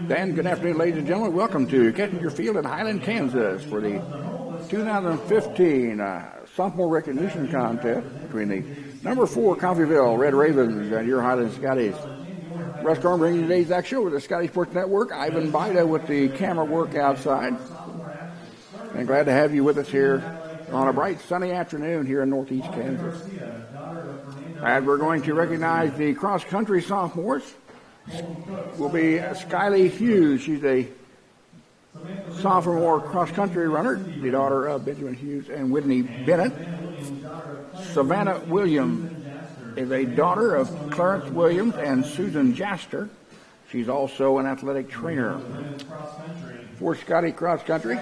Dan, good afternoon, ladies and gentlemen. Welcome to Kessinger Field in Highland, Kansas for the 2015 sophomore recognition contest between the number 4 Coffeyville Red Ravens and your Highland Scotties. Russ Karn bringing you today's action with the Scottie Sports Network. Ivan Baida with the camera work outside. And glad to have you with us here on a bright sunny afternoon here in northeast Kansas. And we're going to recognize the cross-country sophomores. Will be Skylie Hughes. She's a sophomore cross-country runner, the daughter of Benjamin Hughes and Whitney Bennett. Savannah Williams is a daughter of Clarence Williams and Susan Jaster. She's also an athletic trainer. For Scottie cross-country,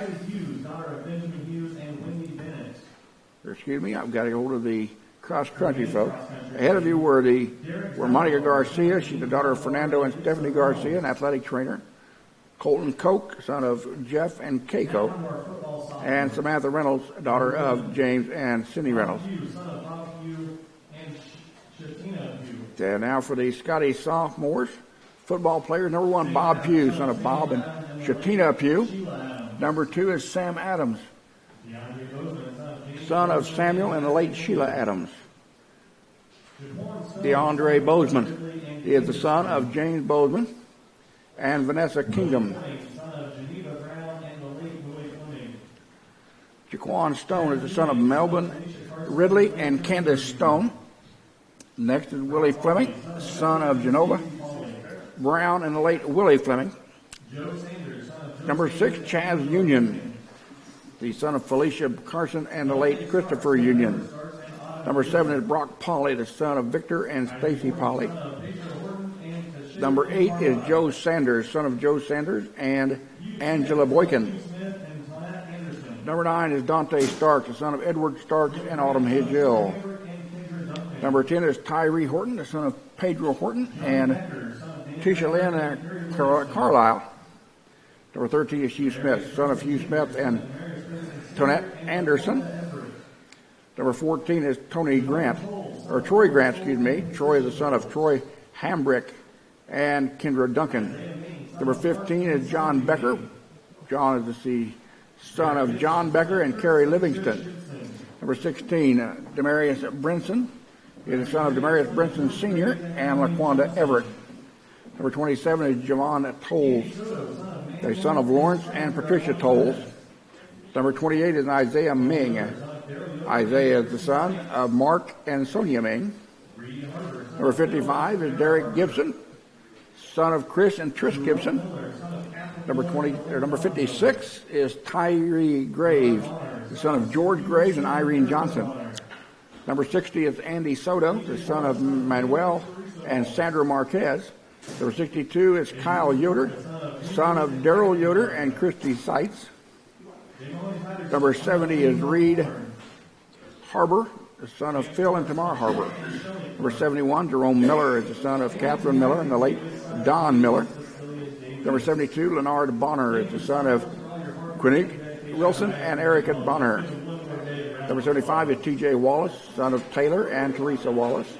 excuse me, I've got to get hold of the cross-country folks. Ahead of you were Monica Garcia. She's the daughter of Fernando and Stephanie Garcia, an athletic trainer. Colton Koch, son of Jeff and Keiko. And Samantha Reynolds, daughter of James and Cindy Reynolds. And now for the Scottie sophomores. Football players, number 1, Bob Pugh, son of Bob and Shatina Pugh. Number 2 is Sam Adams, son of Samuel and the late Sheila Adams. DeAndre Bozeman is the son of James Bozeman and Vanessa Kingdom. Jaquan Stone is the son of Melvin Ridley and Candace Stone. Next is Willie Fleming, son of Genova Brown and the late Willie Fleming. Number 6, Chaz Union, the son of Felicia Carson and the late Christopher Union. Number 7 is Brock Polly, the son of Victor and Stacy Polly. Number 8 is Joe Sanders, son of Joe Sanders and Angela Boykin. Number 9 is Dante Starks, the son of Edward Starks and Autumn Hill. Number 10 is Tyree Horton, the son of Pedro Horton and Tisha Lynn Carlisle. Number 13 is Hugh Smith, son of Hugh Smith and Tonette Anderson. Number 14 is Troy Grant, excuse me. Troy is the son of Troy Hambrick and Kendra Duncan. Number 15 is John Becker. John is the son of John Becker and Carrie Livingston. Number 16, Demarius Brinson is the son of Demarius Brinson Sr. and LaQuanda Everett. Number 27 is Javon Tolles, the son of Lawrence and Patricia Tolles. Number 28 is Isaiah Ming. Isaiah is the son of Mark and Sonia Ming. Number 55 is Derek Gibson, son of Chris and Trish Gibson. Number 56 is Tyree Graves, the son of George Graves and Irene Johnson. Number 60 is Andy Soto, the son of Manuel and Sandra Marquez. Number 62 is Kyle Yoder, son of Daryl Yoder and Christy Seitz. Number 70 is Reed Harbor, the son of Phil and Tamar Harbor. Number 71, Jerome Miller is the son of Catherine Miller and the late Don Miller. Number 72, Leonard Bonner is the son of Quinique Wilson and Erica Bonner. Number 75 is T.J. Wallace, son of Taylor and Teresa Wallace.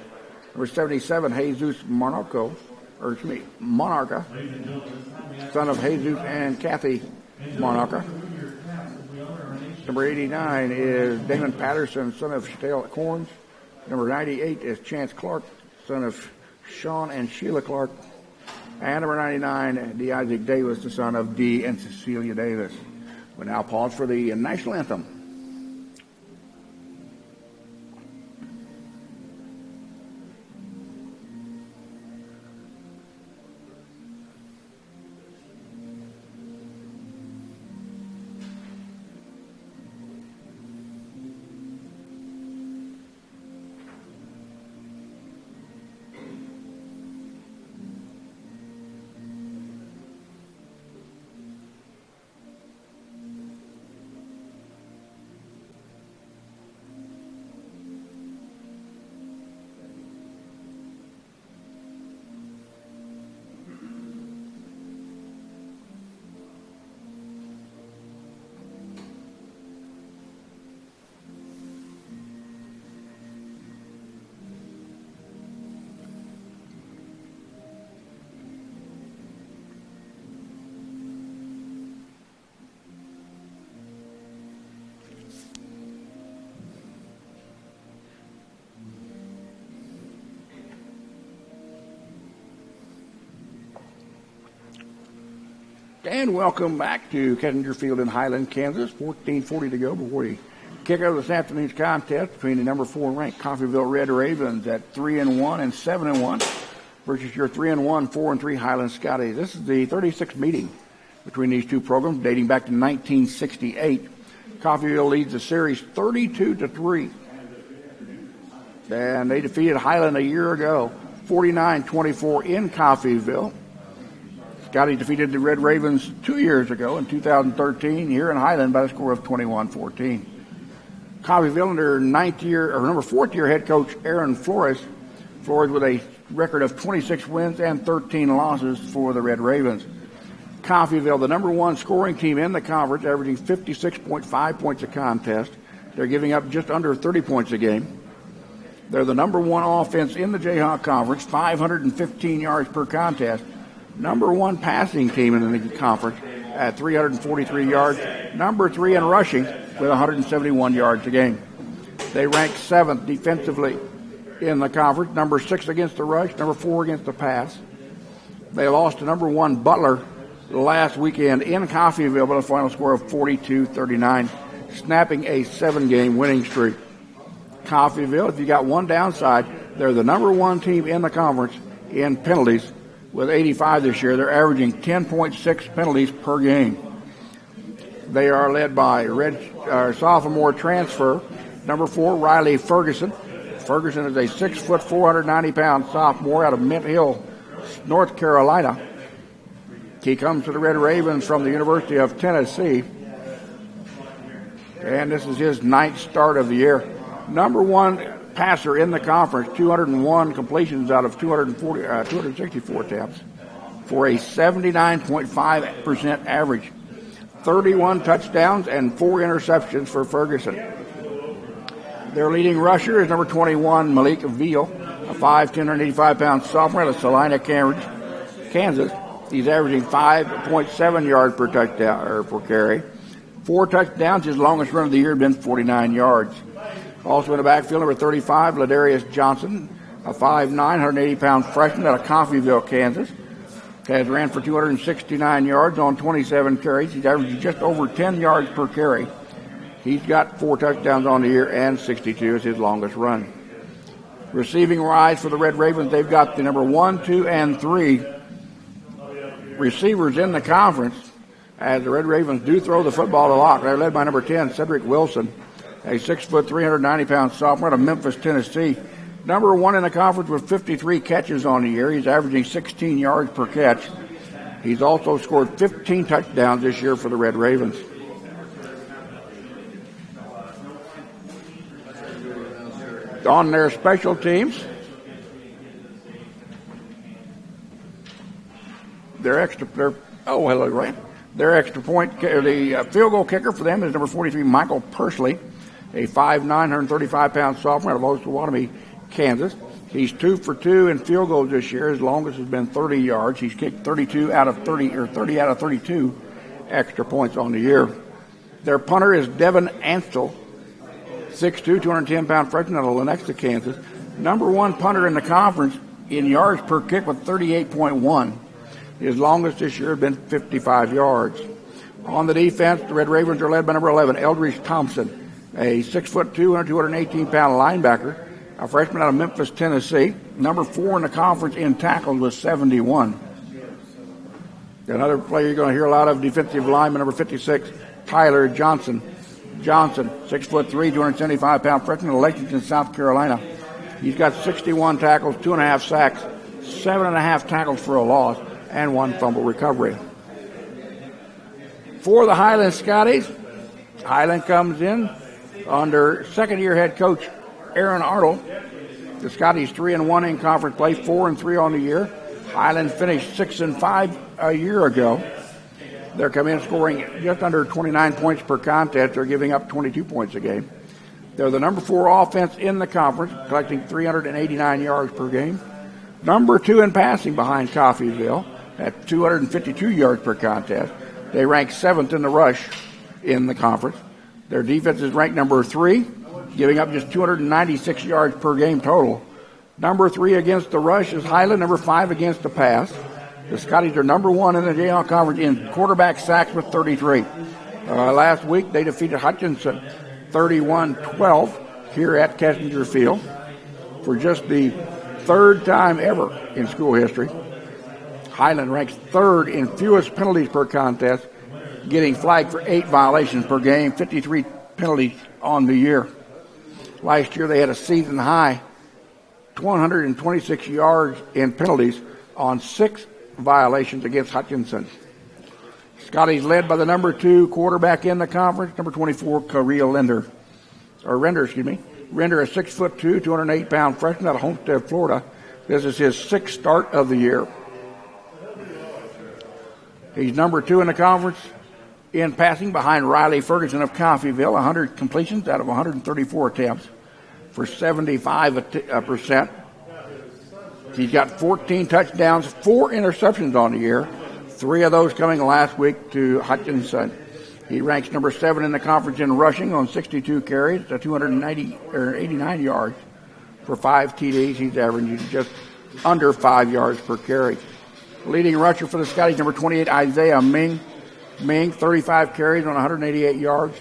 Number 77, Jesus Monarca, son of Jesus and Kathy Monarca. Number 89 is Damon Patterson, son of Chantel Corns. Number 98 is Chance Clark, son of Sean and Sheila Clark. And number 99, D. Isaac Davis, the son of Dee and Cecilia Davis. We now pause for the national anthem. And welcome back to Kessinger Field in Highland, Kansas. 14:40 to go before the kickoff of this afternoon's contest between the number 4 ranked Coffeyville Red Ravens at 3-1 and 7-1 versus your 3-1, 4-3 Highland Scottie. This is the 36th meeting between these two programs, dating back to 1968. Coffeyville leads the series 32-3, and they defeated Highland a year ago, 49-24 in Coffeyville. Scottie defeated the Red Ravens 2 years ago in 2013 here in Highland by a score of 21-14. Coffeyville under number 4th year head coach Aaron Flores with a record of 26 wins and 13 losses for the Red Ravens. Coffeyville, the number 1 scoring team in the conference, averaging 56.5 points a contest. They're giving up just under 30 points a game. They're the number 1 offense in the Jayhawk Conference, 515 yards per contest. Number 1 passing team in the conference at 343 yards. Number 3 in rushing with 171 yards a game. They rank 7th defensively in the conference. Number 6 against the rush. Number 4 against the pass. They lost to number 1 Butler last weekend in Coffeyville by a final score of 42-39, snapping a 7-game winning streak. Coffeyville, if you got one downside, they're the number 1 team in the conference in penalties. With 85 this year, they're averaging 10.6 penalties per game. They are led by sophomore transfer, number 4, Riley Ferguson. Ferguson is a 6', 490-pound sophomore out of Mint Hill, North Carolina. He comes to the Red Ravens from the University of Tennessee, and this is his 9th start of the year. Number 1 passer in the conference, 201 completions out of 264 attempts for a 79.5% average. 31 touchdowns and 4 interceptions for Ferguson. Their leading rusher is number 21, Malik Veal, a 5'10", 185-pound sophomore out of Salina, Kansas. He's averaging 5.7 yards per touchdown or per carry. 4 touchdowns. His longest run of the year had been 49 yards. Also in the backfield, number 35, Ladarius Johnson, a 5'9", 180-pound freshman out of Coffeyville, Kansas. Has ran for 269 yards on 27 carries. He's averaging just over 10 yards per carry. He's got 4 touchdowns on the year, and 62 is his longest run. Receiving rise for the Red Ravens, they've got the number 1, 2, and 3 receivers in the conference, as the Red Ravens do throw the football a lot. They're led by number 10, Cedric Wilson, a 6', 390-pound sophomore out of Memphis, Tennessee. Number 1 in the conference with 53 catches on the year. He's averaging 16 yards per catch. He's also scored 15 touchdowns this year for the Red Ravens. On their special teams, their extra point, the field goal kicker for them is number 43, Michael Persley, a 5'9", 135-pound sophomore out of Osawatomie, Kansas. He's 2 for 2 in field goals this year. His longest has been 30 yards. He's kicked 30 out of 32 extra points on the year. Their punter is Devin Anstel, 6'2", 210-pound freshman out of Lenexa, Kansas. Number 1 punter in the conference in yards per kick with 38.1. His longest this year has been 55 yards. On the defense, the Red Ravens are led by number 11, Eldridge Thompson, a 6'2", 218-pound linebacker, a freshman out of Memphis, Tennessee. Number 4 in the conference in tackles with 71. Another player you're going to hear a lot of, defensive lineman, number 56, Tyler Johnson. 6'3", 275-pound freshman out of Lexington, South Carolina. He's got 61 tackles, 2.5 sacks, 7.5 tackles for a loss, and 1 fumble recovery. For the Highland Scotties, Highland comes in under second-year head coach Aaron Arnold. The Scotties 3-1 in conference play, 4-3 on the year. Highland finished 6-5 a year ago. They're coming in scoring just under 29 points per contest. They're giving up 22 points a game. They're the number 4 offense in the conference, collecting 389 yards per game. Number 2 in passing behind Coffeyville at 252 yards per contest. They rank 7th in the rush in the conference. Their defense is ranked number 3, giving up just 296 yards per game total. Number 3 against the rush is Highland. Number 5 against the pass. The Scotties are number one in the Jayhawk Conference in quarterback sacks with 33. Last week, they defeated Hutchinson 31-12 here at Kessinger Field for just the third time ever in school history. Highland ranks third in fewest penalties per contest, getting flagged for 8 violations per game, 53 penalties on the year. Last year they had a season high 126 yards in penalties on 6 violations against Hutchinson. Scotty's led by the number 2 quarterback in the conference, number 24, Render, a 6'2", 208-pound freshman out of Homestead, Florida. This is his 6th start of the year. He's number 2 in the conference in passing behind Riley Ferguson of Coffeyville, 100 completions out of 134 attempts for 75%. He's got 14 touchdowns, 4 interceptions on the year, 3 of those coming last week to Hutchinson. He ranks number 7 in the conference in rushing on 62 carries to 89 yards for 5 TDs. He's averaging just under 5 yards per carry. Leading rusher for the Scotties, number 28, Isaiah Ming, 35 carries on 188 yards,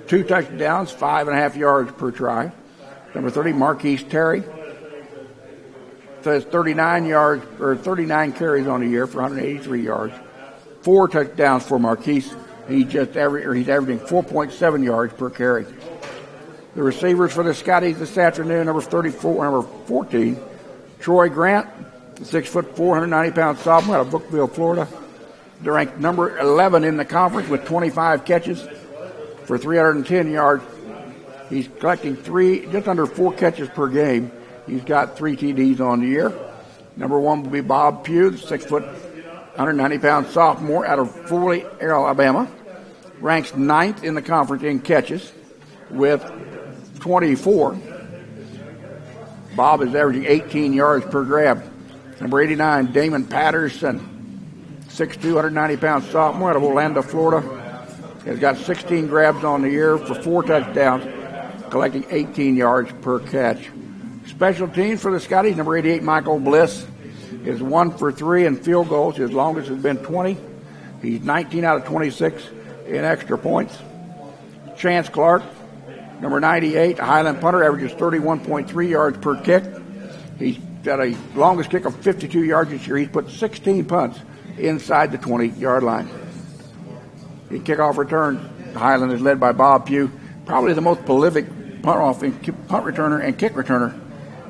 2 touchdowns, 5.5 yards per try. Number 30, Marquise Terry, says 39 carries on the year for 183 yards, 4 touchdowns for Marquise. He's averaging 4.7 yards per carry. The receivers for the Scotties this afternoon, number 14, Troy Grant, 6'4", 190-pound sophomore out of Brookville, Florida. They're ranked number 11 in the conference with 25 catches for 310 yards. He's collecting just under 4 catches per game. He's got 3 TDs on the year. Number 1 will be Bob Pugh, 6', 190-pound sophomore out of Foley, Alabama. Ranks 9th in the conference in catches with 24. Bob is averaging 18 yards per grab. Number 89, Damon Patterson, 6'2", 190-pound sophomore out of Orlando, Florida. Has got 16 grabs on the year for 4 touchdowns, collecting 18 yards per catch. Special teams for the Scotties, number 88, Michael Bliss, is 1 for 3 in field goals. His longest has been 20. He's 19 out of 26 in extra points. Chance Clark, number 98, Highland punter, averages 31.3 yards per kick. He's got a longest kick of 52 yards this year. He's put 16 punts inside the 20-yard line. The kickoff return, Highland is led by Bob Pugh, probably the most prolific punt returner and kick returner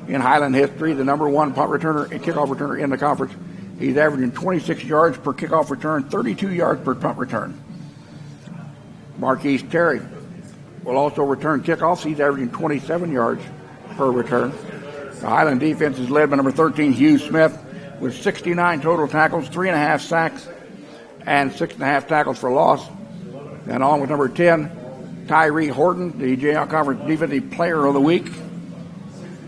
in Highland history, the number 1 punt returner and kickoff returner in the conference. He's averaging 26 yards per kickoff return, 32 yards per punt return. Marquise Terry will also return kickoffs. He's averaging 27 yards per return. The Highland defense is led by number 13, Hugh Smith, with 69 total tackles, 3.5 sacks, and 6.5 tackles for loss. And on with number 10, Tyree Horton, the Jayhawk Conference Defensive Player of the Week,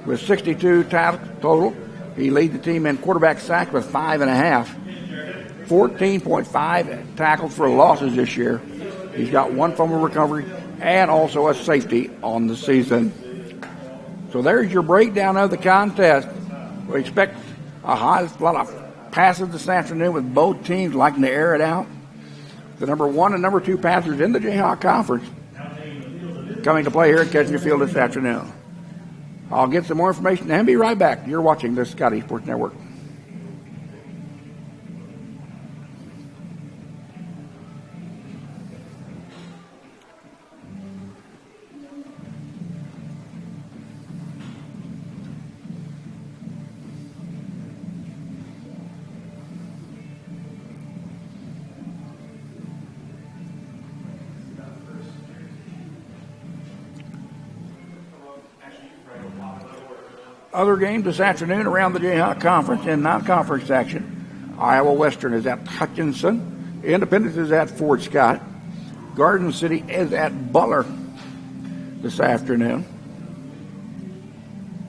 with 62 total. He leads the team in quarterback sack with 5.5, 14.5 tackles for losses this year. He's got 1 fumble recovery and also a safety on the season. So there's your breakdown of the contest. We expect a lot of passes this afternoon with both teams liking to air it out. The number 1 and number 2 passers in the Jayhawk Conference coming to play here at Kessinger Field this afternoon. I'll get some more information and be right back. You're watching the Scottie Sports Network. Other games this afternoon around the Jayhawk Conference in non-conference action. Iowa Western is at Hutchinson. Independence is at Fort Scott. Garden City is at Butler this afternoon.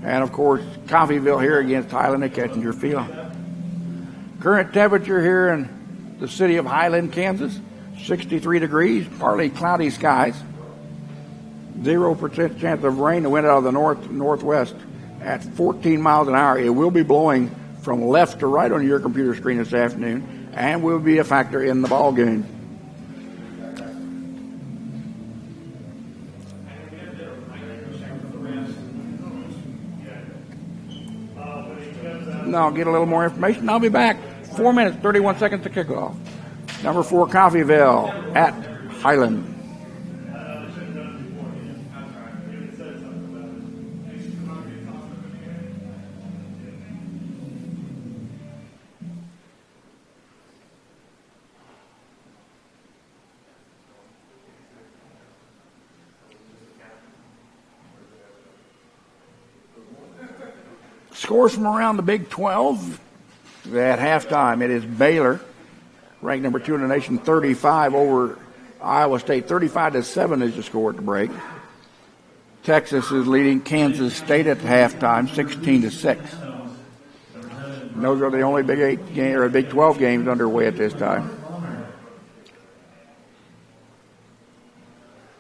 And, of course, Coffeyville here against Highland at Kessinger Field. Current temperature here in the city of Highland, Kansas, 63 degrees, partly cloudy skies. 0% chance of rain. The wind out of the northwest at 14 miles an hour. It will be blowing from left to right on your computer screen this afternoon, and will be a factor in the ball game. Now I'll get a little more information. I'll be back. 4 minutes, 31 seconds to kickoff. Number 4, Coffeyville at Highland. Scores from around the Big 12 at halftime. It is Baylor, ranked number 2 in the nation, 35 over Iowa State. 35-7 is the score at the break. Texas is leading Kansas State at halftime, 16-6. And those are the only Big 12 games underway at this time.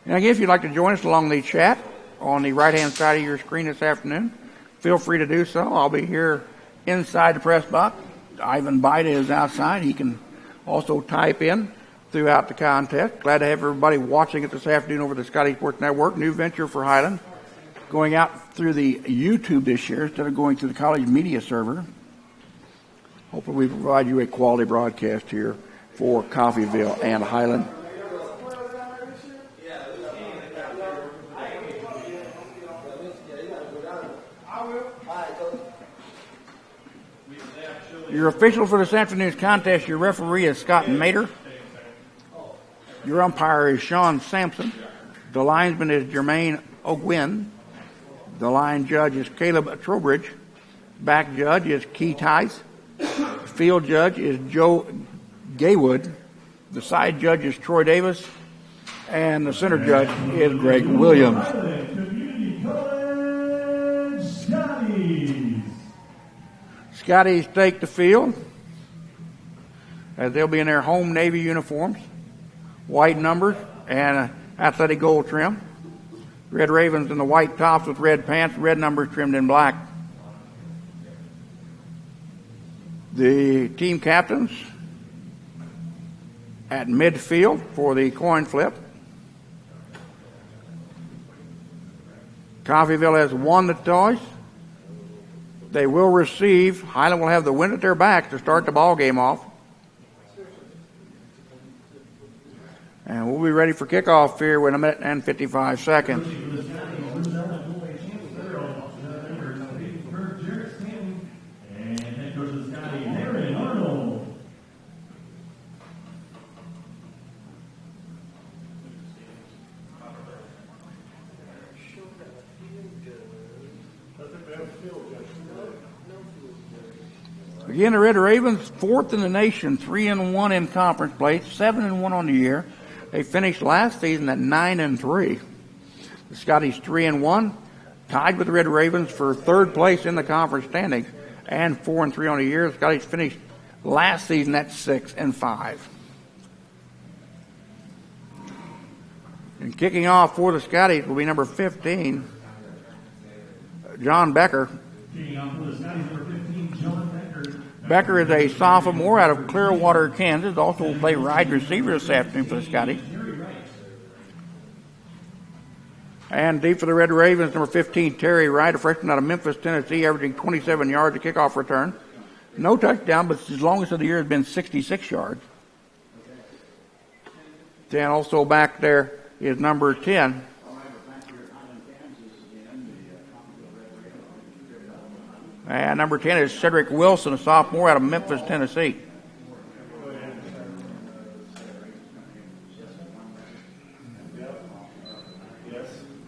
And again, if you'd like to join us along the chat on the right-hand side of your screen this afternoon, feel free to do so. I'll be here inside the press box. Ivan Baida is outside. He can also type in throughout the contest. Glad to have everybody watching it this afternoon over the Scottie Sports Network. New venture for Highland. Going out through the YouTube this year instead of going through the college media server. Hopefully we provide you a quality broadcast here for Coffeyville and Highland. Your official for this afternoon's contest, your referee is Scott Mater. Your umpire is Sean Sampson. The linesman is Jermaine O'Gwin. The line judge is Caleb Trowbridge. Back judge is Key Tice. Field judge is Joe Gaywood. The side judge is Troy Davis. And the center judge is Greg Williams. Scotties take the field as they'll be in their home Navy uniforms, white numbers and athletic gold trim. Red Ravens in the white tops with red pants, red numbers trimmed in black. The team captains at midfield for the coin flip. Coffeyville has won the toss. They will receive. Highland will have the wind at their back to start the ball game off. And we'll be ready for kickoff here in a minute and 55 seconds. Again, the Red Ravens, 4th in the nation, 3-1 in conference play, 7-1 on the year. They finished last season at 9-3. The Scotties 3-1, tied with the Red Ravens for 3rd place in the conference standings, and 4-3 on the year. The Scotties finished last season at 6-5. And kicking off for the Scotties will be number 15, John Becker. Becker is a sophomore out of Clearwater, Kansas. Also will play wide receiver this afternoon for the Scotties. And deep for the Red Ravens, number 15, Terry Wright, a freshman out of Memphis, Tennessee, averaging 27 yards a kickoff return. No touchdown, but his longest of the year has been 66 yards. Then also back there is number 10. And number 10 is Cedric Wilson, a sophomore out of Memphis, Tennessee.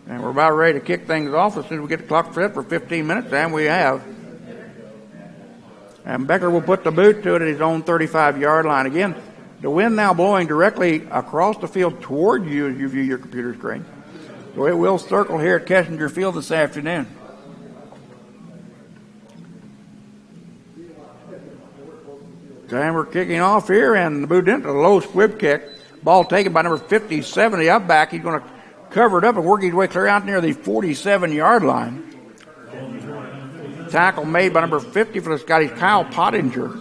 And we're about ready to kick things off as soon as we get the clock set for 15 minutes, and we have. And Becker will put the boot to it at his own 35-yard line. Again, the wind now blowing directly across the field toward you as you view your computer screen. So it will circle here at Kessinger Field this afternoon. And we're kicking off here, and the boot into a low squib kick. Ball taken by number 57, the up back. He's going to cover it up and work his way clear out near the 47-yard line. Tackle made by number 50 for the Scotties, Kyle Pottinger.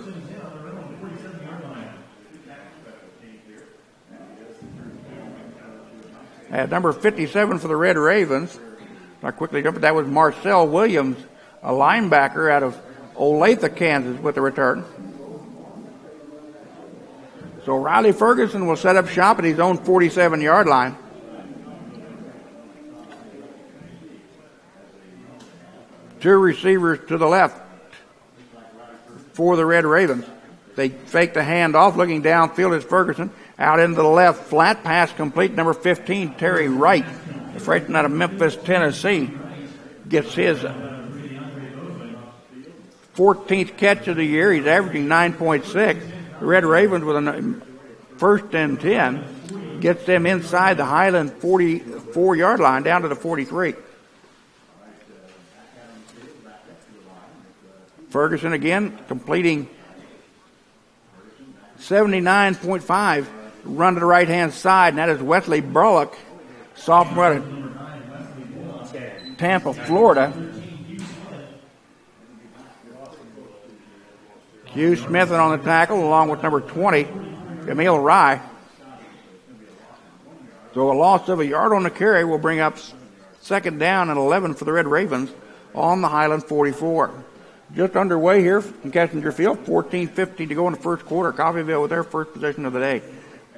At number 57 for the Red Ravens, I quickly jumped, that was Marcel Williams, a linebacker out of Olathe, Kansas, with the return. So Riley Ferguson will set up shop at his own 47-yard line. Two receivers to the left for the Red Ravens. They fake the handoff, looking downfield is Ferguson. Out into the left, flat pass complete. Number 15, Terry Wright, the freshman out of Memphis, Tennessee, gets his 14th catch of the year. He's averaging 9.6. The Red Ravens with a 1st and 10 gets them inside the Highland 44-yard line down to the 43. Ferguson again completing 79.5. Run to the right-hand side, and that is Wesley Bullock, sophomore out of Tampa, Florida. Hugh Smith on the tackle, along with number 20, Emil Rye. So a loss of a yard on the carry will bring up 2nd down and 11 for the Red Ravens on the Highland 44. Just underway here in Kessinger Field, 14:50 to go in the first quarter. Coffeyville with their first possession of the day.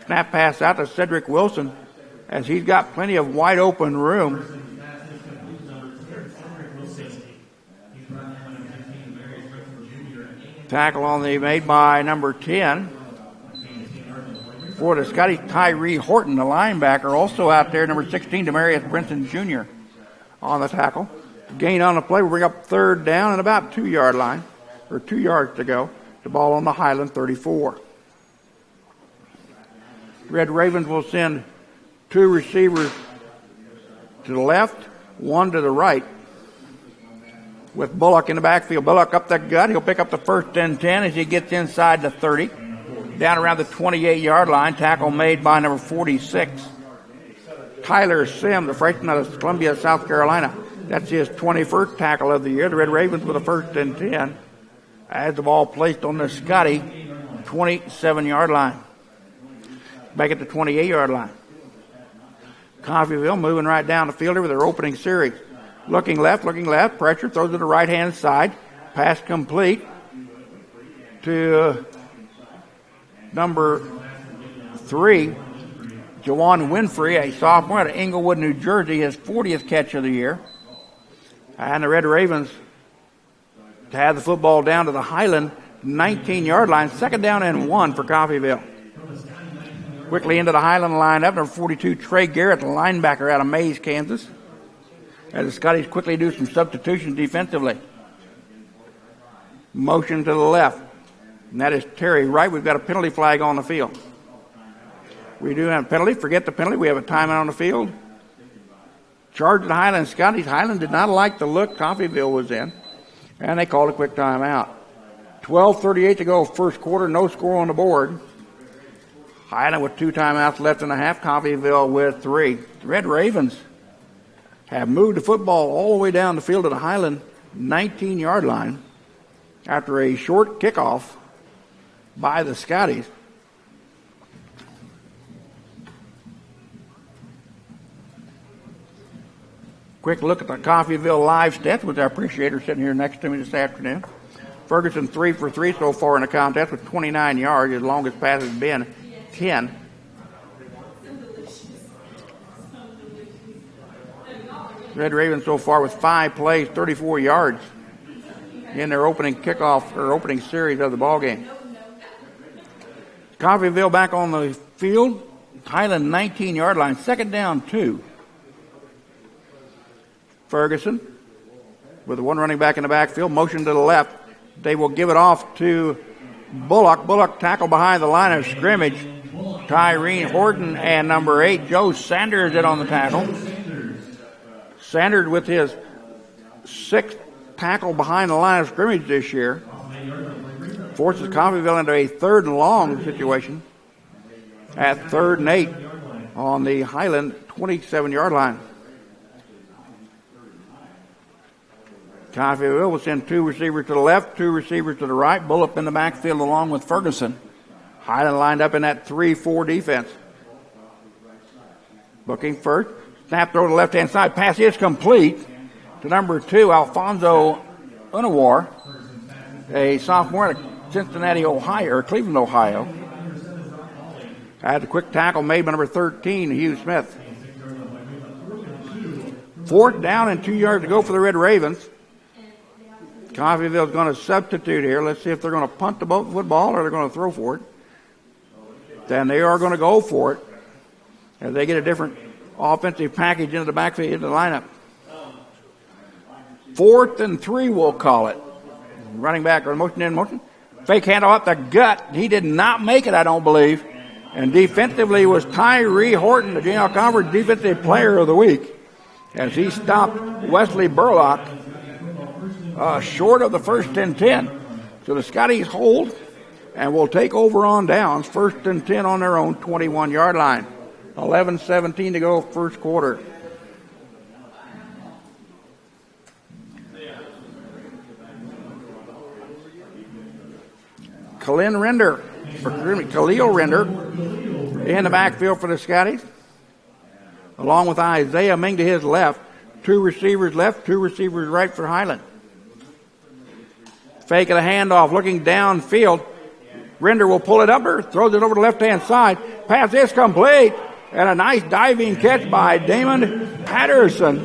Snap pass out to Cedric Wilson as he's got plenty of wide open room. Tackle on the made by number 10 for the Scottie, Tyree Horton, the linebacker, also out there, number 16, Demarius Brinson Jr. on the tackle. Gain on the play will bring up 3rd down and about 2-yard line, or 2 yards to go. The ball on the Highland 34. Red Ravens will send 2 receivers to the left, 1 to the right, with Bullock in the backfield. Bullock up the gut. He'll pick up the 1st and 10 as he gets inside the 30, down around the 28-yard line. Tackle made by number 46, Tyler Sim, the freshman out of Columbia, South Carolina. That's his 21st tackle of the year. The Red Ravens with a 1st and 10 as the ball placed on the Scottie 27-yard line. Back at the 28-yard line. Coffeyville moving right down the field here with their opening series. Looking left, pressure, throws to the right-hand side. Pass complete to number 3, Jawan Winfrey, a sophomore out of Englewood, New Jersey, his 40th catch of the year. And the Red Ravens to have the football down to the Highland 19-yard line. 2nd down and 1 for Coffeyville. Quickly into the Highland lineup, number 42, Trey Garrett, the linebacker out of Mays, Kansas. As the Scotties quickly do some substitutions defensively. Motion to the left, and that is Terry Wright. We've got a penalty flag on the field. We do have a penalty. Forget the penalty. We have a timeout on the field. Charge the Highland Scotties. Highland did not like the look Coffeyville was in, and they called a quick timeout. 12:38 to go, first quarter, no score on the board. Highland with 2 timeouts left in the half, Coffeyville with 3. The Red Ravens have moved the football all the way down the field to the Highland 19-yard line after a short kickoff by the Scotties. Quick look at the Coffeyville live stats with our appreciator sitting here next to me this afternoon. Ferguson 3 for 3 so far in the contest with 29 yards. His longest pass has been 10. Red Ravens so far with 5 plays, 34 yards in their opening kickoff or opening series of the ball game. Coffeyville back on the field. Highland 19-yard line, 2nd down 2. Ferguson with the 1 running back in the backfield. Motion to the left. They will give it off to Bullock. Bullock tackle behind the line of scrimmage. Tyree Horton and number 8, Joe Sanders, in on the tackle. Sanders with his 6th tackle behind the line of scrimmage this year. Forces Coffeyville into a 3rd and long situation at 3rd and 8 on the Highland 27-yard line. Coffeyville will send 2 receivers to the left, 2 receivers to the right. Bullup in the backfield along with Ferguson. Highland lined up in that 3-4 defense. Looking first. Snap throw to the left-hand side. Pass is complete to number 2, Alfonso Unawar, a sophomore at Cincinnati, Ohio, or Cleveland, Ohio. Had the quick tackle made by number 13, Hugh Smith. 4th down and 2 yards to go for the Red Ravens. Coffeyville's going to substitute here. Let's see if they're going to punt the football or they're going to throw for it. Then they are going to go for it as they get a different offensive package into the backfield, into the lineup. 4th and 3, we'll call it. Running back or motion in motion. Fake handoff up the gut. He did not make it, I don't believe. And defensively was Tyree Horton, the JL Conference Defensive Player of the Week, as he stopped Wesley Burlock short of the 1st and 10. So the Scotties hold and will take over on downs. 1st and 10 on their own 21-yard line. 11:17 to go, first quarter. Khalil Render in the backfield for the Scotties, along with Isaiah Ming to his left. 2 receivers left, 2 receivers right for Highland. Fake of the handoff, looking downfield. Render will pull it up, throws it over the left-hand side. Pass is complete, and a nice diving catch by Damon Patterson.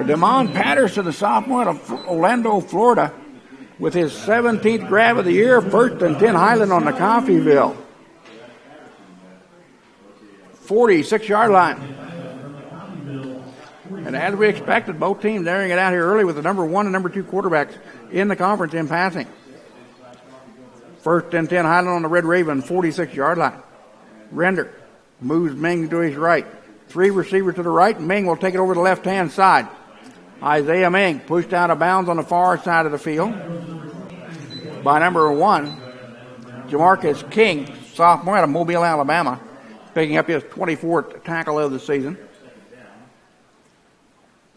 Damon Patterson, the sophomore out of Orlando, Florida, with his 17th grab of the year. 1st and 10 Highland on the Coffeyville 46-yard line. And as we expected, both teams airing it out here early with the number 1 and number 2 quarterbacks in the conference in passing. 1st and 10 Highland on the Red Raven 46-yard line. Render moves Ming to his right. 3 receivers to the right. Ming will take it over the left-hand side. Isaiah Ming pushed out of bounds on the far side of the field by number 1, Jamarcus King, sophomore out of Mobile, Alabama, picking up his 24th tackle of the season.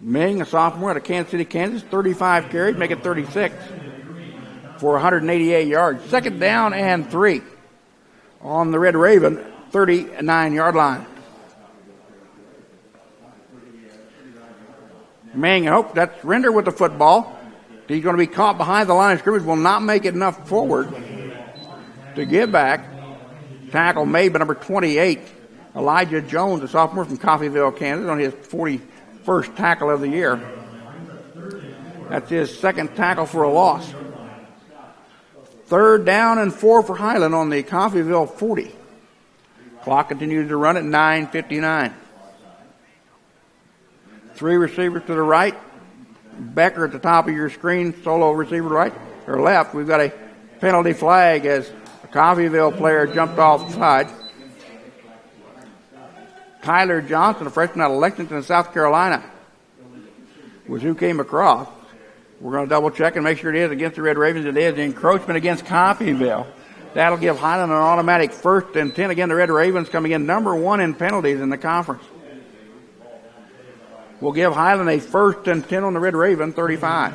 Ming, a sophomore out of Kansas City, Kansas, 35 carries, make it 36 for 188 yards. 2nd down and 3 on the Red Raven 39-yard line. Ming, that's Render with the football. He's going to be caught behind the line of scrimmage, will not make it enough forward to get back. Tackle made by number 28, Elijah Jones, a sophomore from Coffeyville, Kansas, on his 41st tackle of the year. That's his 2nd tackle for a loss. 3rd down and 4 for Highland on the Coffeyville 40. Clock continues to run at 9:59. 3 receivers to the right. Becker at the top of your screen, solo receiver right or left. We've got a penalty flag as a Coffeyville player jumped offside. Tyler Johnson, a freshman out of Lexington, South Carolina, was who came across. We're going to double check and make sure it is against the Red Ravens. It is encroachment against Coffeyville. That'll give Highland an automatic 1st and 10. Again, the Red Ravens coming in number 1 in penalties in the conference. We'll give Highland a 1st and 10 on the Red Raven, 35.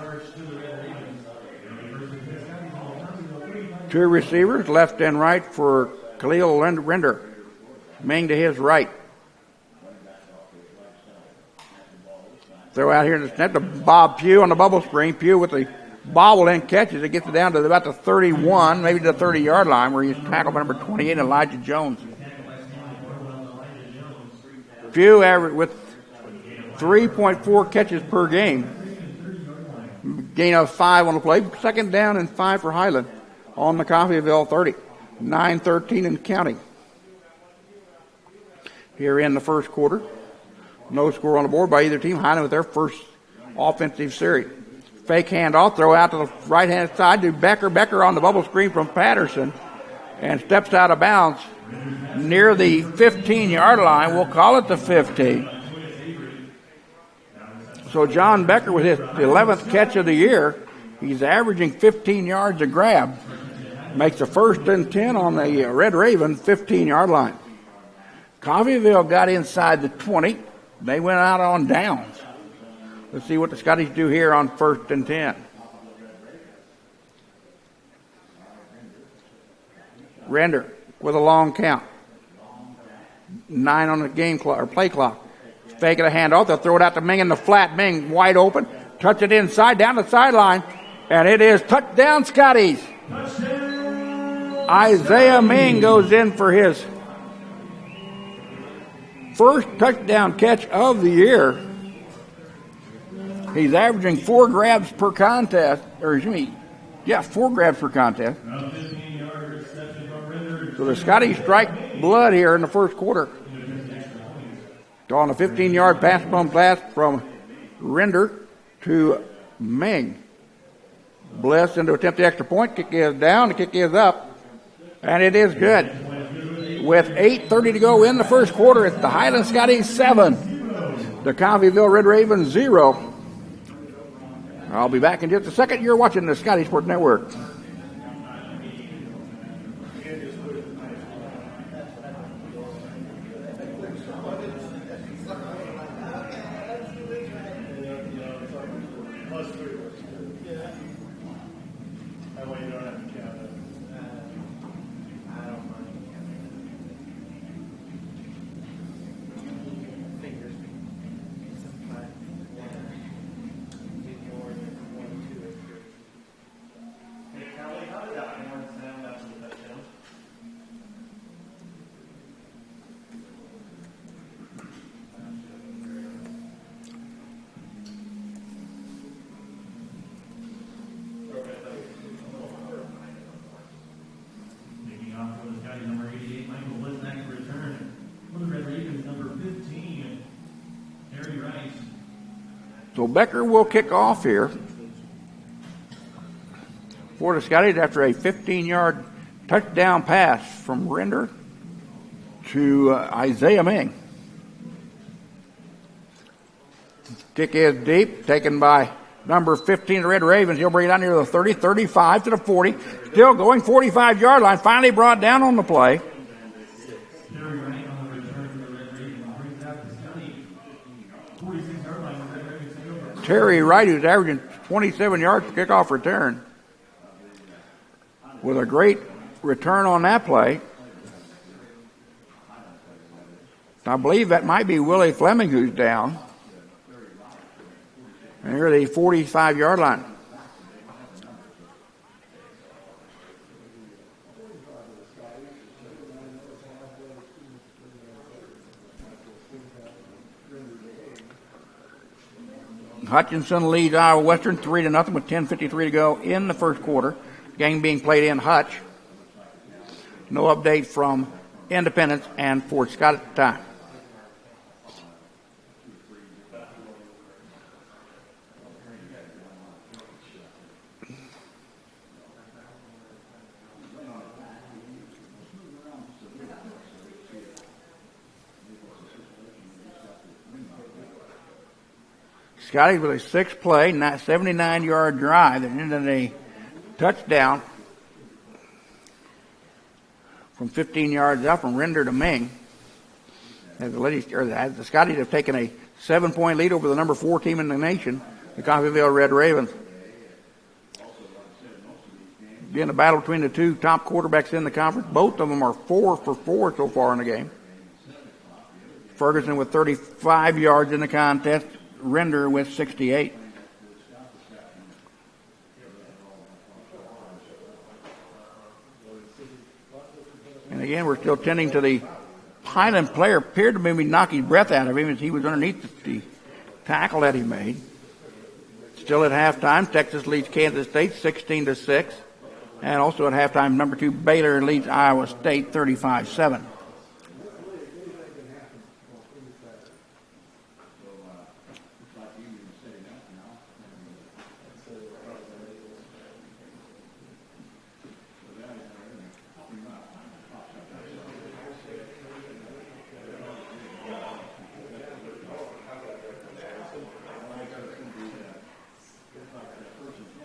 2 receivers, left and right for Khalil Render. Ming to his right. Throw out here in the net to Bob Pugh on the bubble screen. Pugh with the bobble in catches. It gets it down to about the 31, maybe to the 30-yard line, where he's tackled by number 28, Elijah Jones. Pugh with 3.4 catches per game. Gain of 5 on the play. 2nd down and 5 for Highland on the Coffeyville 30. 9:13 and counting. Here in the first quarter. No score on the board by either team. Highland with their first offensive series. Fake handoff, throw out to the right-hand side to Becker. Becker on the bubble screen from Patterson and steps out of bounds near the 15-yard line. We'll call it the 15. So John Becker with his 11th catch of the year, he's averaging 15 yards a grab. Makes a 1st and 10 on the Red Raven 15-yard line. Coffeyville got inside the 20. They went out on downs. Let's see what the Scotties do here on 1st and 10. Render with a long count. 9 on the game clock or play clock. Faking a handoff. They'll throw it out to Ming in the flat. Ming wide open. Touch it inside down the sideline. And it is touchdown Scotties. Isaiah Ming goes in for his first touchdown catch of the year. He's averaging 4 grabs per contest. 4 grabs per contest. So the Scotties strike blood here in the first quarter. On a 15-yard pass from Render to Ming. Bliss into attempt the extra point. Kick is down. The kick is up. And it is good. With 8:30 to go in the first quarter, it's the Highland Scotties 7. The Coffeyville Red Ravens 0. I'll be back in just a second. You're watching the Scottie Sports Network. So Becker will kick off here for the Scotties after a 15-yard touchdown pass from Render to Isaiah Ming. Kick is deep, taken by number 15, the Red Ravens. He'll bring it down near the 30, 35 to the 40. Still going, 45-yard line. Finally brought down on the play. Terry Wright, who's averaging 27 yards per kickoff return, with a great return on that play. I believe that might be Willie Fleming who's down. And here at the 45-yard line. Hutchinson leads Iowa Western 3-0 with 10:53 to go in the first quarter. Game being played in Hutch. No update from Independence and Fort Scott at the time. Scottie with a 6-play, 79-yard drive that ended in a touchdown from 15 yards out from Render to Ming. As the Scotties have taken a 7-point lead over the number 4 team in the nation, the Coffeyville Red Ravens. Again, a battle between the two top quarterbacks in the conference. Both of them are 4 for 4 so far in the game. Ferguson with 35 yards in the contest. Render with 68. And again, we're still tending to the Highland player appeared to maybe knock his breath out of him as he was underneath the tackle that he made. Still at halftime, Texas leads Kansas State 16-6. And also at halftime, number 2 Baylor leads Iowa State 35-7.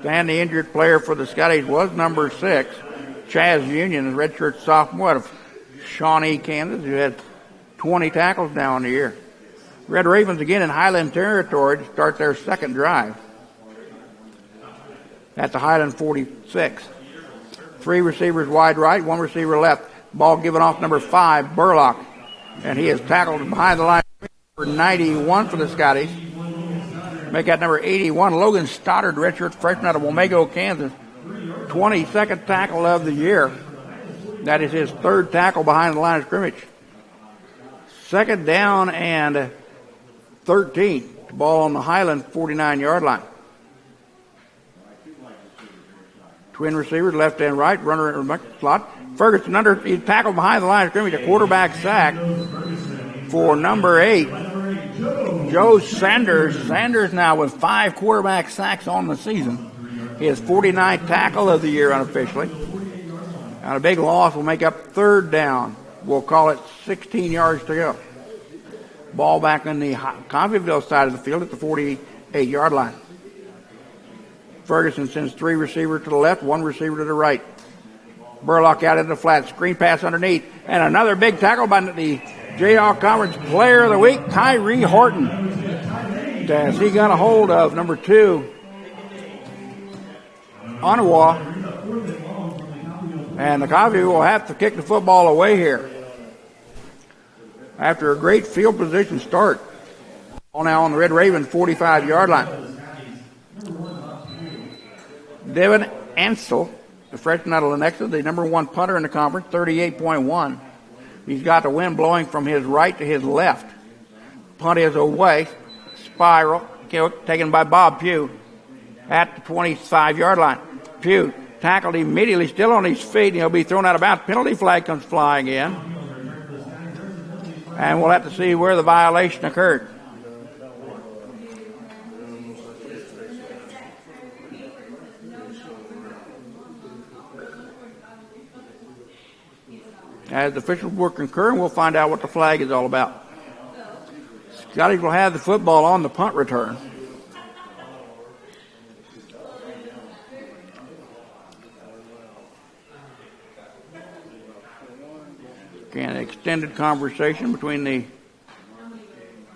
And the injured player for the Scotties was number 6, Chaz Union, a redshirt sophomore out of Shawnee, Kansas, who had 20 tackles now in the year. Red Ravens again in Highland territory to start their second drive. At the Highland 46. 3 receivers wide right, 1 receiver left. Ball given off number 5, Burlock. And he is tackled behind the line for 91 for the Scotties. Make that number 81, Logan Stoddard, redshirt freshman out of Wamego, Kansas. 22nd tackle of the year. That is his 3rd tackle behind the line of scrimmage. 2nd down and 13. Ball on the Highland 49-yard line. Twin receivers, left and right, runner in the slot. Ferguson he's tackled behind the line of scrimmage, a quarterback sack for number 8, Joe Sanders. Sanders now with 5 quarterback sacks on the season. His 49th tackle of the year unofficially. And a big loss will make up 3rd down. We'll call it 16 yards to go. Ball back on the Coffeyville side of the field at the 48-yard line. Ferguson sends 3 receivers to the left, 1 receiver to the right. Burlock out in the flat, screen pass underneath, and another big tackle by the Jayhawk Conference Player of the Week, Tyree Horton. As he got a hold of number 2, Ottawa, and the Coffee will have to kick the football away here. After a great field position start. All now on the Red Raven 45-yard line. Devin Ansel, the freshman out of Lenexa, the number 1 punter in the conference, 38.1. He's got the wind blowing from his right to his left. Punt is away. Spiral, taken by Bob Pugh at the 25-yard line. Pugh tackled immediately, still on his feet, and he'll be thrown out of bounds. Penalty flag comes flying in. And we'll have to see where the violation occurred. As the officials will concur, we'll find out what the flag is all about. Scottie will have the football on the punt return. Again, an extended conversation between the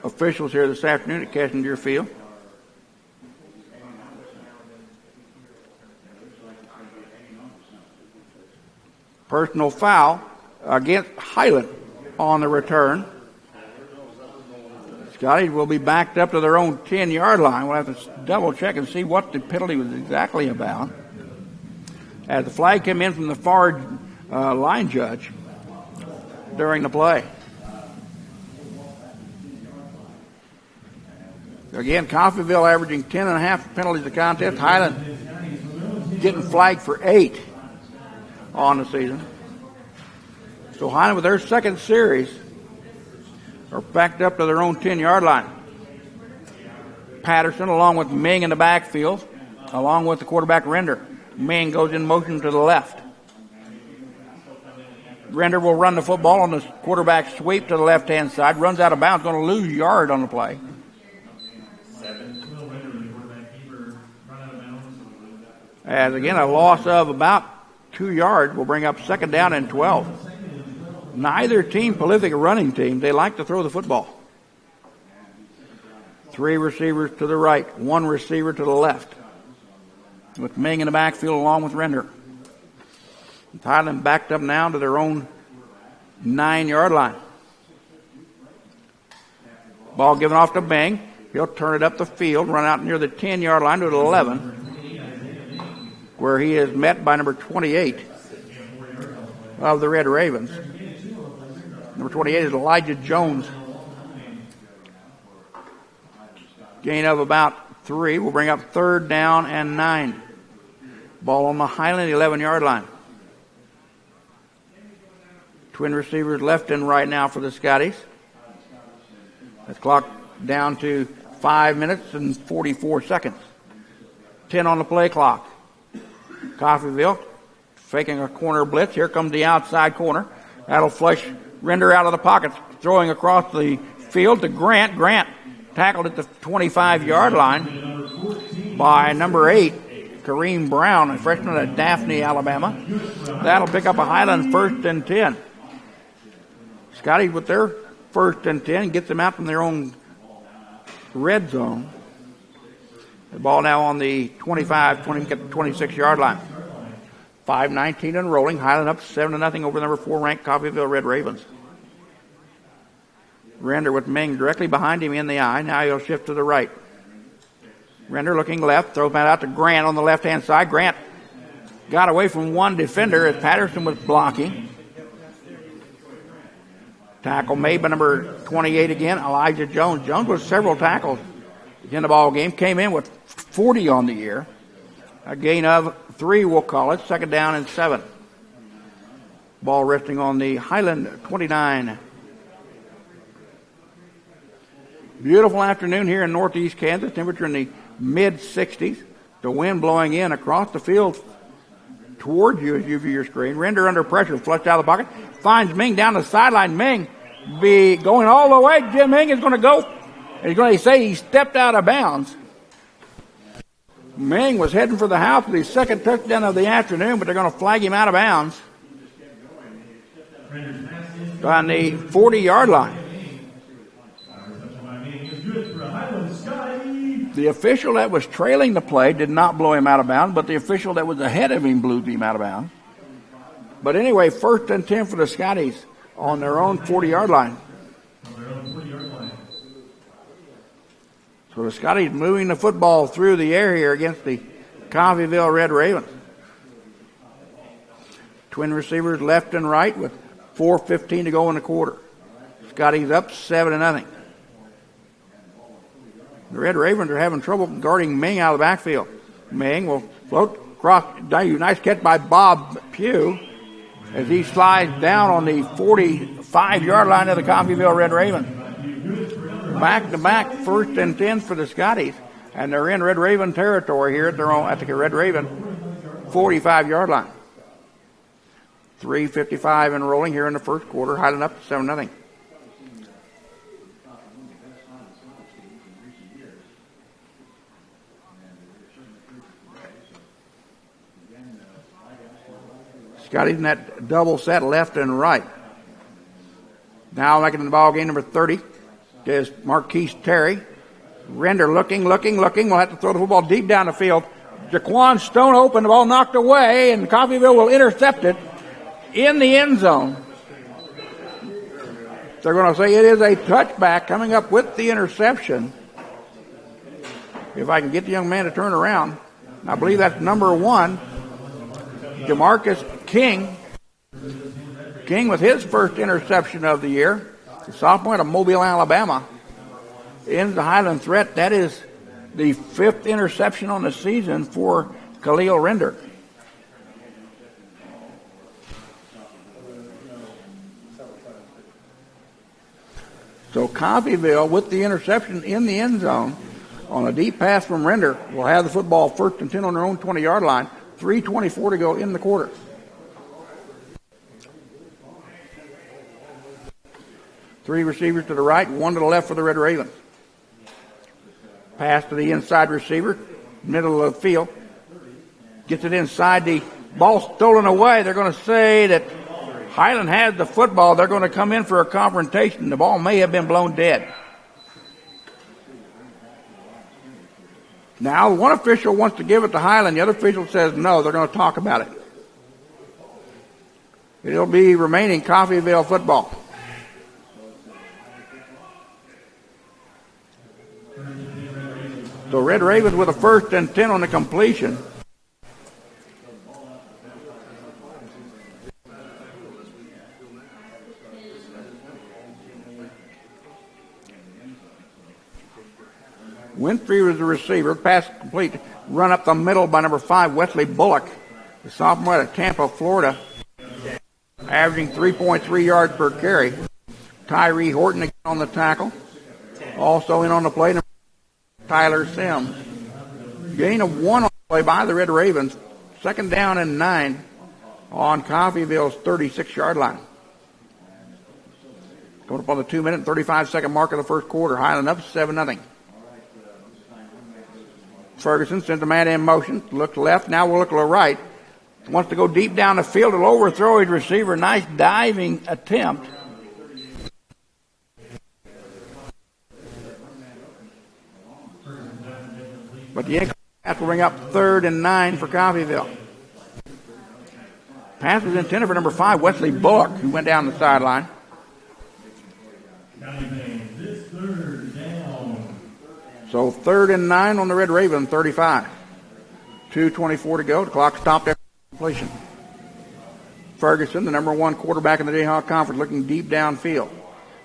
officials here this afternoon at Kessinger Field. Personal foul against Highland on the return. Scottie will be backed up to their own 10-yard line. We'll have to double check and see what the penalty was exactly about. As the flag came in from the far line judge during the play. Again, Coffeyville averaging 10.5 penalties a contest. Highland getting flagged for 8 on the season. So Highland, with their second series, are backed up to their own 10-yard line. Patterson, along with Ming in the backfield, along with the quarterback Render. Ming goes in motion to the left. Render will run the football on the quarterback sweep to the left-hand side. Runs out of bounds, going to lose yard on the play. As again, a loss of about 2 yards will bring up 2nd down and 12. Neither team prolific running team. They like to throw the football. 3 receivers to the right, 1 receiver to the left, with Ming in the backfield along with Render. Highland backed up now to their own 9-yard line. Ball given off to Ming. He'll turn it up the field, run out near the 10-yard line to the 11, where he is met by number 28 of the Red Ravens. Number 28 is Elijah Jones. Gain of about 3 will bring up 3rd down and 9. Ball on the Highland 11-yard line. Twin receivers left and right now for the Scotties. That's clock down to 5 minutes and 44 seconds. 10 on the play clock. Coffeyville faking a corner blitz. Here comes the outside corner. That'll flush Render out of the pocket, throwing across the field to Grant. Grant tackled at the 25-yard line by number 8, Kareem Brown, a freshman at Daphne, Alabama. That'll pick up a Highland 1st and 10. Scottie with their 1st and 10 gets them out from their own red zone. The ball now on the 26-yard line. 5:19 and rolling. Highland up 7-0 over number 4 ranked Coffeyville Red Ravens. Render with Ming directly behind him in the eye. Now he'll shift to the right. Render looking left. Throws that out to Grant on the left-hand side. Grant got away from one defender as Patterson was blocking. Tackle made by number 28 again, Elijah Jones. Jones with several tackles in the ball game. Came in with 40 on the year. A gain of 3, we'll call it. 2nd down and 7. Ball resting on the Highland 29. Beautiful afternoon here in northeast Kansas. Temperature in the mid-60s. The wind blowing in across the field towards you as you view your screen. Render under pressure, flushed out of the pocket. Finds Ming down the sideline. Ming be going all the way. Jim Ming is going to go. He's going to say he stepped out of bounds. Ming was heading for the house with his 2nd touchdown of the afternoon, but they're going to flag him out of bounds on the 40-yard line. The official that was trailing the play did not blow him out of bounds, but the official that was ahead of him blew him out of bounds. But anyway, 1st and 10 for the Scotties on their own 40-yard line. So the Scotties moving the football through the air here against the Coffeyville Red Ravens. Twin receivers left and right with 4:15 to go in the quarter. Scotties up 7-0. The Red Ravens are having trouble guarding Ming out of the backfield. Ming will float across. Nice catch by Bob Pugh as he slides down on the 45-yard line of the Coffeyville Red Ravens. Back-to-back 1st and 10 for the Scotties, and they're in Red Raven territory here at the Red Raven 45-yard line. 3:55 and rolling here in the first quarter. Highland up 7-0. Scotty's in that double set left and right. Now making the ball game number 30 is Marquise Terry. Render looking. We'll have to throw the football deep down the field. Jaquan Stone open, the ball knocked away, and Coffeyville will intercept it in the end zone. They're going to say it is a touchback coming up with the interception. If I can get the young man to turn around. I believe that's number 1, Jamarcus King. King with his first interception of the year. The sophomore out of Mobile, Alabama. Ends the Highland threat. That is the 5th interception on the season for Khalil Render. So Coffeyville with the interception in the end zone on a deep pass from Render will have the football 1st and 10 on their own 20-yard line. 3:24 to go in the quarter. Three receivers to the right, 1 to the left for the Red Ravens. Pass to the inside receiver, middle of the field. Gets it inside, the ball stolen away. They're going to say that Highland has the football. They're going to come in for a confrontation. The ball may have been blown dead. Now, one official wants to give it to Highland. The other official says no. They're going to talk about it. It'll be remaining Coffeyville football. So Red Ravens with a 1st and 10 on the completion. Winfrey was the receiver. Pass complete. Run up the middle by number 5, Wesley Bullock, the sophomore out of Tampa, Florida, averaging 3.3 yards per carry. Tyree Horton again on the tackle. Also in on the play, Tyler Sims. Gain of 1 on the play by the Red Ravens. 2nd down and 9 on Coffeyville's 36-yard line. Coming up on the 2-minute and 35-second mark of the first quarter. Highland up 7-0. Ferguson sends a man in motion. Looks left. Now we'll look to the right. Wants to go deep down the field. He'll overthrow his receiver. Nice diving attempt. But the incomplete pass will bring up 3rd and 9 for Coffeyville. Pass was intended for number 5, Wesley Bullock, who went down the sideline. So 3rd and 9 on the Red Raven, 35. 2:24 to go. The clock stopped after completion. Ferguson, the number 1 quarterback in the Jayhawk Conference, looking deep downfield.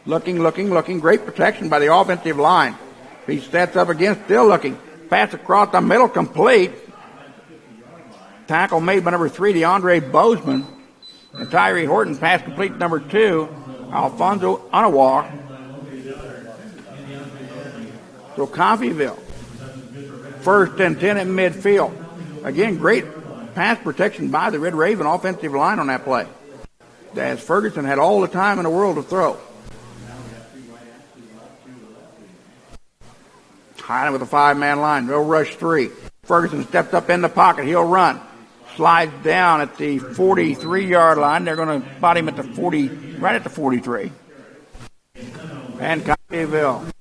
Looking. Great protection by the offensive line. He sets up again, still looking. Pass across the middle, complete. Tackle made by number 3, DeAndre Bozeman. And Tyree Horton, pass complete to number 2, Alfonso Unawar. So Coffeyville, 1st and 10 at midfield. Again, great pass protection by the Red Raven offensive line on that play, as Ferguson had all the time in the world to throw. Highland with a 5-man line. They'll rush 3. Ferguson steps up in the pocket. He'll run. Slides down at the 43-yard line. They're going to spot him at the 40, right at the 43. And Coffeyville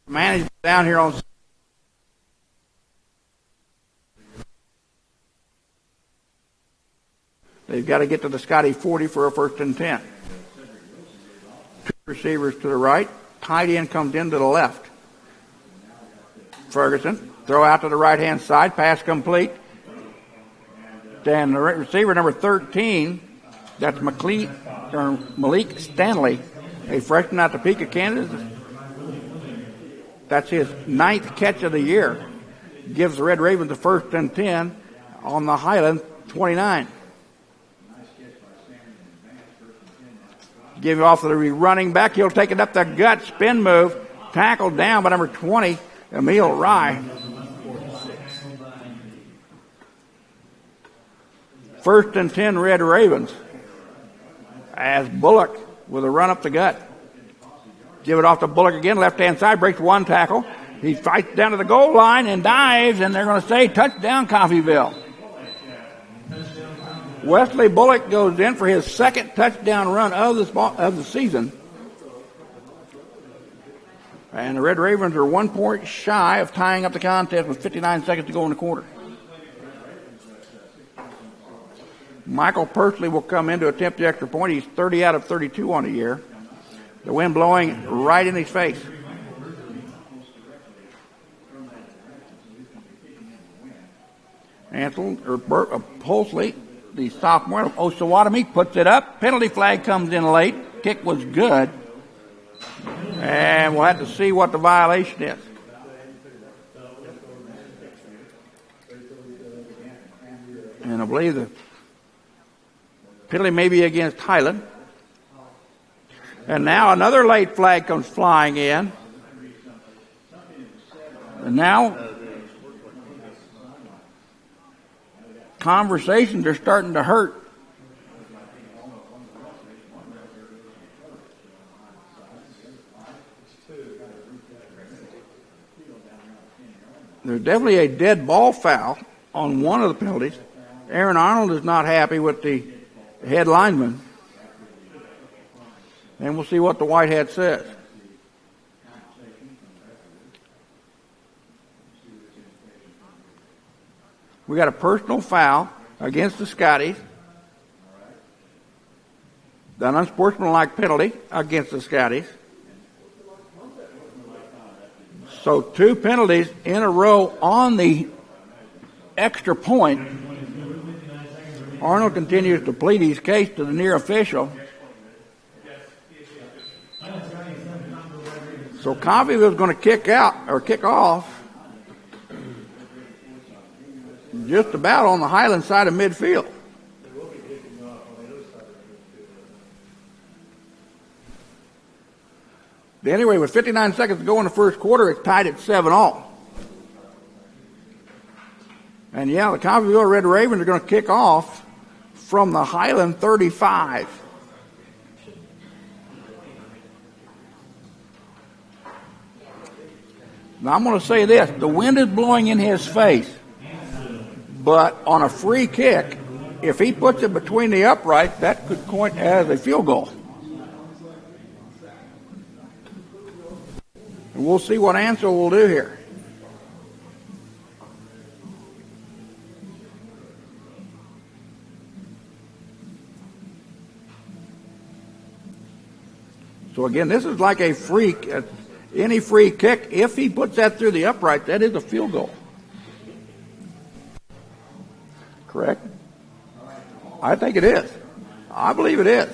managed down here on. They've got to get to the Scottie 40 for a 1st and 10. 2 receivers to the right. Tight end comes in to the left. Ferguson, throw out to the right-hand side. Pass complete. Then the receiver, number 13, that's Malik Stanley, a freshman out of Topeka, Kansas. That's his 9th catch of the year. Gives the Red Ravens a 1st and 10 on the Highland 29. Give it off to the running back. He'll take it up the gut. Spin move. Tackled down by number 20, Emil Rye. 1st and 10 Red Ravens. As Bullock with a run up the gut. Give it off to Bullock again. Left-hand side. Breaks 1 tackle. He fights down to the goal line and dives, and they're going to say touchdown Coffeyville. Wesley Bullock goes in for his 2nd touchdown run of the season. And the Red Ravens are 1 point shy of tying up the contest with 59 seconds to go in the quarter. Michael Pursley will come in to attempt the extra point. He's 30 out of 32 on the year. The wind blowing right in his face. Pursley, the sophomore of Osawatomie, puts it up. Penalty flag comes in late. Kick was good. And we'll have to see what the violation is. And I believe the penalty may be against Highland. And now another late flag comes flying in. And now conversations are starting to hurt. There's definitely a dead ball foul on one of the penalties. Aaron Arnold is not happy with the head lineman. And we'll see what the white hat says. We got a personal foul against the Scotties. An unsportsmanlike penalty against the Scotties. So 2 penalties in a row on the extra point. Arnold continues to plead his case to the near official. So Coffeyville is going to kick off just about on the Highland side of midfield. Anyway, with 59 seconds to go in the first quarter, it's tied at 7-all. And yeah, the Coffeyville Red Ravens are going to kick off from the Highland 35. Now I'm going to say this. The wind is blowing in his face. But on a free kick, if he puts it between the uprights, that could count as a field goal. And we'll see what Ansel will do here. So again, this is like a free, any free kick. If he puts that through the upright, that is a field goal. Correct? I think it is. I believe it is.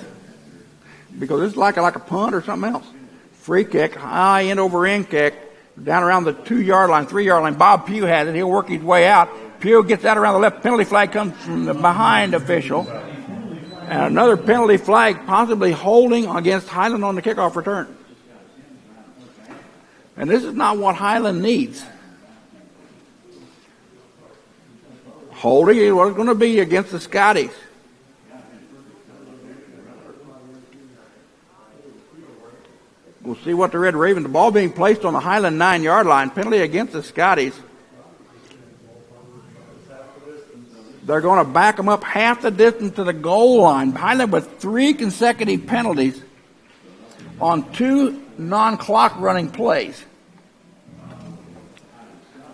Because it's like a punt or something else. Free kick, high end over end kick, down around the 2-yard line, 3-yard line. Bob Pugh has it. He'll work his way out. Pugh gets out around the left. Penalty flag comes from the behind official. And another penalty flag possibly holding against Highland on the kickoff return. And this is not what Highland needs. Holding is what it's going to be against the Scotties. We'll see what the Red Ravens. The ball being placed on the Highland 9-yard line. Penalty against the Scotties. They're going to back them up half the distance to the goal line. Highland with 3 consecutive penalties on 2 non-clock running plays.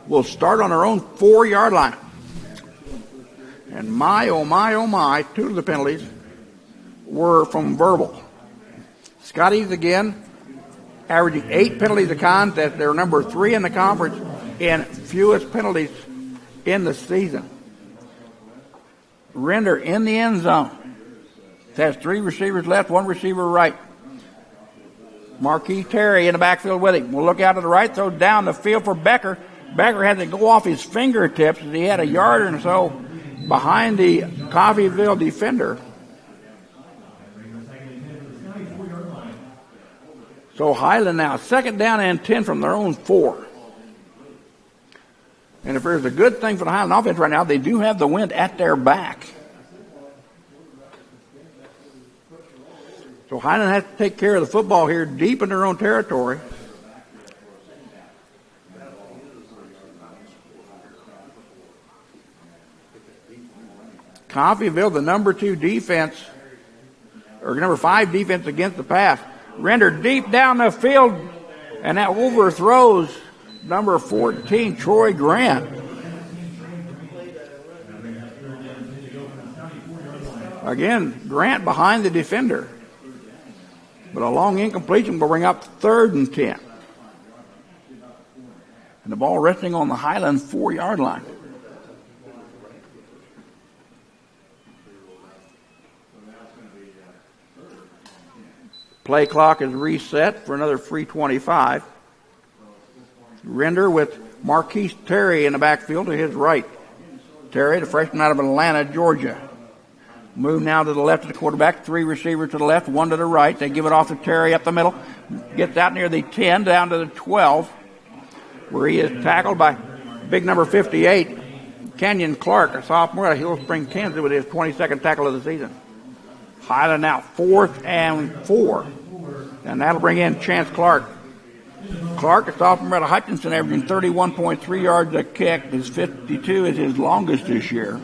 We'll start on their own 4-yard line. And my, oh my, oh my, 2 of the penalties were from verbal. Scotties again, averaging 8 penalties a contest. They're number 3 in the conference in fewest penalties in the season. Render in the end zone. Has 3 receivers left, 1 receiver right. Marquis Terry in the backfield with him. We'll look out to the right, throw down the field for Becker. Becker had to go off his fingertips as he had a yard or so behind the Coffeyville defender. So Highland now, 2nd down and 10 from their own 4. And if there's a good thing for the Highland offense right now, they do have the wind at their back. So Highland has to take care of the football here deep in their own territory. Coffeyville, the number 2 defense, or number 5 defense against the pass. Rendered deep down the field, and that overthrows number 14, Troy Grant. Again, Grant behind the defender. But a long incompletion will bring up 3rd and 10. And the ball resting on the Highland 4-yard line. Play clock is reset for another free 25. Render with Marquise Terry in the backfield to his right. Terry, the freshman out of Atlanta, Georgia. Move now to the left of the quarterback. 3 receivers to the left, 1 to the right. They give it off to Terry up the middle. Gets out near the 10, down to the 12, where he is tackled by big number 58, Kenyon Clark, a sophomore out of Hill Spring, Kansas, with his 22nd tackle of the season. Highland now 4th and 4. And that'll bring in Chance Clark. Clark, a sophomore out of Hutchinson, averaging 31.3 yards a kick. His 52 is his longest this year.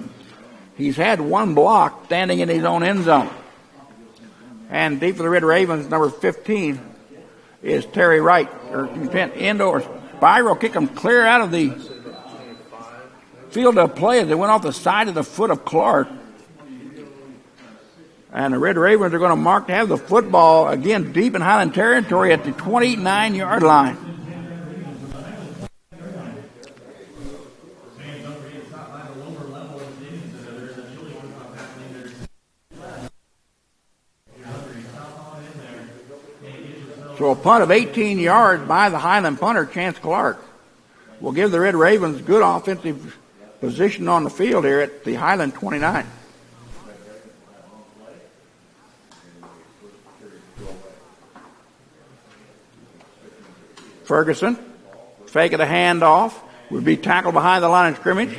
He's had 1 block standing in his own end zone. And deep for the Red Ravens, number 15 is Terry Wright. Or indoors. Spiral kick him clear out of the field of play as they went off the side of the foot of Clark. And the Red Ravens are going to mark to have the football again deep in Highland territory at the 29-yard line. So a punt of 18 yards by the Highland punter, Chance Clark, will give the Red Ravens good offensive position on the field here at the Highland 29. Ferguson, fake of the handoff, would be tackled behind the line of scrimmage.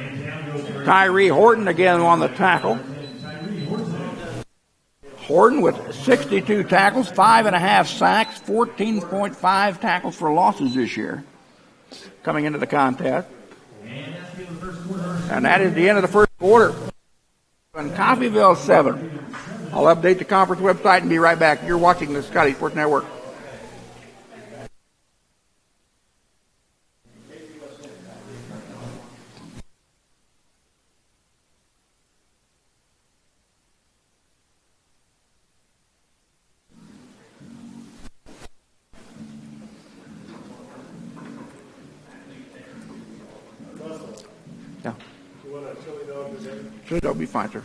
Tyree Horton again on the tackle. Horton with 62 tackles, 5.5 sacks, 14.5 tackles for losses this year coming into the contest. And that is the end of the first quarter. And Coffeyville 7. I'll update the conference website and be right back. You're watching the Scottie Sports Network. Sure, that'll be fine, sir.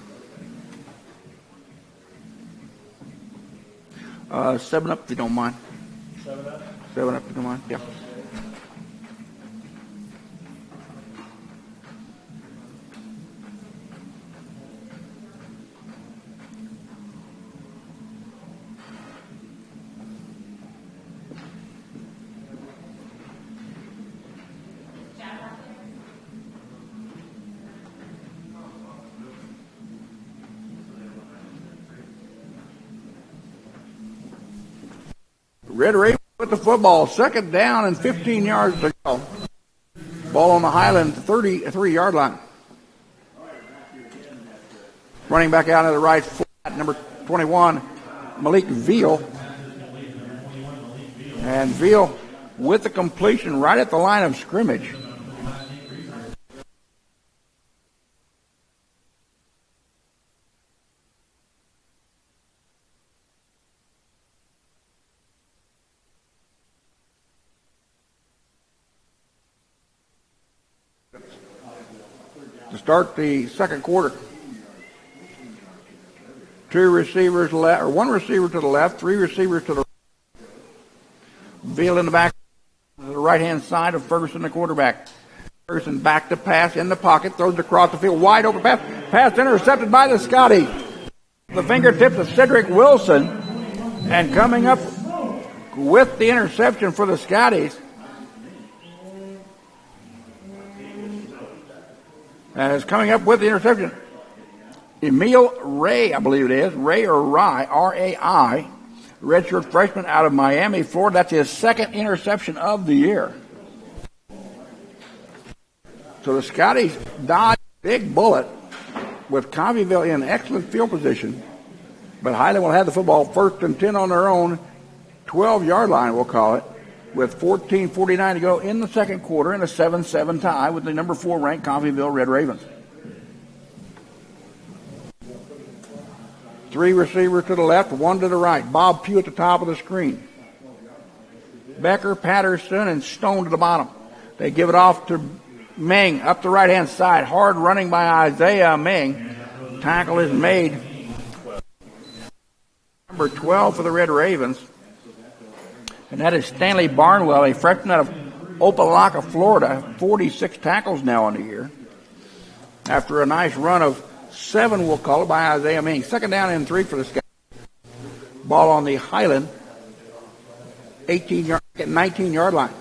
7 up if you don't mind. 7 up? 7 up if you don't mind, yeah. Red Ravens with the football, 2nd down and 15 yards to go. Ball on the Highland 33-yard line. Running back out of the right flat, number 21, Malik Veal. And Veal with the completion right at the line of scrimmage. To start the second quarter. 2 receivers left, or 1 receiver to the left, 3 receivers to the right. Veal in the back, to the right-hand side of Ferguson, the quarterback. Ferguson back to pass in the pocket, throws it across the field, wide open pass. Pass intercepted by the Scottie. The fingertips of Cedric Wilson, and coming up with the interception for the Scotties. And is coming up with the interception. Emil Ray, I believe it is. Ray or Rye, R-A-I. Redshirt freshman out of Miami, Florida. That's his 2nd interception of the year. So the Scotties dodged a big bullet with Coffeyville in excellent field position. But Highland will have the football 1st and 10 on their own. 12-yard line, we'll call it. With 14:49 to go in the second quarter in a 7-7 tie with the number 4 ranked Coffeyville Red Ravens. 3 receivers to the left, 1 to the right. Bob Pugh at the top of the screen. Becker, Patterson, and Stone to the bottom. They give it off to Meng up the right-hand side. Hard running by Isaiah Meng. Tackle is made. Number 12 for the Red Ravens. And that is Stanley Barnwell, a freshman out of Opelika, Florida. 46 tackles now on the year. After a nice run of 7, we'll call it, by Isaiah Meng. 2nd down and 3 for the Scouts. Ball on the Highland. 19-yard line.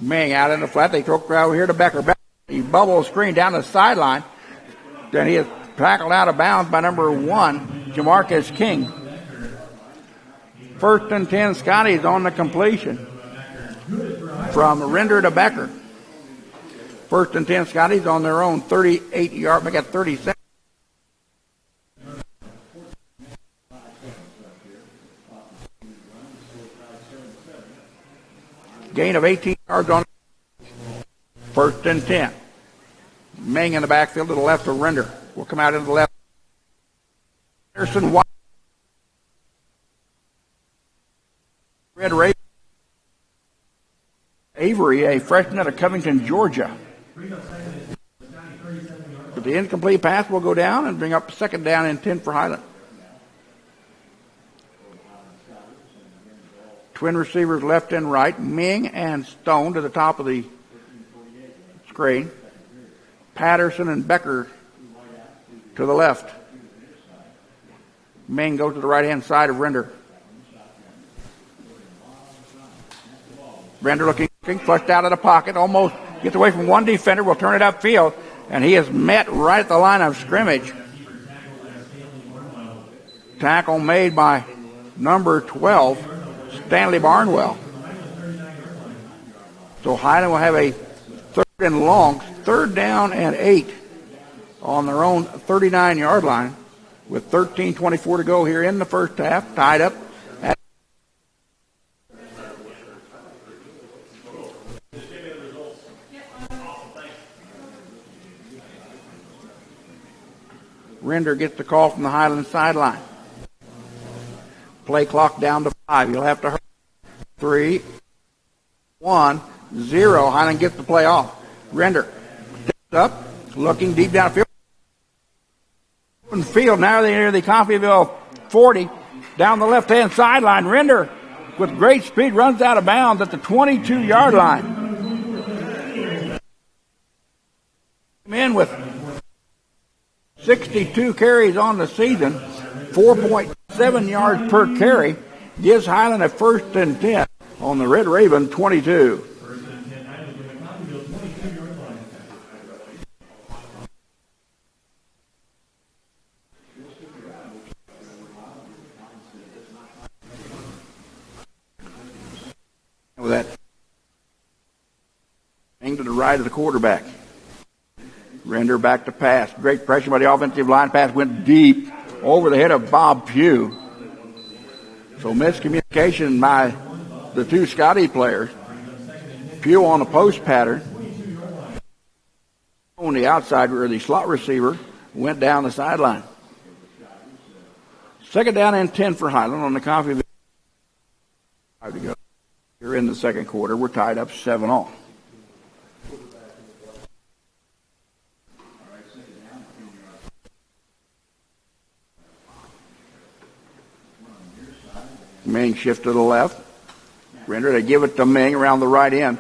Meng out in the flat. They throw it over here to Becker. He bubble screen down the sideline. Then he is tackled out of bounds by number 1, Jamarcus King. 1st and 10, Scotty's on the completion from Render to Becker. 1st and 10, Scotty's on their own 38-yard, make it 37. Gain of 18 yards on 1st and 10. Meng in the backfield to the left of Render. Will come out into the left. Anderson White. Red Ravens. Avery, a freshman out of Covington, Georgia. But the incomplete pass will go down and bring up 2nd down and 10 for Highland. Twin receivers left and right. Meng and Stone to the top of the screen. Patterson and Becker to the left. Meng goes to the right-hand side of Render. Render looking, flushed out of the pocket, almost gets away from 1 defender, will turn it upfield, and he is met right at the line of scrimmage. Tackle made by number 12, Stanley Barnwell. So Highland will have a 3rd and long, 3rd down and 8 on their own 39-yard line with 13:24 to go here in the first half, tied up. Render gets the call from the Highland sideline. Play clock down to 5. You'll have to hurry. 3, 1, 0. Highland gets the play off. Render steps up, Looking deep downfield. Open field. Now they enter the Coffeyville 40. Down the left-hand sideline. Render, with great speed, runs out of bounds at the 22-yard line. In with 62 carries on the season, 4.7 yards per carry, gives Highland a 1st and 10 on the Red Raven 22. With that thing to the right of the quarterback. Render back to pass. Great pressure by the offensive line. Pass went deep over the head of Bob Pugh. So miscommunication by the two Scottie players. Pugh on the post pattern. On the outside where the slot receiver went down the sideline. 2nd down and 10 for Highland on the Coffeyville. 5 to go. Here in the second quarter. We're tied up 7-all. Ming shift to the left. Render, they give it to Ming around the right end.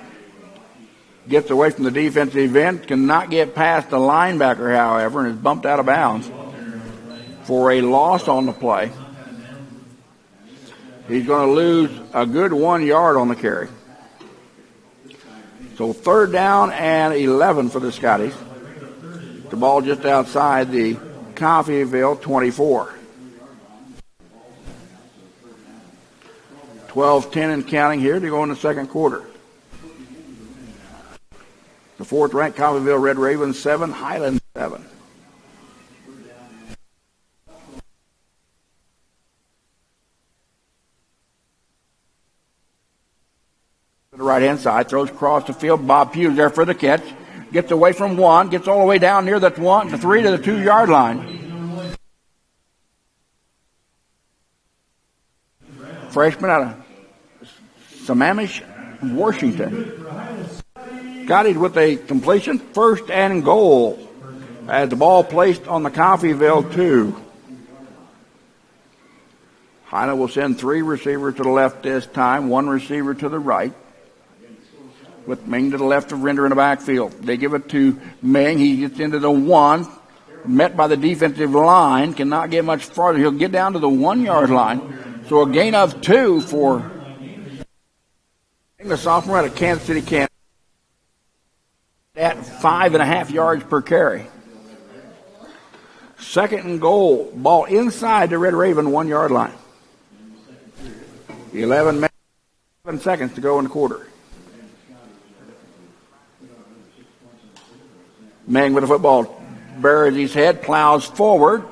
Gets away from the defensive end. Cannot get past the linebacker, however, and is bumped out of bounds for a loss on the play. He's going to lose a good 1 yard on the carry. So 3rd down and 11 for the Scotties. The ball just outside the Coffeyville 24. 12-10 and counting here to go in the second quarter. The 4th-ranked Coffeyville Red Ravens 7, Highland 7. The right-hand side, throws across the field. Bob Pugh there for the catch. Gets away from 1, gets all the way down near the 3 to the 2-yard line. Freshman out of Sammamish, Washington. Got it with a completion, 1st and goal. As the ball placed on the Coffeyville 2. Highland will send 3 receivers to the left this time, 1 receiver to the right. With Ming to the left of Render in the backfield. They give it to Ming. He gets into the 1. Met by the defensive line. Cannot get much farther. He'll get down to the 1-yard line. So a gain of 2 for the sophomore out of Kansas City, Kansas. At 5.5 yards per carry. 2nd and goal. Ball inside the Red Raven 1-yard line. 11 seconds to go in the quarter. Ming with the football buries his head, plows forward.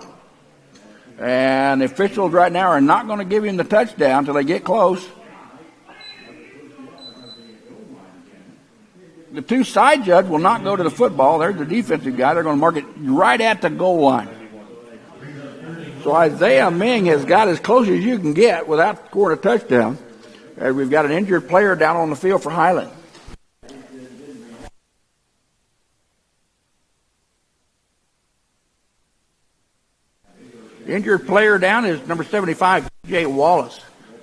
And the officials right now are not going to give him the touchdown until they get close. The 2 side judge will not go to the football. There's the defensive guy. They're going to mark it right at the goal line. So Isaiah Ming has got as close as you can get without scoring a touchdown. And we've got an injured player down on the field for Highland. The injured player down is number 75, Jay Wallace,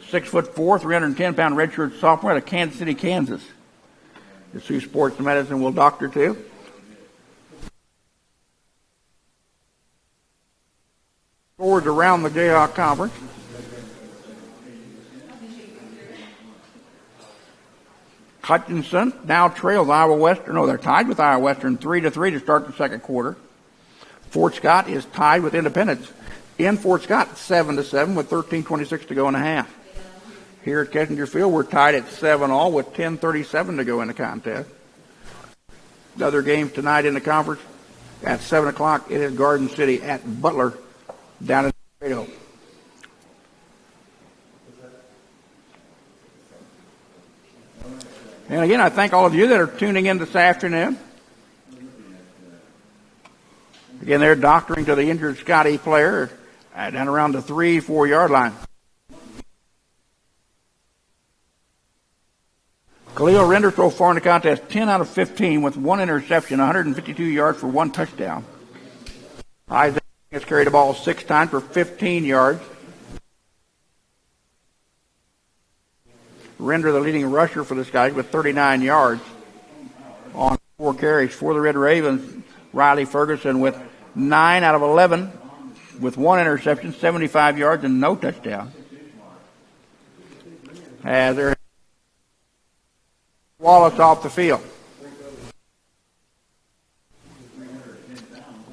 6'4", 310-pound redshirt sophomore out of Kansas City, Kansas. The Sioux Sports Medicine will doctor too. Scores around the Jayhawk Conference. Hutchinson now trails Iowa Western. No, they're tied with Iowa Western 3-3 to start the second quarter. Fort Scott is tied with Independence in Fort Scott 7-7 with 13:26 to go in the half. Here at Kessinger Field, we're tied at 7-all with 10:37 to go in the contest. The other games tonight in the conference at 7 o'clock, it is Garden City at Butler down in Laredo. And again, I thank all of you that are tuning in this afternoon. Again, they're doctoring to the injured Scottie player down around the 3-4 yard line. Khalil Render so far in the contest, 10 out of 15 with 1 interception, 152 yards for 1 touchdown. Isaiah has carried the ball 6 times for 15 yards. Render the leading rusher for the Scotties with 39 yards on 4 carries. For the Red Ravens, Riley Ferguson with 9 out of 11 with 1 interception, 75 yards, and no touchdown. As they're Wallace off the field.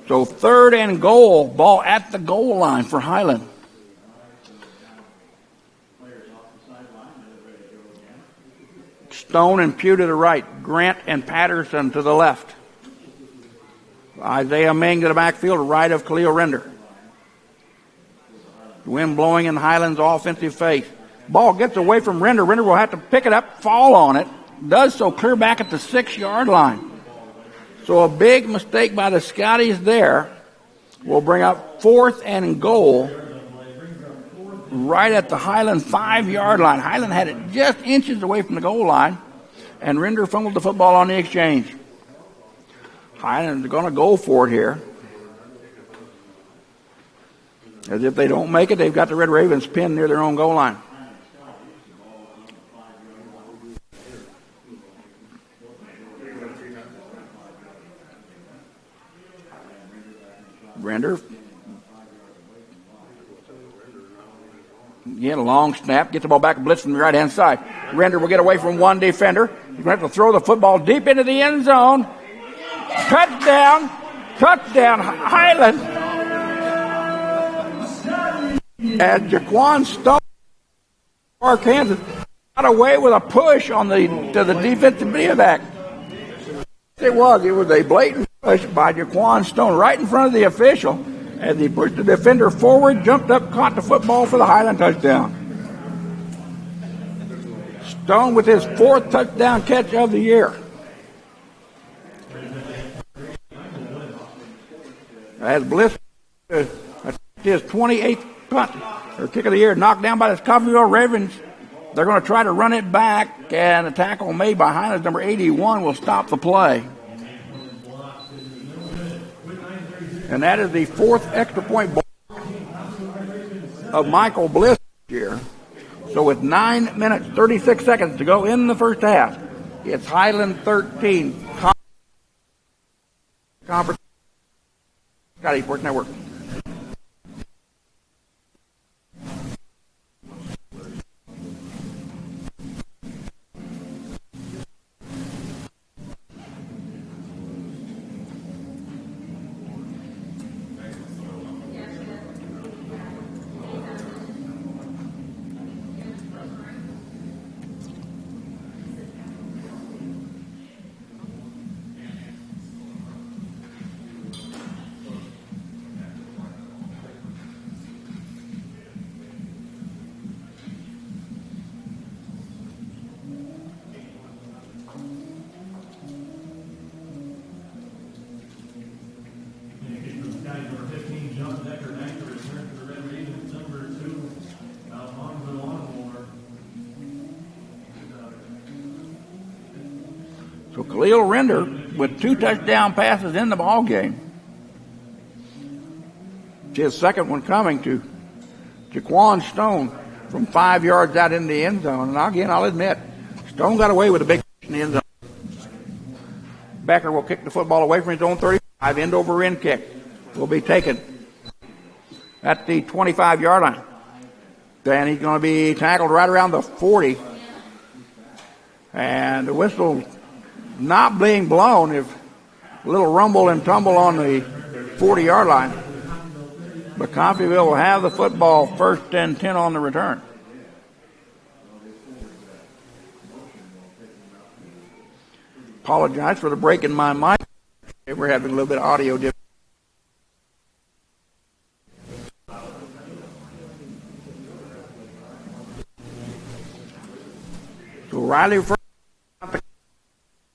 So 3rd and goal, ball at the goal line for Highland. Stone and Pugh to the right, Grant and Patterson to the left. Isaiah Ming to the backfield, right of Khalil Render. The wind blowing in Highland's offensive face. Ball gets away from Render. Render will have to pick it up, fall on it. Does so clear back at the 6-yard line. So a big mistake by the Scotties there will bring up 4th and goal right at the Highland 5-yard line. Highland had it just inches away from the goal line, and Render fumbled the football on the exchange. Highland is going to go for it here. As if they don't make it, they've got the Red Ravens pinned near their own goal line. Render. Again, a long snap. Gets the ball back and blitz from the right-hand side. Render will get away from one defender. He's going to have to throw the football deep into the end zone. Touchdown. Touchdown, Highland. As Jaquan Stone, Kansas, got away with a push to the defensive back. It was a blatant push by Jaquan Stone right in front of the official as he pushed the defender forward, jumped up, caught the football for the Highland touchdown. Stone with his 4th touchdown catch of the year. As Bliss his 28th punt or kick of the year, knocked down by the Coffeyville Ravens. They're going to try to run it back, and a tackle made by Highland's number 81 will stop the play. And that is the 4th extra point ball of Michael Bliss this year. So with 9 minutes, 36 seconds to go in the first half, it's Highland 13, Conference Scottie Sports Network. So Khalil Render with 2 touchdown passes in the ball game. His second one coming to Jaquan Stone from 5 yards out in the end zone. And again, I'll admit, Stone got away with a big in the end zone. Becker will kick the football away from his own 35. End over end kick will be taken at the 25-yard line. Then he's going to be tackled right around the 40. And the whistle not being blown, if a little rumble and tumble on the 40-yard line. But Coffeyville will have the football, 1st and 10 on the return. Apologize for the break in my mic. We're having a little bit of audio difficulty. So Riley first,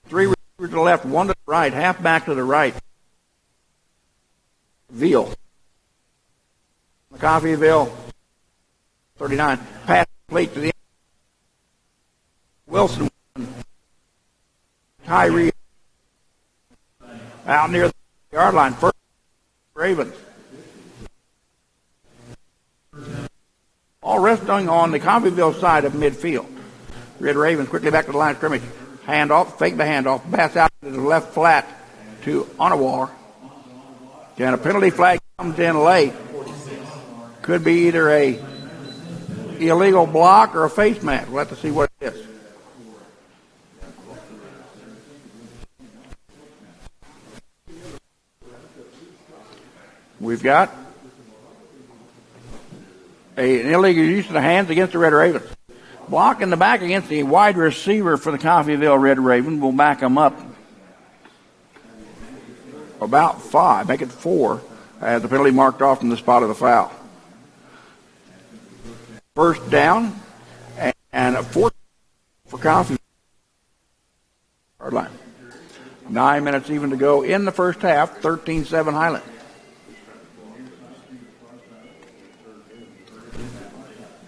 3 receivers to the left, 1 to the right, half back to the right. Veal. Coffeyville, 39. Pass complete to the end. Wilson Tyree out near the yard line. First Ravens. All resting on the Coffeyville side of midfield. Red Ravens quickly back to the line of scrimmage. Handoff, fake the handoff, pass out to the left flat to Onawar. And a penalty flag comes in late. Could be either a illegal block or a face mask. We'll have to see what it is. We've got an illegal use of the hands against the Red Ravens. Block in the back against the wide receiver for the Coffeyville Red Raven. We'll back them up about 5, make it 4, as the penalty marked off from the spot of the foul. First down and a 4 for Coffeyville. Hard line. 9 minutes even to go in the first half, 13-7 Highland.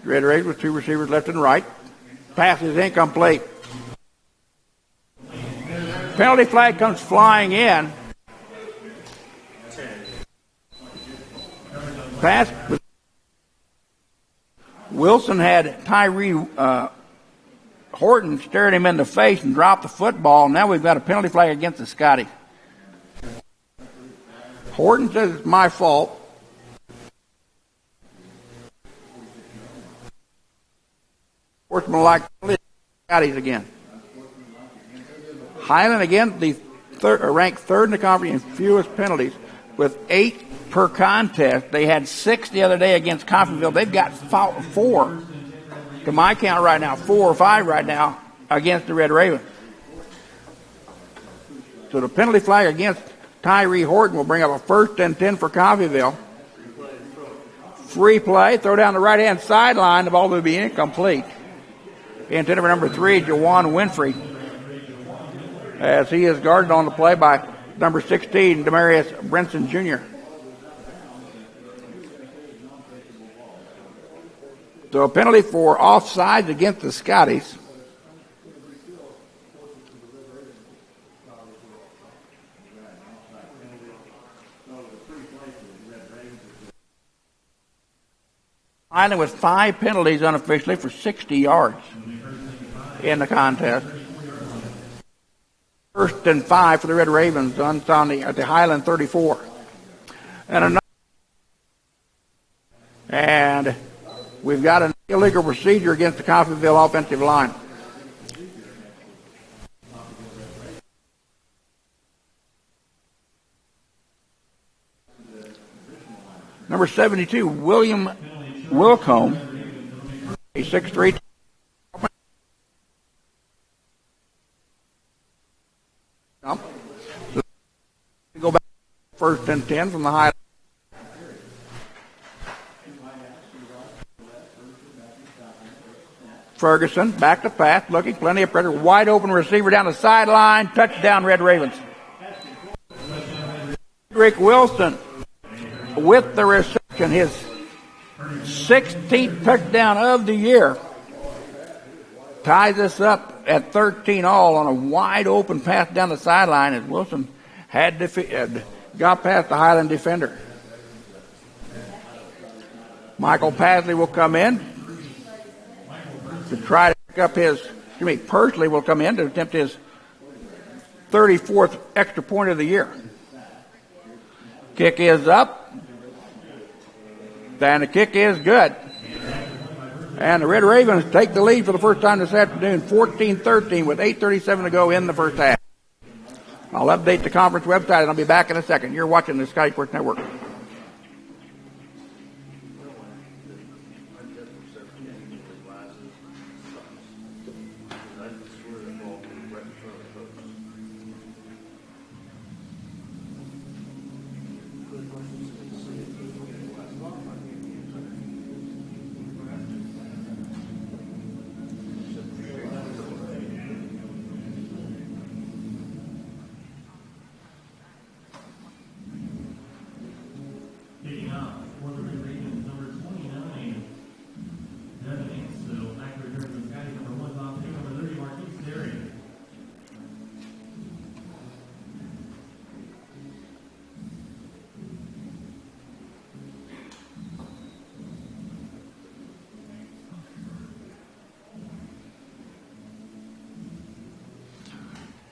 Red Raven with 2 receivers left and right. Pass is incomplete. Penalty flag comes flying in. Pass. Wilson had Tyree Horton staring him in the face and dropped the football. Now we've got a penalty flag against the Scottie. Horton says it's my fault. Sportsmanlike Scotties again. Highland again, the ranked 3rd in the conference in fewest penalties with 8 per contest. They had 6 the other day against Coffeyville. They've got 4, to my count right now, 4 or 5 right now against the Red Raven. So the penalty flag against Tyree Horton will bring up a 1st and 10 for Coffeyville. Free play, throw down the right-hand sideline. The ball will be incomplete. Intended for number 3, Jawan Winfrey, as he is guarded on the play by number 16, Demarius Brinson Jr. So a penalty for offsides against the Scotties. Highland with 5 penalties unofficially for 60 yards in the contest. 1st and 5 for the Red Ravens at the Highland 34. And we've got an illegal procedure against the Coffeyville offensive line. Number 72, William Wilcombe, a 6'3". Go back 1st and 10 from the Highland. Ferguson back to pass, looking, plenty of pressure, wide open receiver down the sideline, touchdown Red Ravens. Rick Wilson with the reception, his 16th touchdown of the year, ties us up at 13 all on a wide open pass down the sideline as Wilson had got past the Highland defender. Michael Pasley will come in to try to pick up Pursley will come in to attempt his 34th extra point of the year. Kick is up. And the kick is good. And the Red Ravens take the lead for the first time this afternoon, 14-13 with 8:37 to go in the first half. I'll update the conference website and I'll be back in a second. You're watching the Scottie Sports Network.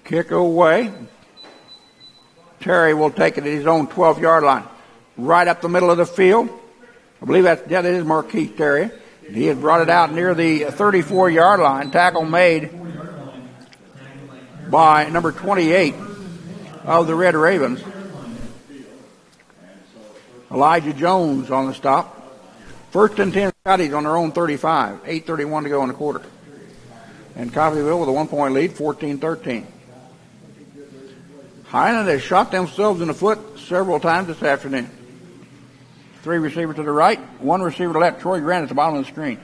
Kick away. Terry will take it at his own 12-yard line. Right up the middle of the field. I believe that is Marquise Terry. He had brought it out near the 34-yard line. Tackle made by number 28 of the Red Ravens. Elijah Jones on the stop. First and 10 Scotties on their own 35. 8:31 to go in the quarter. And Coffeyville with a 1-point lead, 14-13. Highland has shot themselves in the foot several times this afternoon. 3 receivers to the right, 1 receiver to the left. Troy Grant at the bottom of the screen.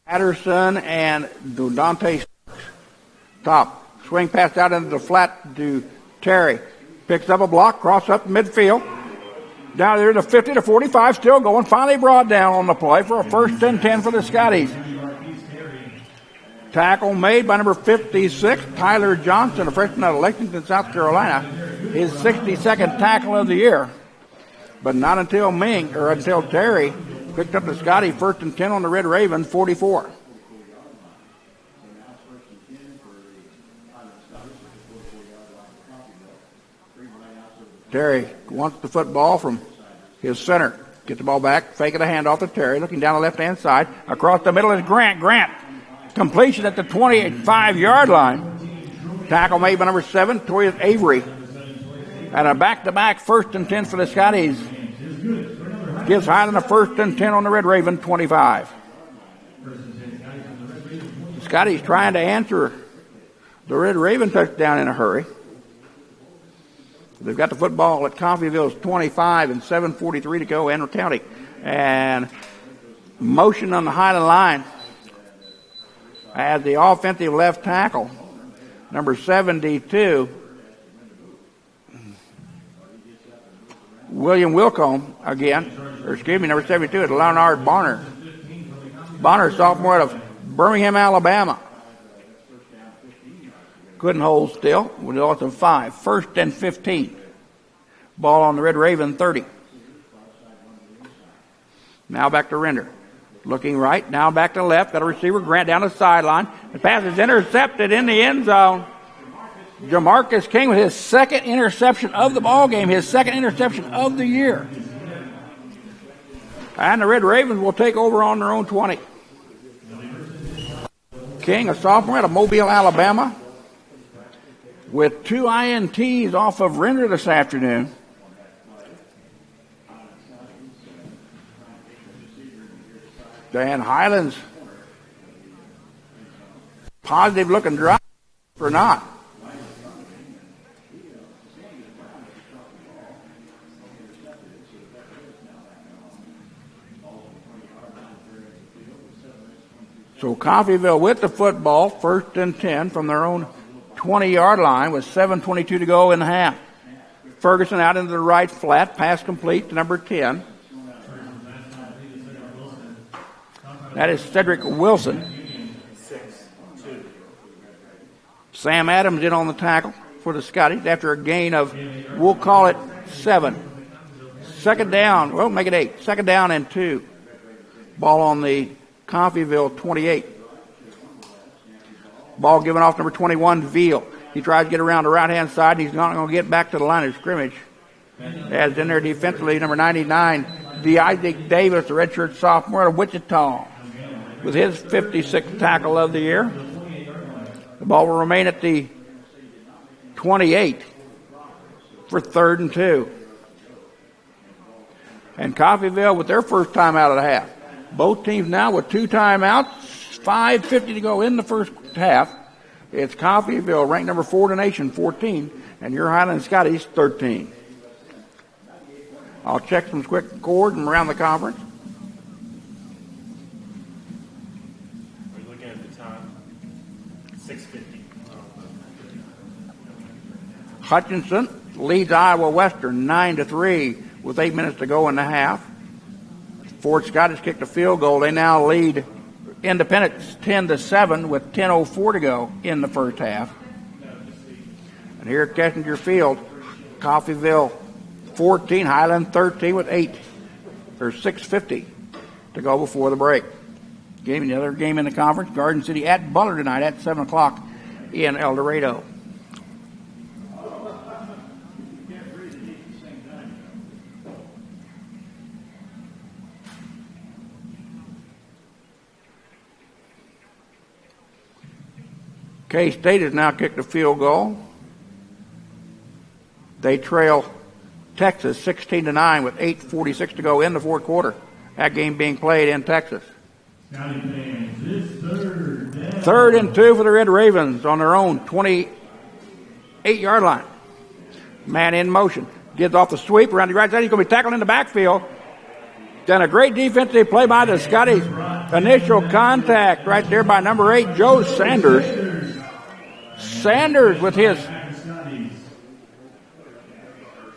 Patterson and Dante top. Swing pass out into the flat to Terry. Picks up a block, cross up midfield. Down there to 50 to 45, still going. Finally brought down on the play for a first and 10 for the Scotties. Tackle made by number 56, Tyler Johnson, a freshman out of Lexington, South Carolina. His 62nd tackle of the year. But not until Terry picked up the Scottie first and 10 on the Red Raven, 44. Terry wants the football from his center. Gets the ball back, faking a handoff to Terry, looking down the left-hand side. Across the middle is Grant. Grant, completion at the 25-yard line. Tackle made by number 7, Toya Avery. And a back-to-back first and 10 for the Scotties. Gives Highland a first and 10 on the Red Raven, 25. The Scotties trying to answer the Red Raven touchdown in a hurry. They've got the football at Coffeyville's 25 and 7:43 to go, Andrew County. And motion on the Highland line as the offensive left tackle, number 72, William Wilcombe again, number 72 is Leonard Bonner. Bonner, sophomore out of Birmingham, Alabama. Couldn't hold still. We lost them 5. First and 15. Ball on the Red Raven 30. Now back to Render. Looking right. Now back to left. Got a receiver. Grant down the sideline. The pass is intercepted in the end zone. Jamarcus King with his second interception of the ball game. His second interception of the year. And the Red Ravens will take over on their own 20. King, a sophomore out of Mobile, Alabama, with 2 INTs off of Render this afternoon. Dan Highland's positive looking drive or not. So Coffeyville with the football, first and 10 from their own 20-yard line with 7:22 to go in the half. Ferguson out into the right flat, pass complete to number 10. That is Cedric Wilson. Sam Adams in on the tackle for the Scotties after a gain of, we'll call it 7. Second down, well, make it 8. Second down and 2. Ball on the Coffeyville 28. Ball given off number 21, Veal. He tries to get around the right-hand side. He's not going to get back to the line of scrimmage. As in there defensively, number 99, Isaac Davis, the redshirt sophomore out of Wichita, with his 56th tackle of the year. The ball will remain at the 28 for third and 2. And Coffeyville with their first time out of the half. Both teams now with 2 timeouts, 5:50 to go in the first half. It's Coffeyville, ranked number 4 in the nation, 14, and your Highland Scotties, 13. I'll check some quick scores from around the conference. We're looking at the time, 6:50. Hutchinson leads Iowa Western 9-3 with 8 minutes to go in the half. Fort Scott has kicked a field goal. They now lead Independence 10-7 with 10:04 to go in the first half. And here at Kessinger Field, Coffeyville 14, Highland 13 with 6:50 to go before the break. The other game in the conference, Garden City at Butler tonight at 7 o'clock in El Dorado. K-State has now kicked a field goal. They trail Texas 16-9 with 8:46 to go in the fourth quarter. That game being played in Texas. Third and 2 for the Red Ravens on their own 28-yard line. Man in motion. Gives off the sweep around the right side. He's going to be tackled in the backfield. Then a great defensive play by the Scottie. Initial contact right there by number 8, Joe Sanders. Sanders with his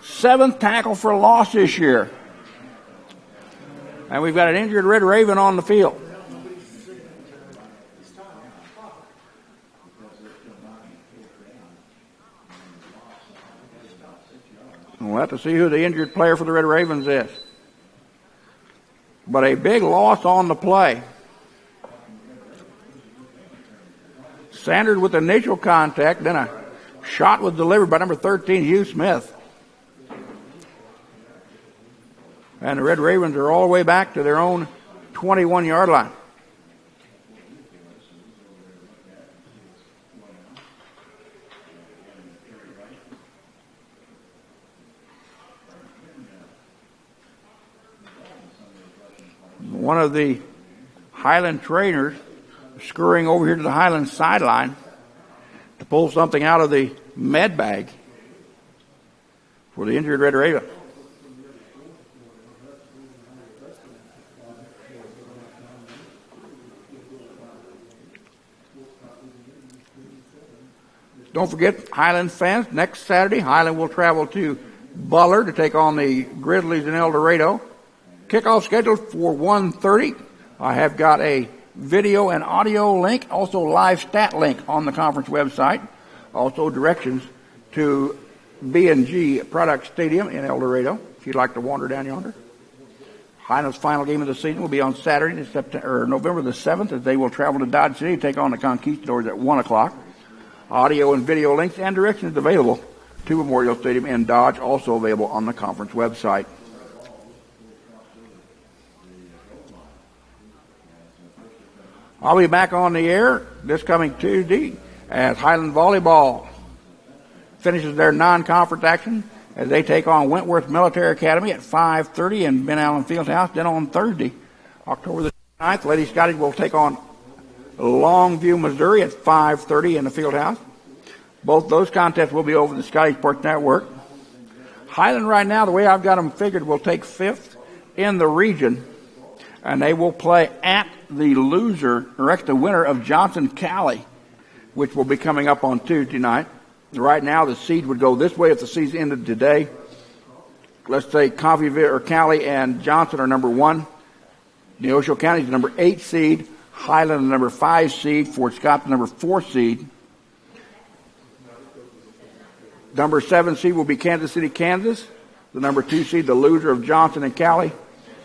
7th tackle for loss this year. And we've got an injured Red Raven on the field. We'll have to see who the injured player for the Red Ravens is. But a big loss on the play. Sanders with initial contact, then a shot was delivered by number 13, Hugh Smith. And the Red Ravens are all the way back to their own 21-yard line. One of the Highland trainers scurrying over here to the Highland sideline to pull something out of the med bag for the injured Red Raven. Don't forget, Highland fans, next Saturday, Highland will travel to Butler to take on the Grizzlies in El Dorado. Kickoff scheduled for 1:30. I have got a video and audio link, also live stat link on the conference website. Also directions to B&G Product Stadium in El Dorado, if you'd like to wander down yonder. Highland's final game of the season will be on Saturday, November the 7th, as they will travel to Dodge City to take on the Conquistadors at 1 o'clock. Audio and video links and directions available to Memorial Stadium in Dodge, also available on the conference website. I'll be back on the air this coming Tuesday as Highland Volleyball finishes their non-conference action as they take on Wentworth Military Academy at 5:30 in Ben Allen Fieldhouse. Then on Thursday, October the 9th, Lady Scottie will take on Longview, Missouri at 5:30 in the Fieldhouse. Both those contests will be over the Scottie Sports Network. Highland right now, the way I've got them figured, will take 5th in the region, and they will play at the winner of Johnson-Cali, which will be coming up on Tuesday night. Right now, the seed would go this way if the season ended today. Let's say Coffeyville or Cali and Johnson are number 1. Neosho County is the number 8 seed. Highland the number 5 seed. Fort Scott the number 4 seed. Number 7 seed will be Kansas City, Kansas. The number 2 seed, the loser of Johnson and Cali.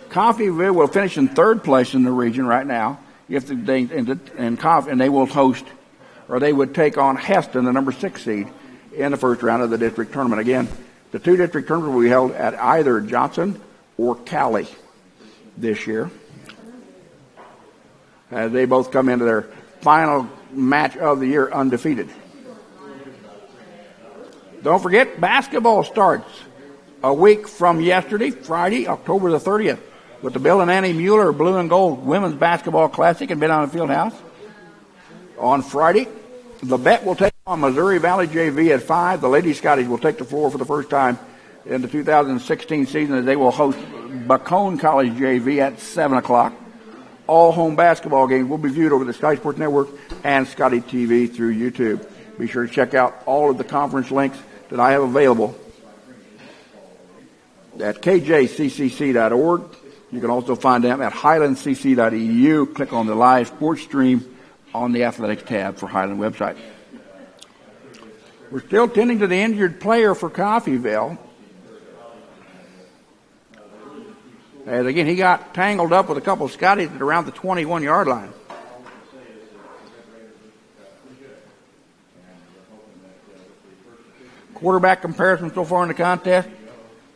Coffeyville will finish in 3rd place in the region right now, and they will host, or they would take on Heston, the number 6 seed, in the first round of the district tournament. Again, the 2 district tournaments will be held at either Johnson or Cali this year, as they both come into their final match of the year undefeated. Don't forget, basketball starts a week from yesterday, Friday, October the 30th, with the Bill and Annie Mueller Blue and Gold Women's Basketball Classic in Ben Allen Fieldhouse. On Friday, the Bet will take on Missouri Valley JV at 5. The Lady Scotties will take the floor for the first time in the 2016 season as they will host Bacone College JV at 7 o'clock. All home basketball games will be viewed over the Sky Sports Network and Scottie TV through YouTube. Be sure to check out all of the conference links that I have available at KJCCC.org. You can also find them at highlandcc.edu. Click on the live sports stream on the athletics tab for Highland website. We're still tending to the injured player for Coffeyville. As again, he got tangled up with a couple of Scotties at around the 21-yard line. Quarterback comparison so far in the contest.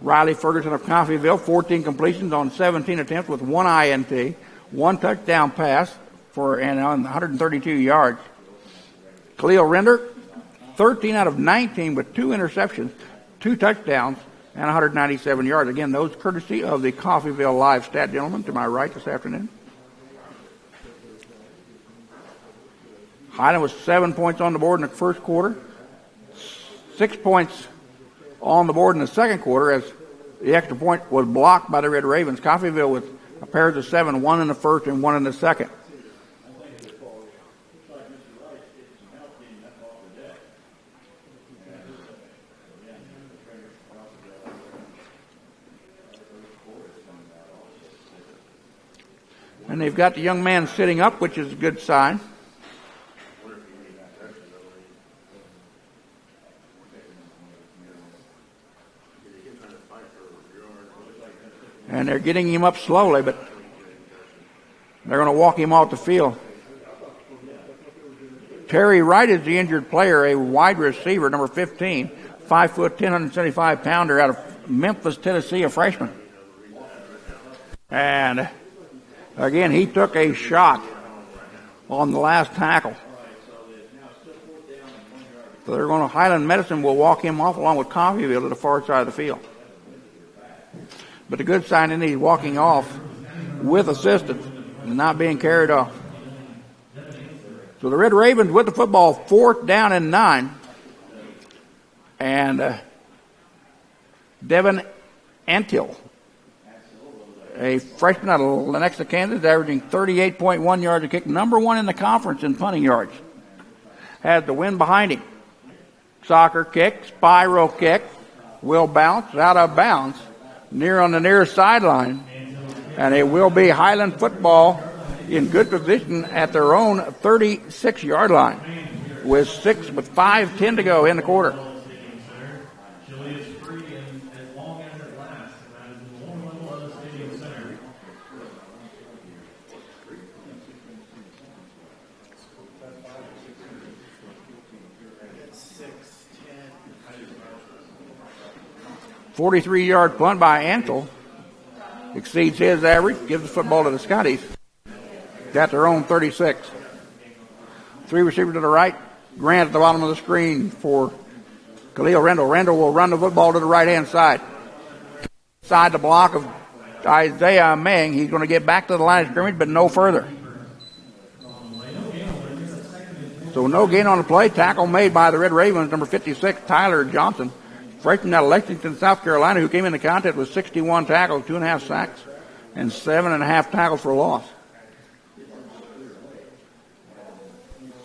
Riley Ferguson of Coffeyville, 14 completions on 17 attempts with 1 INT, 1 touchdown pass and on 132 yards. Khalil Render, 13 out of 19 with 2 interceptions, 2 touchdowns, and 197 yards. Again, those courtesy of the Coffeyville live stat gentleman to my right this afternoon. Highland was 7 points on the board in the first quarter, 6 points on the board in the second quarter as the extra point was blocked by the Red Ravens. Coffeyville with a pair of 7, 1 in the first and 1 in the second. And they've got the young man sitting up, which is a good sign. And they're getting him up slowly, but they're going to walk him off the field. Terry Wright is the injured player, a wide receiver, number 15, 5 foot, 175-pounder out of Memphis, Tennessee, a freshman. And again, he took a shot on the last tackle. So they're going to, Highland Medicine will walk him off along with Coffeyville to the far side of the field. But the good sign is he's walking off with assistance and not being carried off. So the Red Ravens with the football, 4th down and 9. And Devin Antill, a freshman out of Lenexa, Kansas, averaging 38.1 yards a kick, number 1 in the conference in punting yards. Has the wind behind him. Soccer kick, spiral kick, will bounce out of bounds on the near sideline. And it will be Highland football in good position at their own 36-yard line with 5:10 to go in the quarter. "43-yard punt by Antle exceeds his average, gives the football to the Scotties at their own 36. 3 receivers to the right. Grant at the bottom of the screen for Khalil Rendell. Rendell will run the football to the right-hand side. Side the block of Isaiah Meng. He's going to get back to the line of scrimmage, but no further. So no gain on the play. Tackle made by the Red Ravens, number 56, Tyler Johnson. Freshman out of Lexington, South Carolina, who came into contest with 61 tackles, 2.5 sacks, and 7.5 tackles for loss.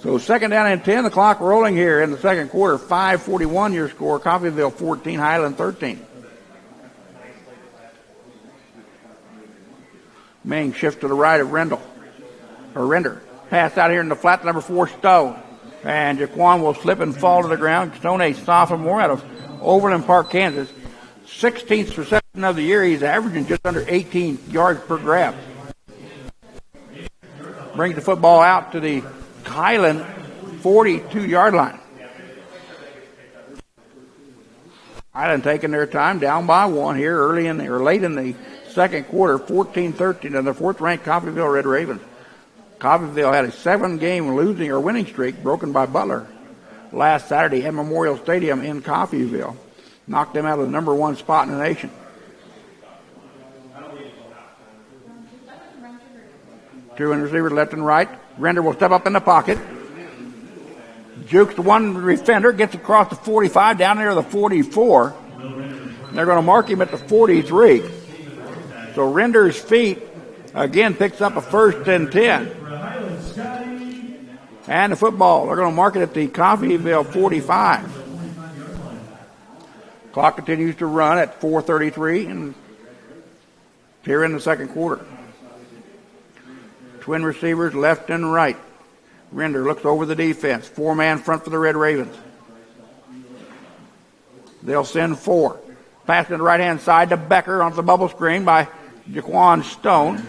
So 2nd down and 10, the clock rolling here in the second quarter. 5:41 your score. Coffeyville 14, Highland 13. Ming shift to the right of Render. Pass out here in the flat to number 4, Stone. And Jaquan will slip and fall to the ground. Stone, a sophomore out of Overland Park, Kansas. 16th reception of the year. He's averaging just under 18 yards per grab. Brings the football out to the Highland 42-yard line. Highland taking their time, down by 1 here late in the second quarter, 14-13 in the 4th-ranked Coffeyville Red Ravens. Coffeyville had a 7-game losing or winning streak broken by Butler last Saturday at Memorial Stadium in Coffeyville. Knocked them out of the number 1 spot in the nation. Two in receivers left and right. Render will step up in the pocket. Jukes the one defender, gets across the 45, down near the 44. They're going to mark him at the 43. So Render's feet, again, picks up a 1st and 10. And the football, they're going to mark it at the Coffeyville 45. Clock continues to run at 4:33 and here in the second quarter. Twin receivers left and right. Render looks over the defense. 4-man front for the Red Ravens. They'll send 4. Pass to the right-hand side to Becker onto the bubble screen by Jaquan Stone.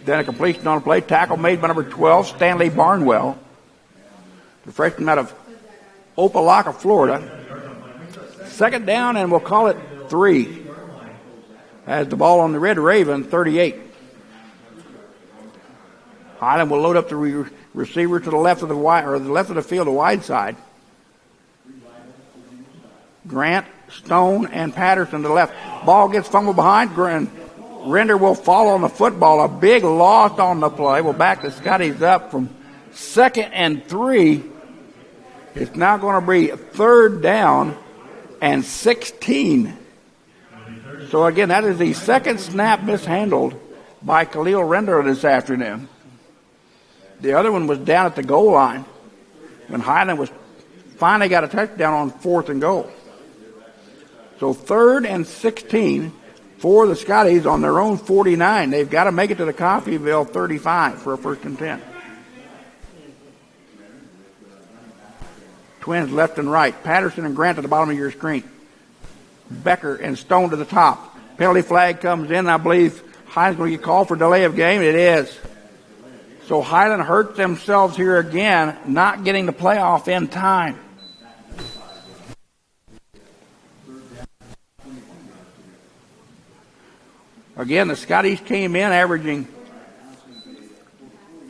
Then a completion on the play. Tackle made by number 12, Stanley Barnwell. The freshman out of Opelika, Florida. Second down, and we'll call it 3. Has the ball on the Red Raven, 38. Highland will load up the receiver to the left of the wide, or the left of the field, the wide side. Grant, Stone, and Patterson to the left. Ball gets fumbled behind. Render will fall on the football. A big loss on the play. We'll back the Scotties up from 2nd and 3. It's now going to be 3rd down and 16. So again, that is the second snap mishandled by Khalil Render this afternoon. The other one was down at the goal line when Highland was finally got a touchdown on 4th and goal. So 3rd and 16 for the Scotties on their own 49. They've got to make it to the Coffeyville 35 for a 1st and 10. Twins left and right. Patterson and Grant at the bottom of your screen. Becker and Stone to the top. Penalty flag comes in. I believe Highland's going to get called for delay of game. It is. So Highland hurts themselves here again, not getting the playoff in time. Again, the Scotties came in averaging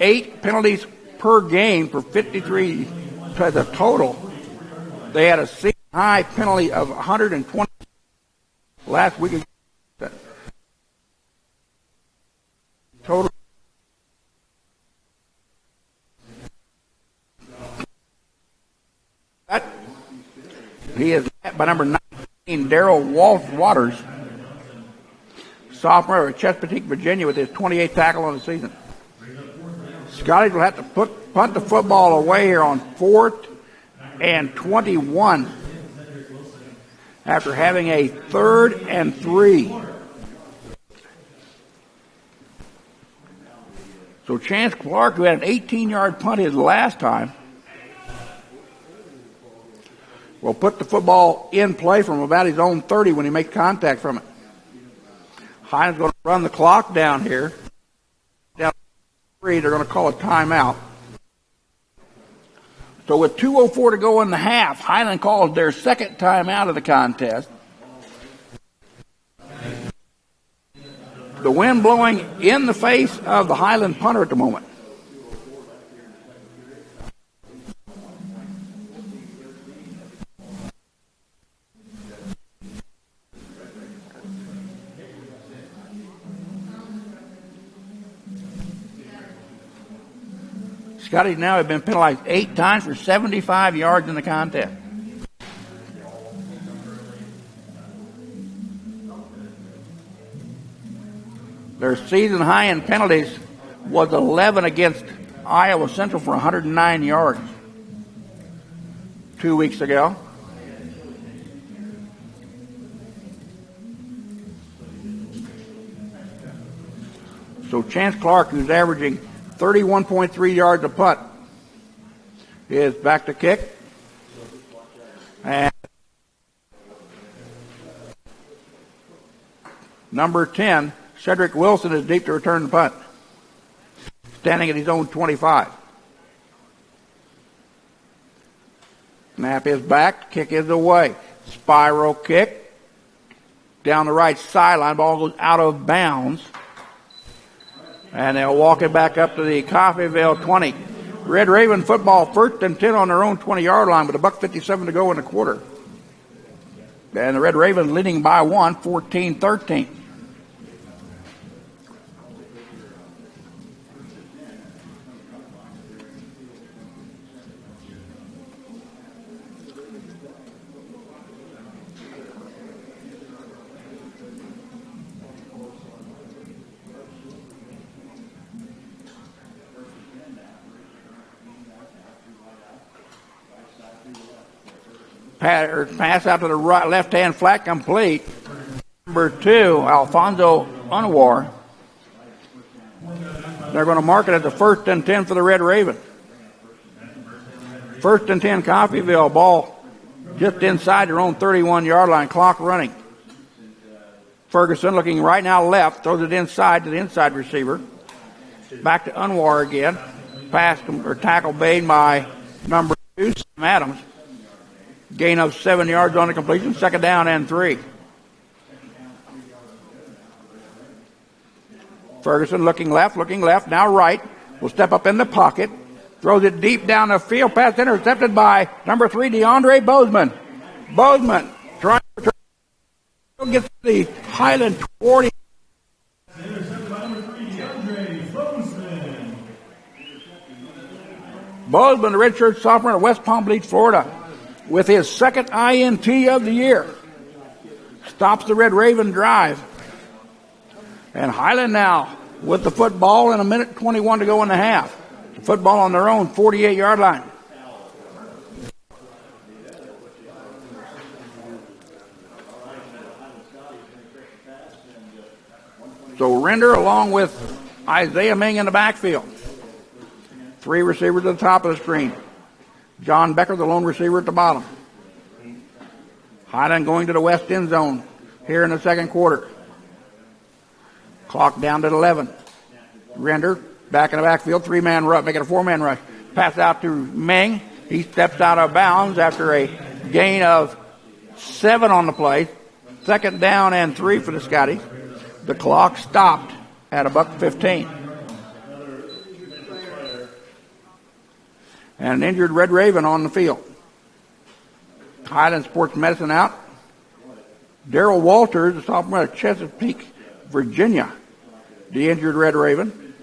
8 penalties per game for 53 to the total. They had a season high penalty of 120 last week. Total. He is led by number 19, Darrell Waters, sophomore at Chesapeake, Virginia, with his 28th tackle on the season. Scotties will have to punt the football away here on 4th and 21 after having a 3rd and 3. So Chance Clark, who had an 18-yard punt his last time, will put the football in play from about his own 30 when he makes contact from it. Highland's going to run the clock down here. Down 3, they're going to call a timeout. So with 2:04 to go in the half, Highland calls their second timeout of the contest. The wind blowing in the face of the Highland punter at the moment. Scotties now have been penalized 8 times for 75 yards in the contest. Their season high in penalties was 11 against Iowa Central for 109 yards 2 weeks ago. So Chance Clark, who's averaging 31.3 yards a punt, is back to kick. And number 10, Cedric Wilson, is deep to return the punt, standing at his own 25. Snap is back, kick is away. Spiral kick down the right sideline, ball goes out of bounds. And they'll walk it back up to the Coffeyville 20. Red Raven football 1st and 10 on their own 20-yard line with $1:57 to go in the quarter. And the Red Raven leading by 1, 14-13. Pass out to the right, left-hand flat complete. Number 2, Alfonso Unwar. They're going to mark it as the 1st and 10 for the Red Raven. 1st and 10, Coffeyville, ball just inside their own 31-yard line, clock running. Ferguson looking right now left, throws it inside to the inside receiver. Back to Unwar again. Pass or tackle made by number 2, Sam Adams. Gain of 7 yards on the completion. Second down and 3. Ferguson looking left, now right. Will step up in the pocket. Throws it deep down the field. Pass intercepted by number 3, DeAndre Bozeman. Bozeman trying to get the Highland 40. Bozeman, the redshirt sophomore at West Palm Beach, Florida, with his second INT of the year. Stops the Red Raven drive. And Highland now with the football and 1:21 to go in the half. The football on their own 48-yard line. So Render along with Isaiah Ming in the backfield. 3 receivers at the top of the screen. John Becker, the lone receiver at the bottom. Highland going to the west end zone here in the second quarter. Clock down to 11. Render back in the backfield, 3-man rush, making a 4-man rush. Pass out to Ming. He steps out of bounds after a gain of 7 on the play. Second down and 3 for the Scottie. The clock stopped at $1:15. And an injured Red Raven on the field. Highland Sports Medicine out. Darrell Walters, the sophomore at Chesapeake, Virginia, the injured Red Raven.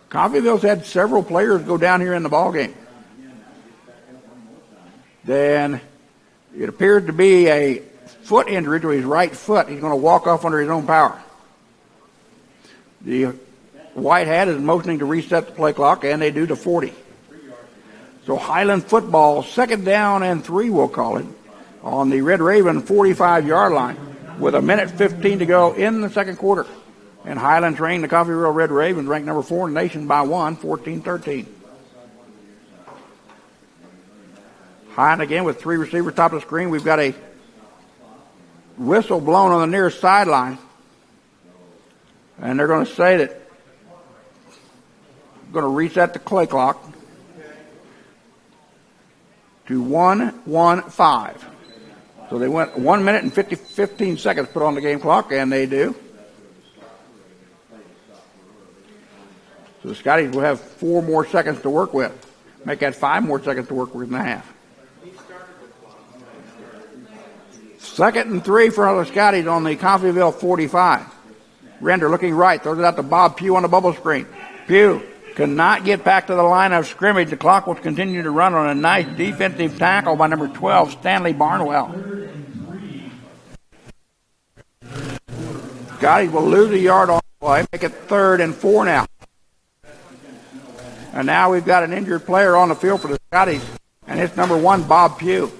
Coffeyville's had several players go down here in the ball game. Then it appeared to be a foot injury to his right foot. He's going to walk off under his own power. The white hat is motioning to reset the play clock, and they do to 40. So Highland football, second down and 3, we'll call it, on the Red Raven 45-yard line with 1:15 to go in the second quarter. And Highland trained the Coffeyville Red Ravens, ranked number 4 in the nation by 1, 14-13. Highland again with 3 receivers top of the screen. We've got a whistle blown on the near sideline. And they're going to say that going to reset the play clock to 1:15. So they went 1 minute and 15 seconds put on the game clock, and they do. So the Scotties will have 4 more seconds to work with. Make that 5 more seconds to work with in the half. Second and 3 for the Scotties on the Coffeyville 45. Render looking right, throws it out to Bob Pugh on the bubble screen. Pugh cannot get back to the line of scrimmage. The clock will continue to run on a nice defensive tackle by number 12, Stanley Barnwell. Scotty will lose a yard on the play, make it 3rd and 4 now. And now we've got an injured player on the field for the Scotties, and it's number 1, Bob Pugh.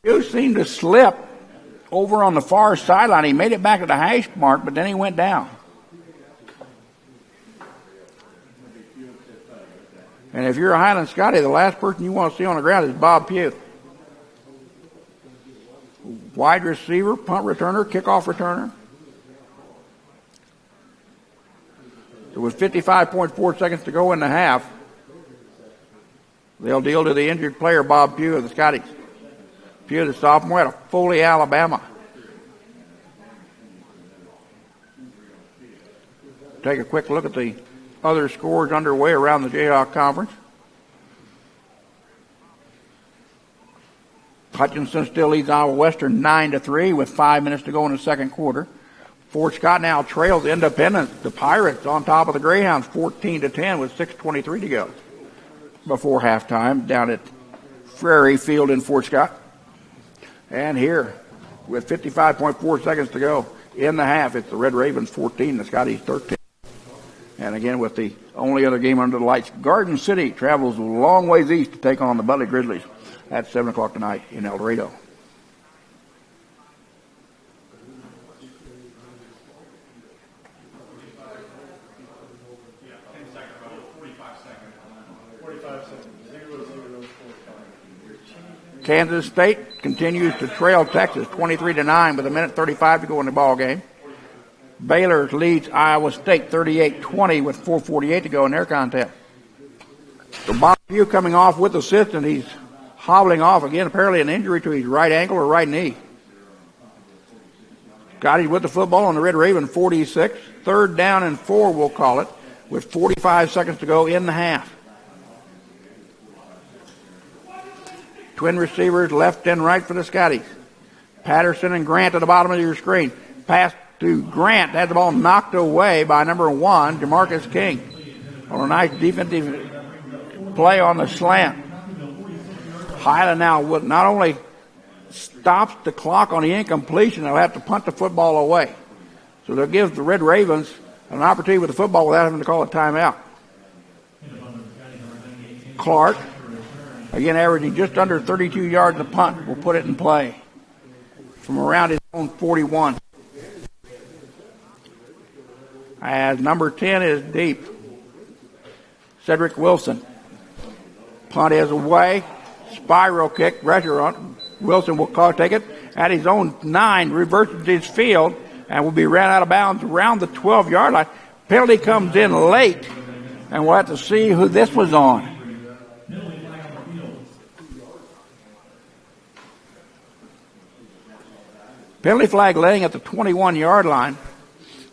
Pugh seemed to slip over on the far sideline. He made it back to the hash mark, but then he went down. And if you're a Highland Scottie, the last person you want to see on the ground is Bob Pugh. Wide receiver, punt returner, kickoff returner. There was 55.4 seconds to go in the half. They'll deal to the injured player, Bob Pugh of the Scotties. Pugh, the sophomore out of Foley, Alabama. Take a quick look at the other scores underway around the Jayhawk Conference. Hutchinson still leads Iowa Western 9-3 with 5 minutes to go in the second quarter. Fort Scott now trails Independence, the Pirates, on top of the Greyhounds 14-10 with 6:23 to go before halftime down at Prairie Field in Fort Scott. And here, with 55.4 seconds to go in the half, it's the Red Ravens 14, the Scotties 13. And again, with the only other game under the lights, Garden City travels a long ways east to take on the Butley Grizzlies at 7 o'clock tonight in El Dorado. Kansas State continues to trail Texas 23-9 with 1:35 to go in the ball game. Baylor leads Iowa State 38-20 with 4:48 to go in their contest. So Bob Pugh coming off with assistant. He's hobbling off again, apparently an injury to his right ankle or right knee. Scottie with the football on the Red Raven 46. 3rd down and 4, we'll call it, with 45 seconds to go in the half. Twin receivers left and right for the Scotties. Patterson and Grant at the bottom of your screen. Pass to Grant. Had the ball knocked away by number 1, Jamarcus King. On a nice defensive play on the slant. Highland now not only stops the clock on the incompletion, they'll have to punt the football away. So they'll give the Red Ravens an opportunity with the football without having to call a timeout. Clark, again averaging just under 32 yards a punt, will put it in play from around his own 41. As number 10 is deep. Cedric Wilson. Punt is away. Spiral kick, pressure on. Wilson will take it at his own 9, reverses his field, and will be ran out of bounds around the 12-yard line. Penalty comes in late, and we'll have to see who this was on. Penalty flag laying at the 21-yard line.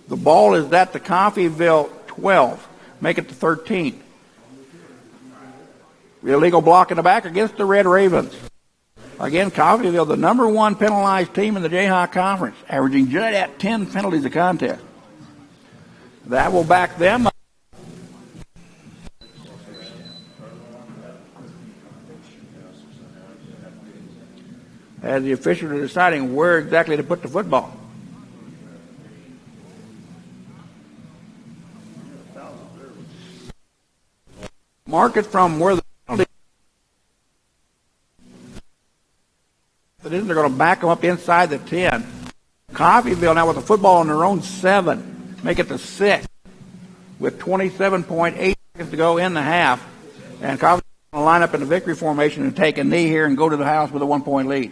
The ball is at the Coffeyville 12. Make it to 13. Illegal block in the back against the Red Ravens. Again, Coffeyville, the number 1 penalized team in the Jayhawk Conference, averaging just at 10 penalties a contest. That will back them up. As the officials are deciding where exactly to put the football. Mark it from where the penalty they're going to back them up inside the 10. Coffeyville now with the football on their own 7. Make it to 6 with 27.8 seconds to go in the half. And Coffeyville going to line up in the victory formation and take a knee here and go to the house with a 1-point lead.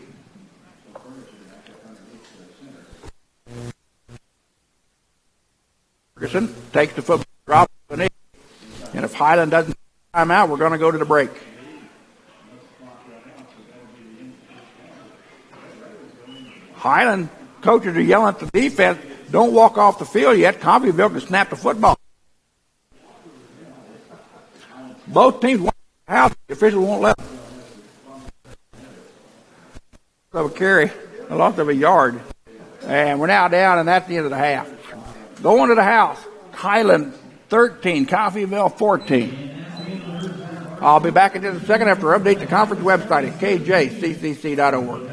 Ferguson takes the football, drops the knee. And if Highland doesn't time out, we're going to go to the break. Highland coaches are yelling at the defense, don't walk off the field yet. Coffeyville can snap the football. Both teams want the house. The officials won't let them. So a carry, a loss of a yard. And we're now down, and that's the end of the half. Going to the house. Highland 13, Coffeyville 14. I'll be back in just a second after update the conference website at KJCCC.org.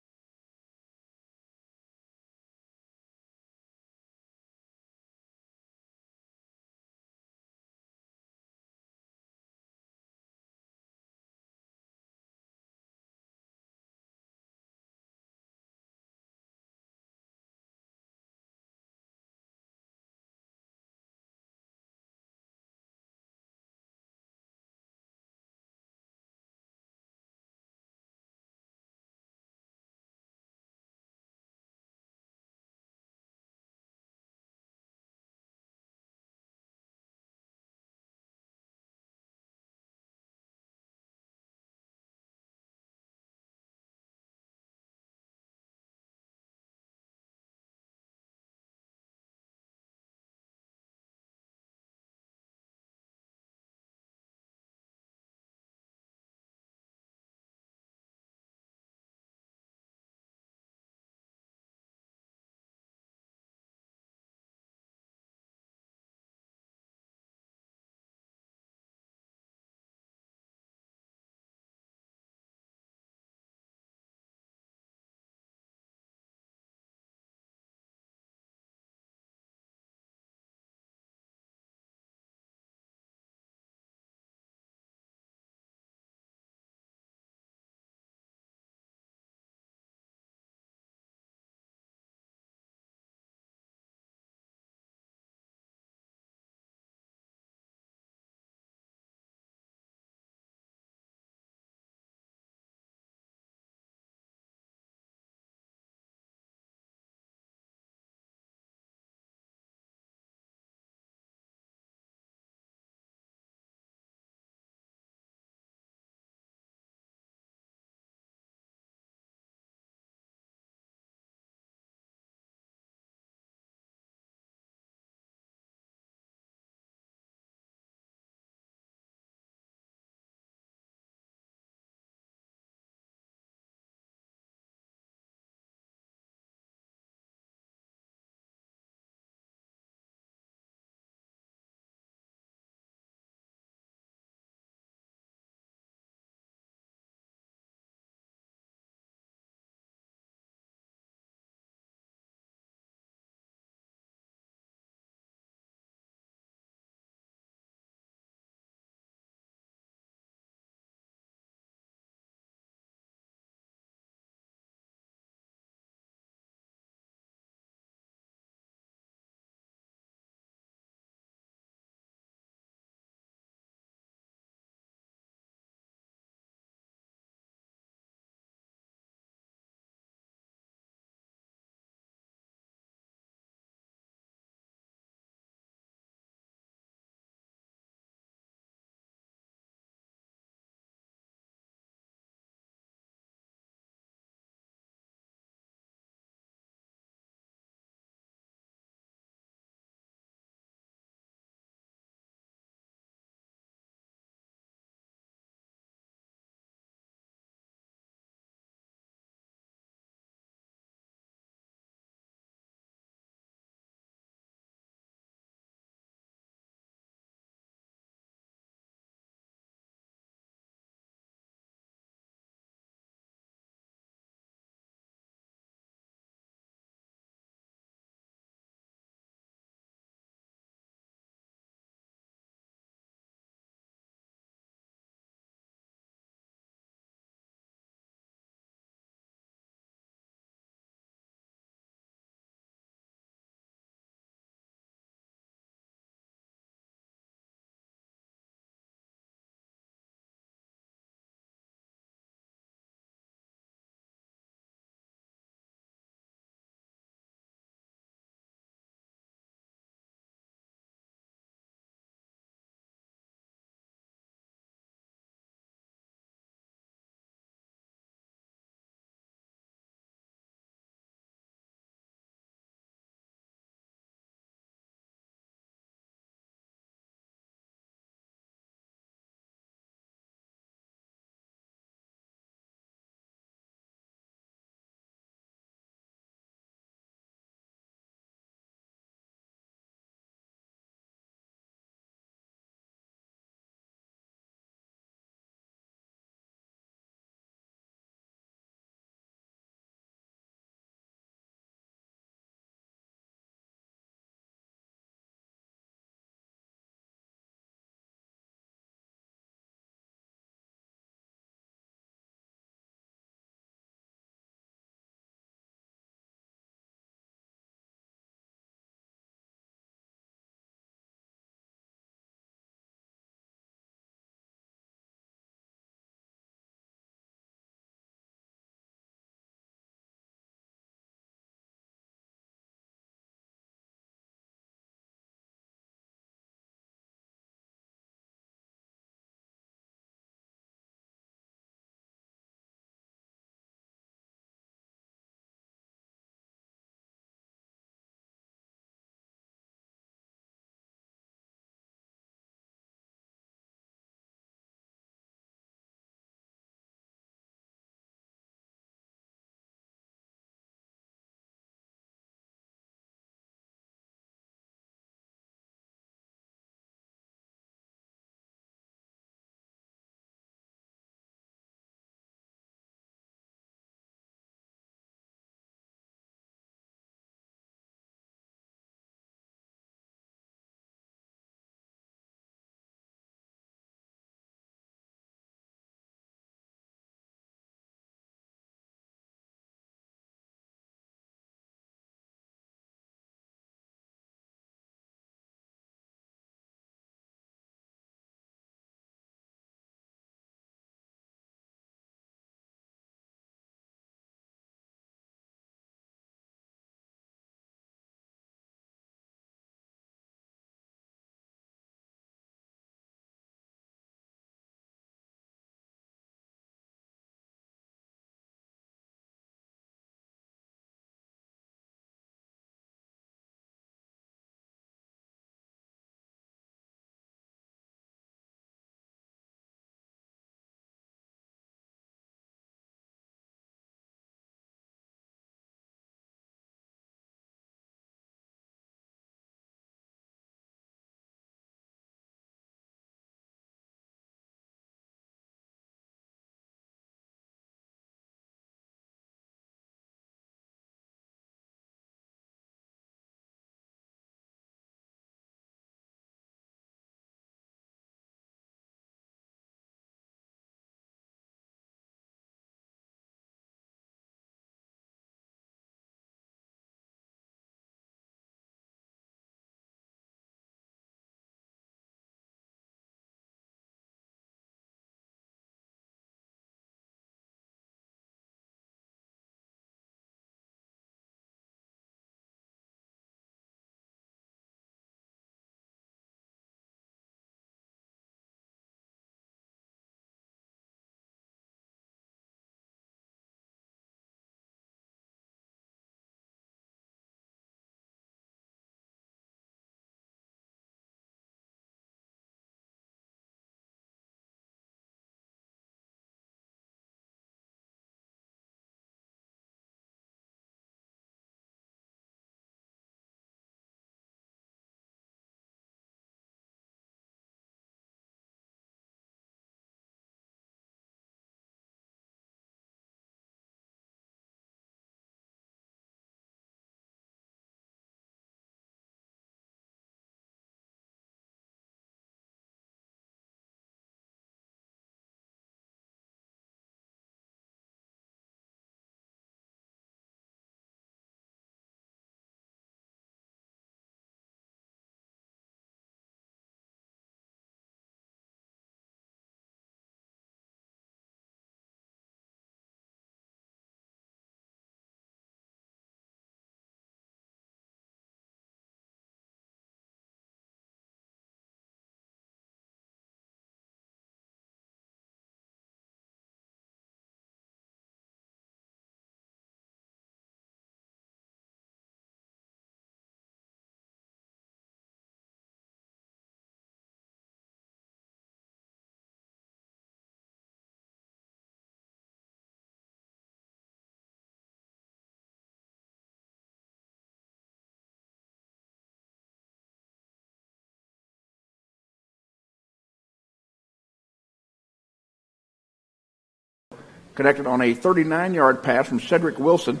connected on a 39-yard pass from Cedric Wilson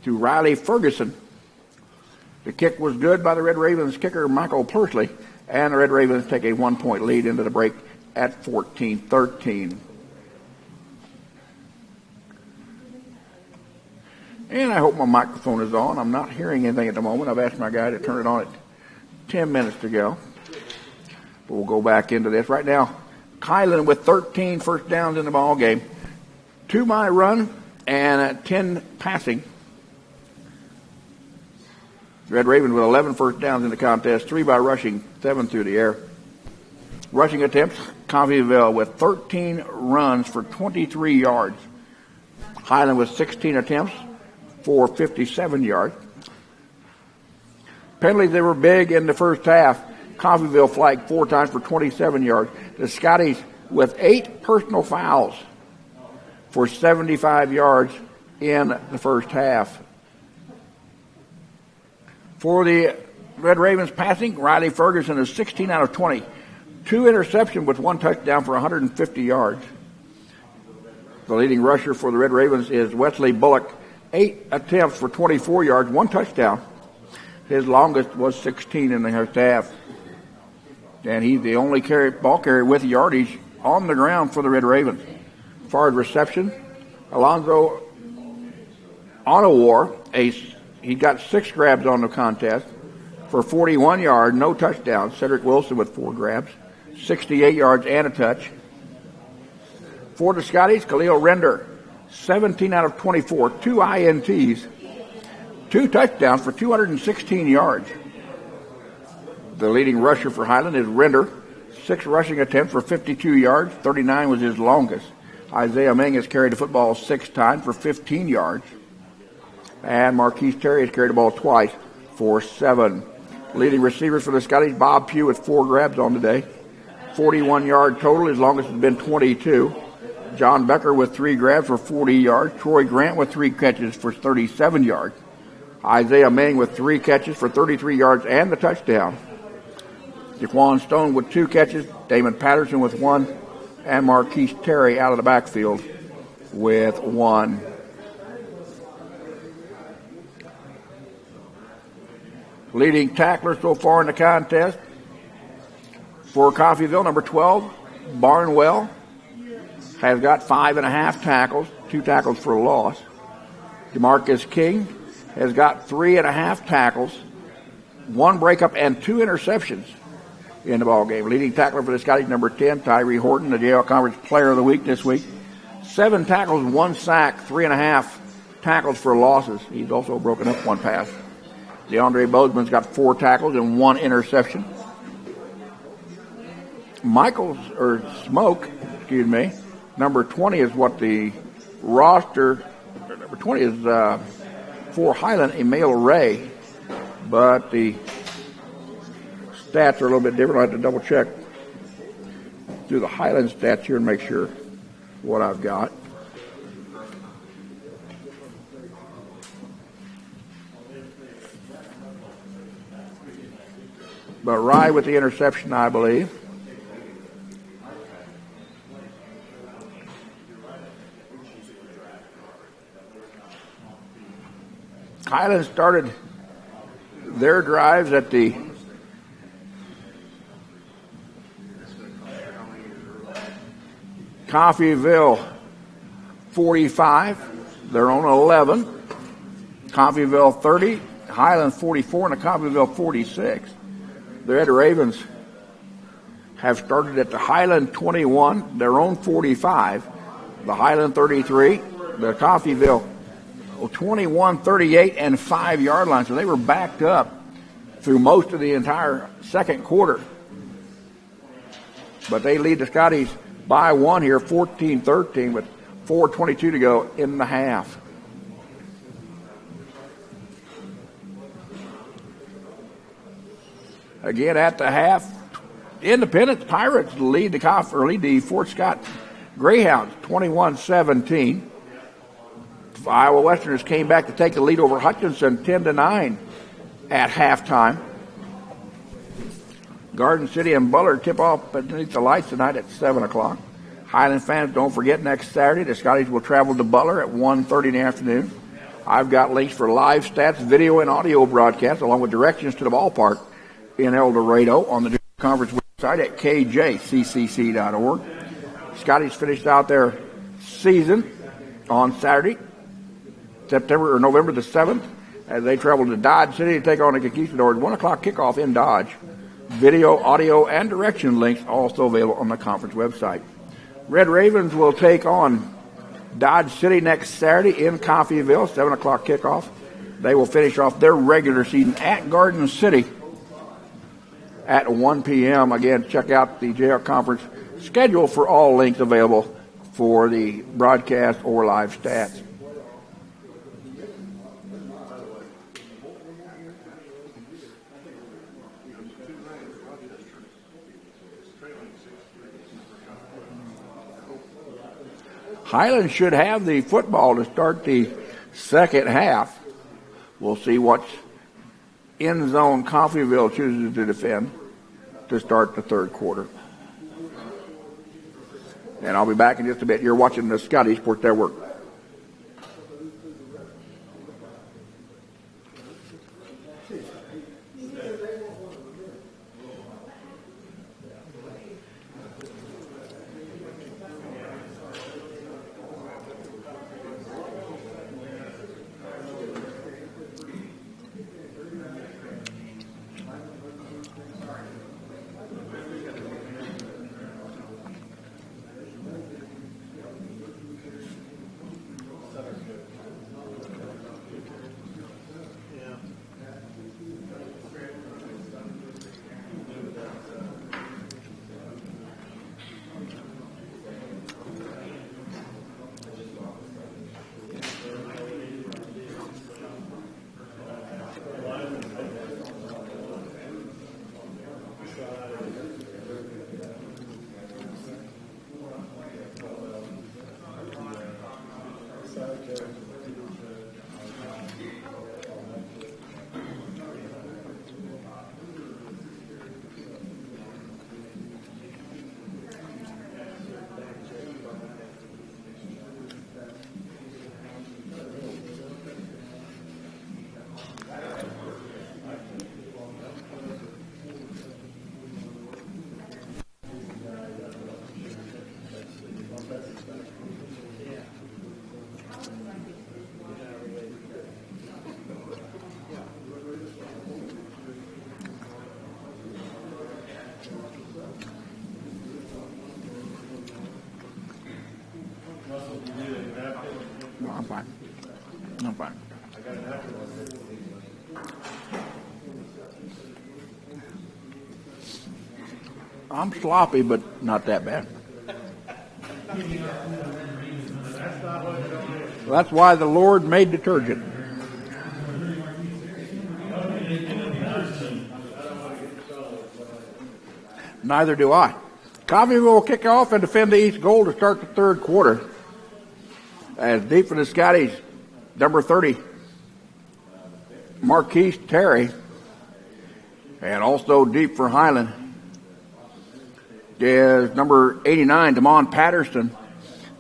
to Riley Ferguson. The kick was good by the Red Ravens kicker Michael Pursley, and the Red Ravens take a 1-point lead into the break at 14-13. And I hope my microphone is on. I'm not hearing anything at the moment. I've asked my guy to turn it on at 10 minutes ago. But we'll go back into this. Right now, Highland with 13 first downs in the ball game. 2 by run and 10 passing. Red Ravens with 11 first downs in the contest, 3 by rushing, 7 through the air. Rushing attempts, Coffeyville with 13 runs for 23 yards. Highland with 16 attempts for 57 yards. Penalties, they were big in the first half. Coffeyville flagged 4 times for 27 yards. The Scotties with 8 personal fouls for 75 yards in the first half. For the Red Ravens passing, Riley Ferguson is 16 out of 20. 2 interceptions with 1 touchdown for 150 yards. The leading rusher for the Red Ravens is Wesley Bullock, 8 attempts for 24 yards, 1 touchdown. His longest was 16 in the first half. And he's the only ball carrier with yardage on the ground for the Red Ravens. As far as reception, Alonzo Onowar, he got 6 grabs on the contest for 41 yards, no touchdowns. Cedric Wilson with 4 grabs, 68 yards and a touch. For the Scotties, Khalil Render, 17 out of 24, 2 INTs, 2 touchdowns for 216 yards. The leading rusher for Highland is Render, 6 rushing attempts for 52 yards, 39 was his longest. Isaiah Ming has carried the football 6 times for 15 yards. And Marquise Terry has carried the ball twice for 7. Leading receivers for the Scotties, Bob Pugh with 4 grabs on today. 41-yard total. His longest has been 22. John Becker with 3 grabs for 40 yards. Troy Grant with 3 catches for 37 yards. Isaiah Ming with 3 catches for 33 yards and the touchdown. Jaquan Stone with 2 catches. Damon Patterson with 1. And Marquise Terry out of the backfield with 1. Leading tackler so far in the contest for Coffeyville, number 12, Barnwell, has got 5.5 tackles, 2 tackles for a loss. DeMarcus King has got 3.5 tackles, 1 breakup, and 2 interceptions in the ball game. Leading tackler for the Scotties, number 10, Tyree Horton, the JL Conference Player of the Week this week. 7 tackles, 1 sack, 3.5 tackles for losses. He's also broken up 1 pass. DeAndre Bozeman's got 4 tackles and 1 interception. Smoke, number 20 is what the roster, number 20 is for Highland, Emil Ray, but the stats are a little bit different. I have to double check, do the Highland stats here and make sure what I've got. But Rye with the interception, I believe. Highland started their drives at the Coffeyville 45, their own 11. Coffeyville 30, Highland 44, and the Coffeyville 46. The Red Ravens have started at the Highland 21, their own 45, the Highland 33, the Coffeyville 21, 38, and 5-yard line. So they were backed up through most of the entire second quarter. But they lead the Scotties by 1 here, 14-13, with 4:22 to go in the half. Again at the half, Independence Pirates lead the Fort Scott Greyhounds 21-17. Iowa Westerners came back to take the lead over Hutchinson 10-9 at halftime. Garden City and Bullard tip off beneath the lights tonight at 7 o'clock. Highland fans, don't forget next Saturday the Scotties will travel to Butler at 1:30 in the afternoon. I've got links for live stats, video, and audio broadcasts, along with directions to the ballpark in El Dorado on the conference website at KJCCC.org. Scotties finished out their season on Saturday, November the 7th, as they traveled to Dodge City to take on the Conquistadors. 1 o'clock kickoff in Dodge. Video, audio, and direction links also available on the conference website. Red Ravens will take on Dodge City next Saturday in Coffeyville, 7 o'clock kickoff. They will finish off their regular season at Garden City at 1 p.m. Again, check out the JL Conference schedule for all links available for the broadcast or live stats. Highland should have the football to start the second half. We'll see what end zone Coffeyville chooses to defend to start the third quarter. And I'll be back in just a bit. You're watching the Scottie Sports Network. No, I'm fine. I'm fine. I'm sloppy, but not that bad. That's why the Lord made detergent. Neither do I. Coffeyville will kick off and defend the East goal to start the third quarter. As deep for the Scotties, number 30, Marquise Terry. And also deep for Highland is number 89, Damon Patterson.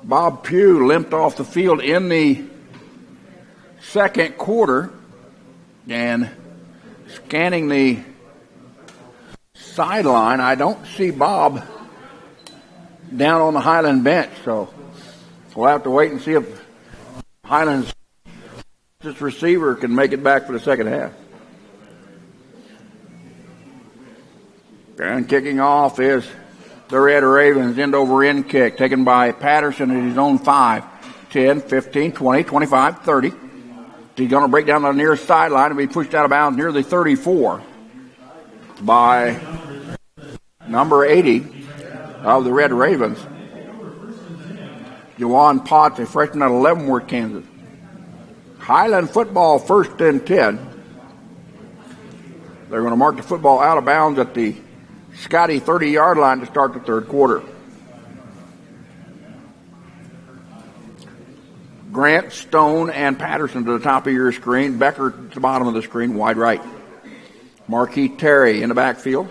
Bob Pugh limped off the field in the second quarter. And scanning the sideline, I don't see Bob down on the Highland bench. So we'll have to wait and see if Highland's receiver can make it back for the second half. And kicking off is the Red Ravens end-over-end kick taken by Patterson at his own 5, 10, 15, 20, 25, 30. He's going to break down the near sideline and be pushed out of bounds near the 34 by number 80 of the Red Ravens, Juwan Potts, a freshman out of Leavenworth, Kansas. Highland football, 1st and 10. They're going to mark the football out of bounds at the Scottie 30-yard line to start the third quarter. Grant, Stone, and Patterson to the top of your screen. Becker to the bottom of the screen, wide right. Marquis Terry in the backfield.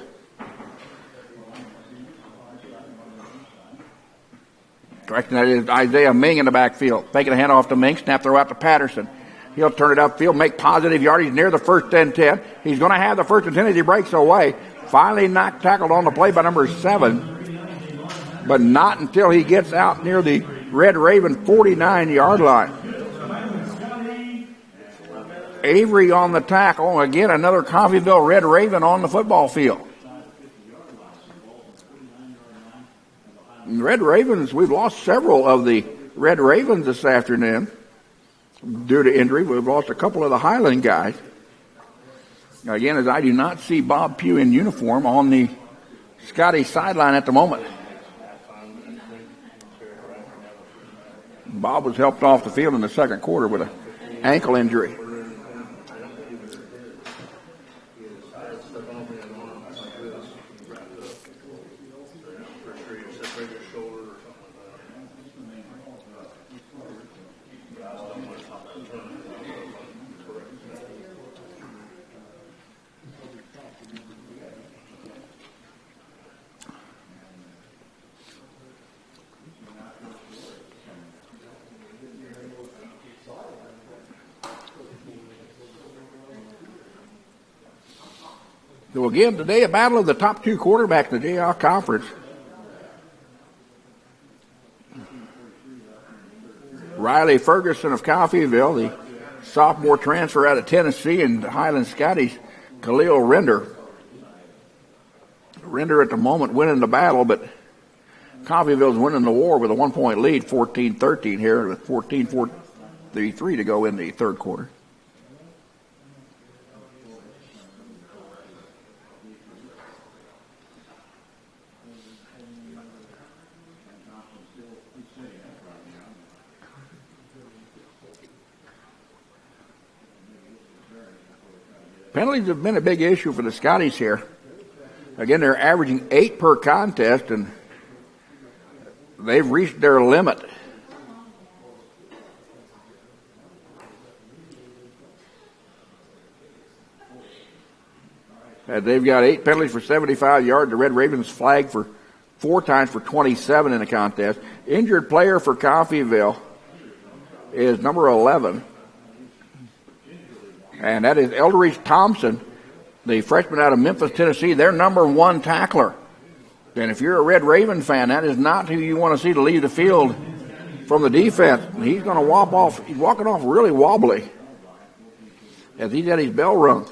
Correction, that is Isaiah Ming in the backfield. Taking a handoff to Ming, snap throw out to Patterson. He'll turn it upfield, make positive yardage near the first and 10. He's going to have the first and 10 as he breaks away. Finally tackled on the play by number 7, but not until he gets out near the Red Raven 49-yard line. Avery on the tackle. Again, another Coffeyville Red Raven on the football field. Red Ravens, we've lost several of the Red Ravens this afternoon due to injury. We've lost a couple of the Highland guys. Now, again, as I do not see Bob Pugh in uniform on the Scottie sideline at the moment. Bob was helped off the field in the second quarter with an ankle injury. So again, today a battle of the top two quarterbacks in the JR Conference. Riley Ferguson of Coffeyville, the sophomore transfer out of Tennessee, and Highland Scotty's Khalil Render. Render at the moment winning the battle, but Coffeyville's winning the war with a 1-point lead, 14-13 here, with 14-43 to go in the third quarter. Penalties have been a big issue for the Scotties here. Again, they're averaging 8 per contest, and they've reached their limit. They've got 8 penalties for 75 yards. The Red Ravens flagged for 4 times for 27 in the contest. Injured player for Coffeyville is number 11. And that is Eldridge Thompson, the freshman out of Memphis, Tennessee, their number 1 tackler. And if you're a Red Raven fan, that is not who you want to see to leave the field from the defense. He's going to whop off. He's walking off really wobbly as he's at his bell rung.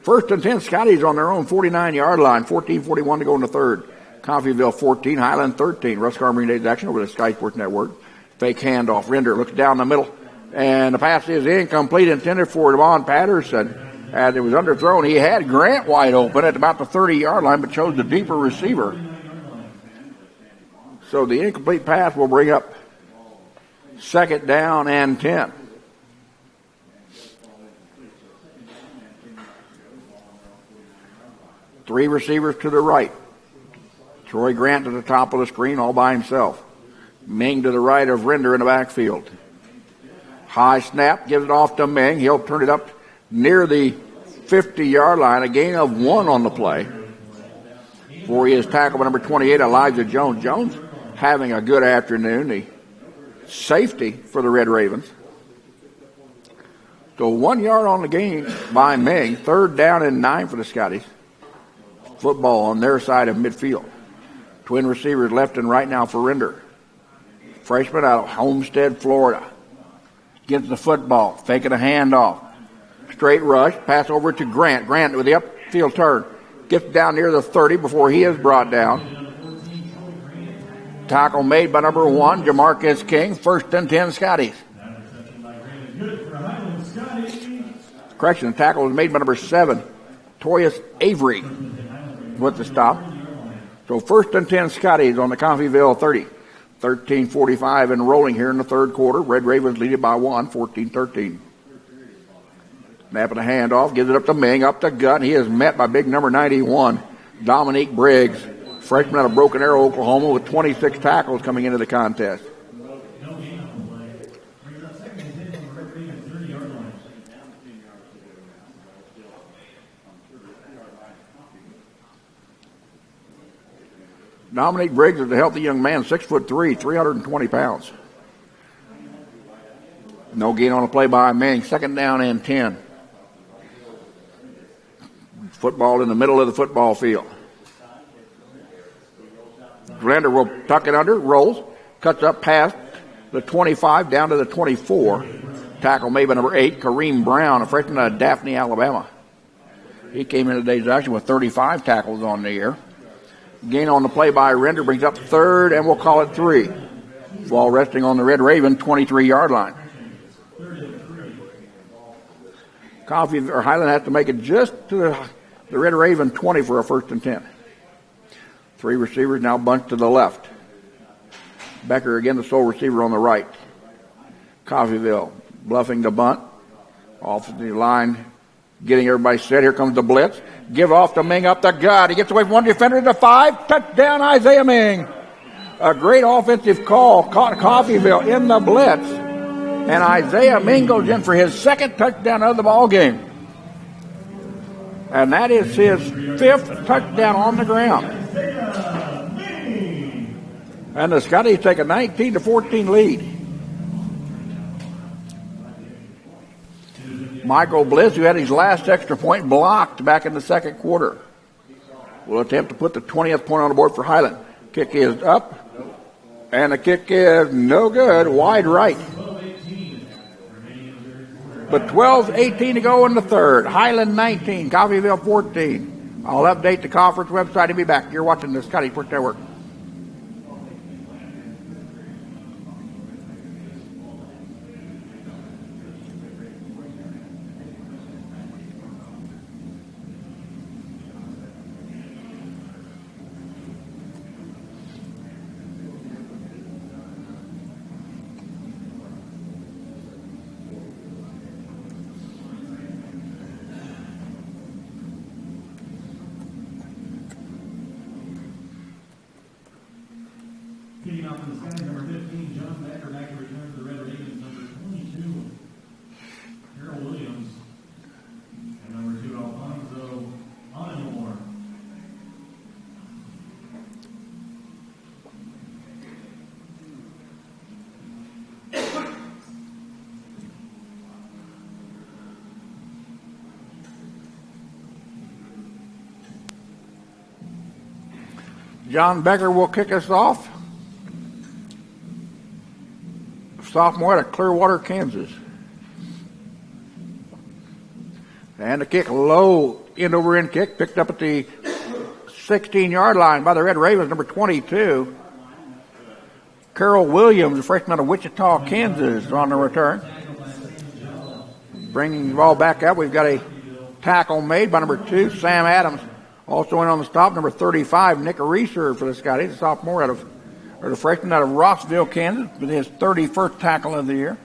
First and 10, Scotty's on their own 49-yard line, 14:41 to go in the third. Coffeyville 14, Highland 13. Russ Karn brings action over the Sky Sports Network. Fake handoff. Render looks down the middle. And the pass is incomplete, intended for Devon Patterson. As it was underthrown, he had Grant wide open at about the 30-yard line, but chose the deeper receiver. So the incomplete pass will bring up second down and 10. Three receivers to the right. Troy Grant to the top of the screen all by himself. Ming to the right of Render in the backfield. High snap, gives it off to Ming. He'll turn it up near the 50-yard line. A gain of 1 on the play. For he is tackled by number 28, Elijah Jones. Jones having a good afternoon. The safety for the Red Ravens. So 1 yard on the gain by Ming. Third down and 9 for the Scotties. Football on their side of midfield. Twin receivers left and right now for Render. Freshman out of Homestead, Florida. Gets the football, faking a handoff. Straight rush, pass over to Grant. Grant with the upfield turn. Gets down near the 30 before he is brought down. Tackle made by number 1, Jamarcus King. First and 10, Scotties. Correction, the tackle was made by number 7, Toyas Avery with the stop. So first and 10, Scotties on the Coffeyville 30. 13:45 and rolling here in the third quarter. Red Ravens lead it by 1, 14-13. Snapping a handoff, gives it up to Ming, up to gut. He is met by big number 91, Dominique Briggs, freshman out of Broken Arrow, Oklahoma, with 26 tackles coming into the contest. Dominique Briggs is a healthy young man, 6'3", 320 pounds. No gain on the play by Manning. 2nd down and 10. Football in the middle of the football field. Glender will tuck it under, rolls, cuts up past the 25 down to the 24. Tackle made by number 8, Kareem Brown, a freshman out of Daphne, Alabama. He came into today's action with 35 tackles on the year. Gain on the play by Render brings up 3rd, and we'll call it 3. Ball resting on the Red Raven 23-yard line. Highland has to make it just to the Red Raven 20 for a 1st and 10. 3 receivers now bunched to the left. Becker again the sole receiver on the right. Coffeyville bluffing the bunt. Off the line, getting everybody set. Here comes the blitz. Give off to Ming up the gut. He gets away from one defender to the 5. Touchdown, Isaiah Ming. A great offensive call. Caught Coffeyville in the blitz. And Isaiah Ming goes in for his 2nd touchdown of the ball game. And that is his 5th touchdown on the ground. And the Scotties take a 19-14 lead. Michael Bliss, who had his last extra point, blocked back in the 2nd quarter, will attempt to put the 20th point on the board for Highland. Kick is up, and the kick is no good, wide right. But 12:18 to go in the 3rd. Highland 19, Coffeyville 14. I'll update the conference website and be back. You're watching the Scottie Sports Network. John Becker will kick us off. Sophomore out of Clearwater, Kansas. And the kick low, end-over-end kick, picked up at the 16-yard line by the Red Ravens, number 22. Carol Williams, a freshman out of Wichita, Kansas, on the return. Bringing the ball back up, we've got a tackle made by number 2, Sam Adams. Also in on the stop, number 35, Nick Reeser for the Scotties, a sophomore the freshman out of Rossville, Kansas, with his 31st tackle of the year.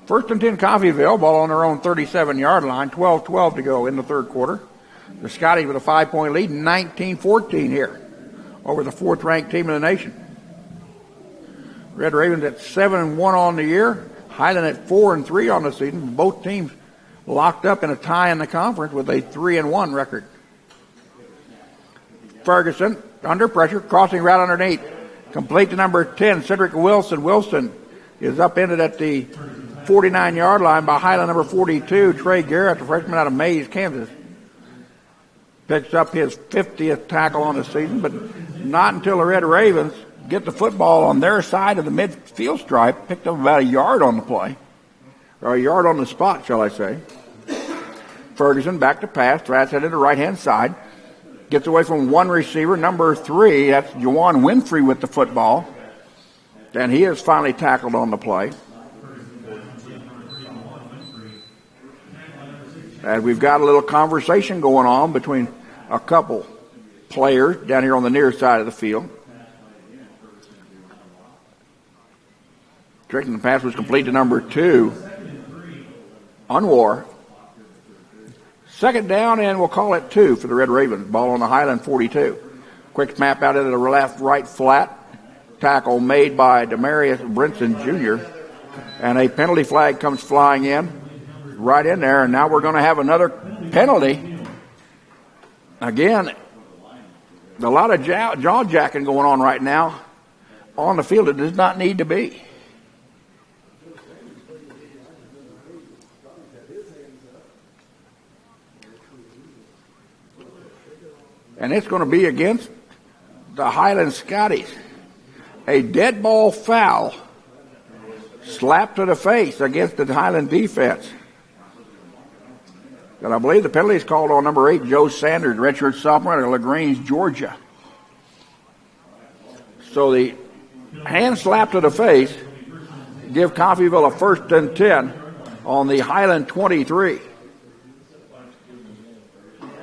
1st and 10 Coffeyville, ball on their own 37-yard line, 12-12 to go in the 3rd quarter. The Scotties with a 5-point lead, 19-14 here over the 4th-ranked team in the nation. Red Ravens at 7-1 on the year, Highland at 4-3 on the season. Both teams locked up in a tie in the conference with a 3-1 record. Ferguson, under pressure, crossing right underneath. Complete to number 10, Cedric Wilson. Wilson is upended at the 49-yard line by Highland number 42, Trey Garrett, the freshman out of Mays, Kansas. Picks up his 50th tackle on the season, but not until the Red Ravens get the football on their side of the midfield stripe. Picked up about a yard on the play, or a yard on the spot, shall I say. Ferguson back to pass, threats it to the right-hand side. Gets away from one receiver, number 3. That's Juwan Winfrey with the football. And he is finally tackled on the play. And we've got a little conversation going on between a couple players down here on the near side of the field. Tricking the pass was complete to number 2, Unwar. 2nd down, and we'll call it 2 for the Red Ravens. Ball on the Highland 42. Quick snap out into the left-right flat. Tackle made by Demarius Brinson Jr. And a penalty flag comes flying in. Right in there, and now we're going to have another penalty. Again, A lot of jaw-jacking going on right now on the field. It does not need to be. And it's going to be against the Highland Scotties. A dead ball foul slapped to the face against the Highland defense. And I believe the penalty is called on number 8, Joe Sanders, redshirt sophomore out of LaGrange, Georgia. So the hand slap to the face give Coffeyville a 1st and 10 on the Highland 23.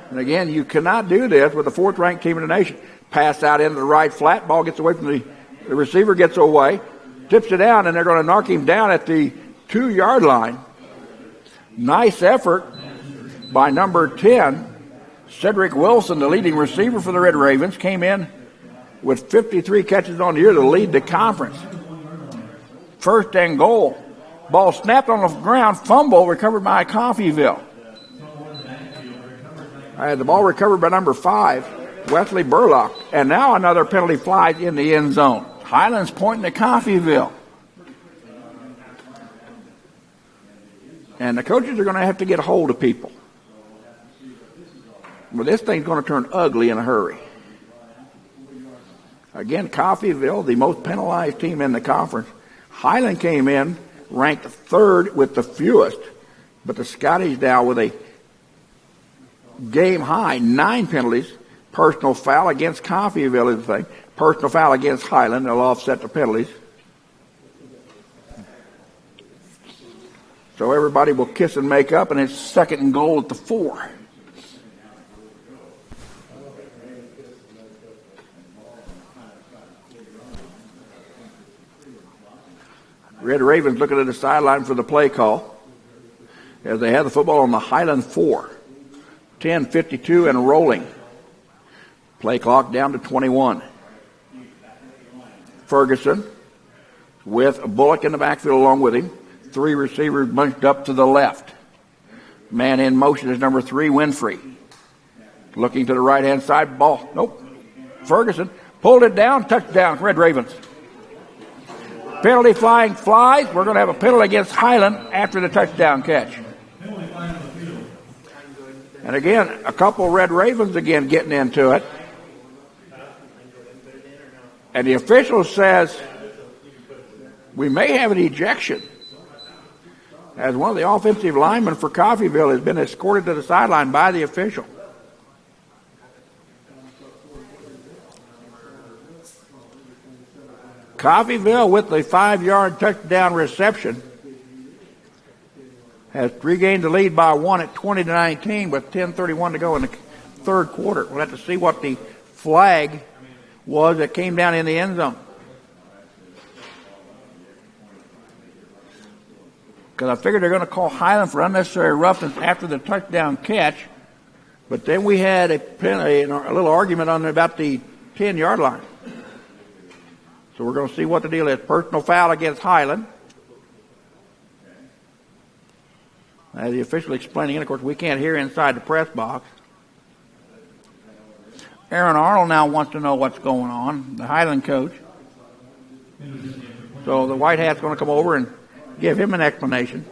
And again, you cannot do this with the 4th-ranked team in the nation. Pass out into the right flat, ball gets away from the receiver, gets away, tips it down, and they're going to knock him down at the 2-yard line. Nice effort by number 10, Cedric Wilson, the leading receiver for the Red Ravens, came in with 53 catches on the year to lead the conference. 1st and goal. Ball snapped on the ground, fumble recovered by Coffeyville. The ball recovered by number 5, Wesley Burlock. And now another penalty flies in the end zone. Highlands pointing to Coffeyville. And the coaches are going to have to get a hold of people. Well, this thing's going to turn ugly in a hurry. Again, Coffeyville, the most penalized team in the conference. Highland came in ranked 3rd with the fewest, but the Scotties now with a game high 9 penalties. Personal foul against Coffeyville is the thing. Personal foul against Highland. They'll offset the penalties. So everybody will kiss and make up, and it's 2nd and goal at the 4. Red Ravens looking at the sideline for the play call as they have the football on the Highland 4. 10:52 and rolling. Play clock down to 21. Ferguson with Bullock in the backfield along with him. 3 receivers bunched up to the left. Man in motion is number 3, Winfrey. Looking to the right-hand side, ball. Nope. Ferguson pulled it down, touchdown, Red Ravens. Penalty flying flies. We're going to have a penalty against Highland after the touchdown catch. And again, a couple Red Ravens again getting into it. And the official says we may have an ejection, as one of the offensive linemen for Coffeyville has been escorted to the sideline by the official. Coffeyville with the 5-yard touchdown reception has regained the lead by 1 at 20-19 with 10:31 to go in the 3rd quarter. We'll have to see what the flag was that came down in the end zone. Because I figured they're going to call Highland for unnecessary roughness after the touchdown catch. But then we had a little argument on about the 10-yard line. So we're going to see what the deal is. Personal foul against Highland. As the official explaining it, of course, we can't hear inside the press box. Aaron Arnold now wants to know what's going on, the Highland coach. So the white hat's going to come over and give him an explanation.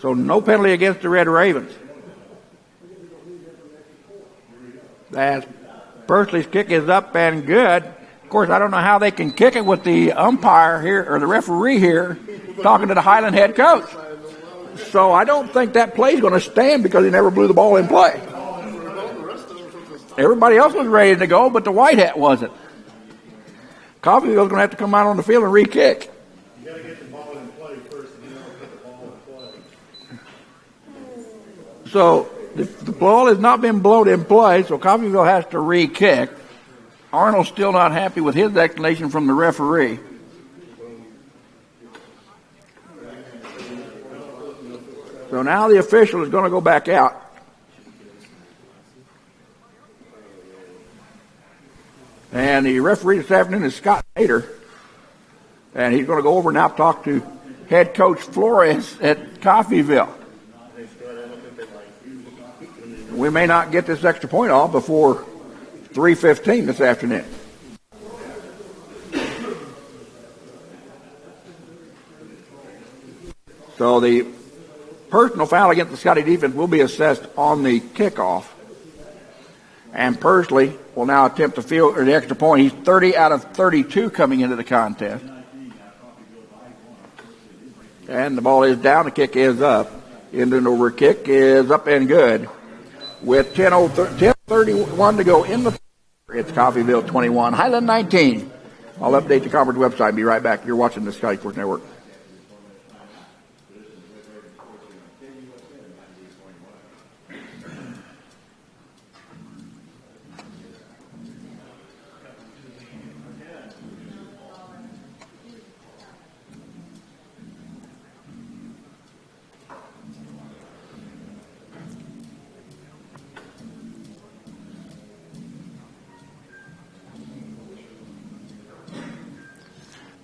So no penalty against the Red Ravens. As Persley's kick is up and good. Of course, I don't know how they can kick it with the umpire here, or the referee here, talking to the Highland head coach. So I don't think that play's going to stand because he never blew the ball in play. Everybody else was ready to go, but the white hat wasn't. Coffeyville's going to have to come out on the field and re-kick. You got to get the ball in play first, and then put the ball in play. So the ball has not been blown in play, so Coffeyville has to re-kick. Arnold's still not happy with his explanation from the referee. So now the official is going to go back out. And the referee this afternoon is Scott Nader. And he's going to go over now and talk to head coach Flores at Coffeyville. We may not get this extra point off before 3:15 this afternoon. So the personal foul against the Scottie defense will be assessed on the kickoff. And Pursley will now attempt to field the extra point. He's 30 out of 32 coming into the contest. And the ball is down. The kick is up. Indian over kick is up and good. With 10:31 to go in the third, it's Coffeyville 21, Highland 19. I'll update the conference website and be right back. You're watching the Scottie Sports Network.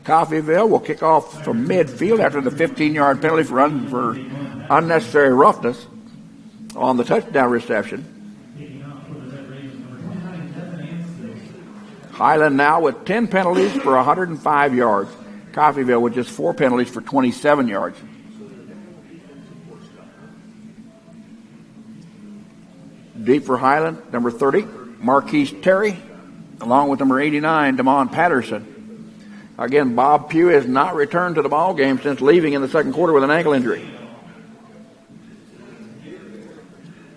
Coffeyville will kick off from midfield after the 15-yard penalty for unnecessary roughness on the touchdown reception. Highland now with 10 penalties for 105 yards. Coffeyville with just 4 penalties for 27 yards. Deep for Highland, number 30, Marquise Terry, along with number 89, Damon Patterson. Again, Bob Pugh has not returned to the ball game since leaving in the second quarter with an ankle injury.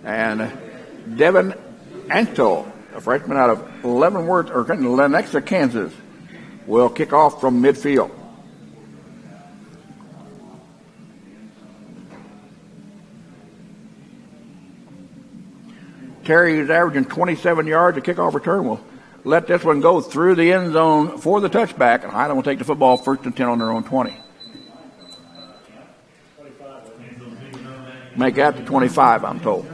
And Devin Anto, a freshman out of Lenexa, Kansas, will kick off from midfield. Terry is averaging 27 yards. A kickoff return will let this one go through the end zone for the touchback, and Highland will take the football 1st and 10 on their own 20. Make that to 25, I'm told.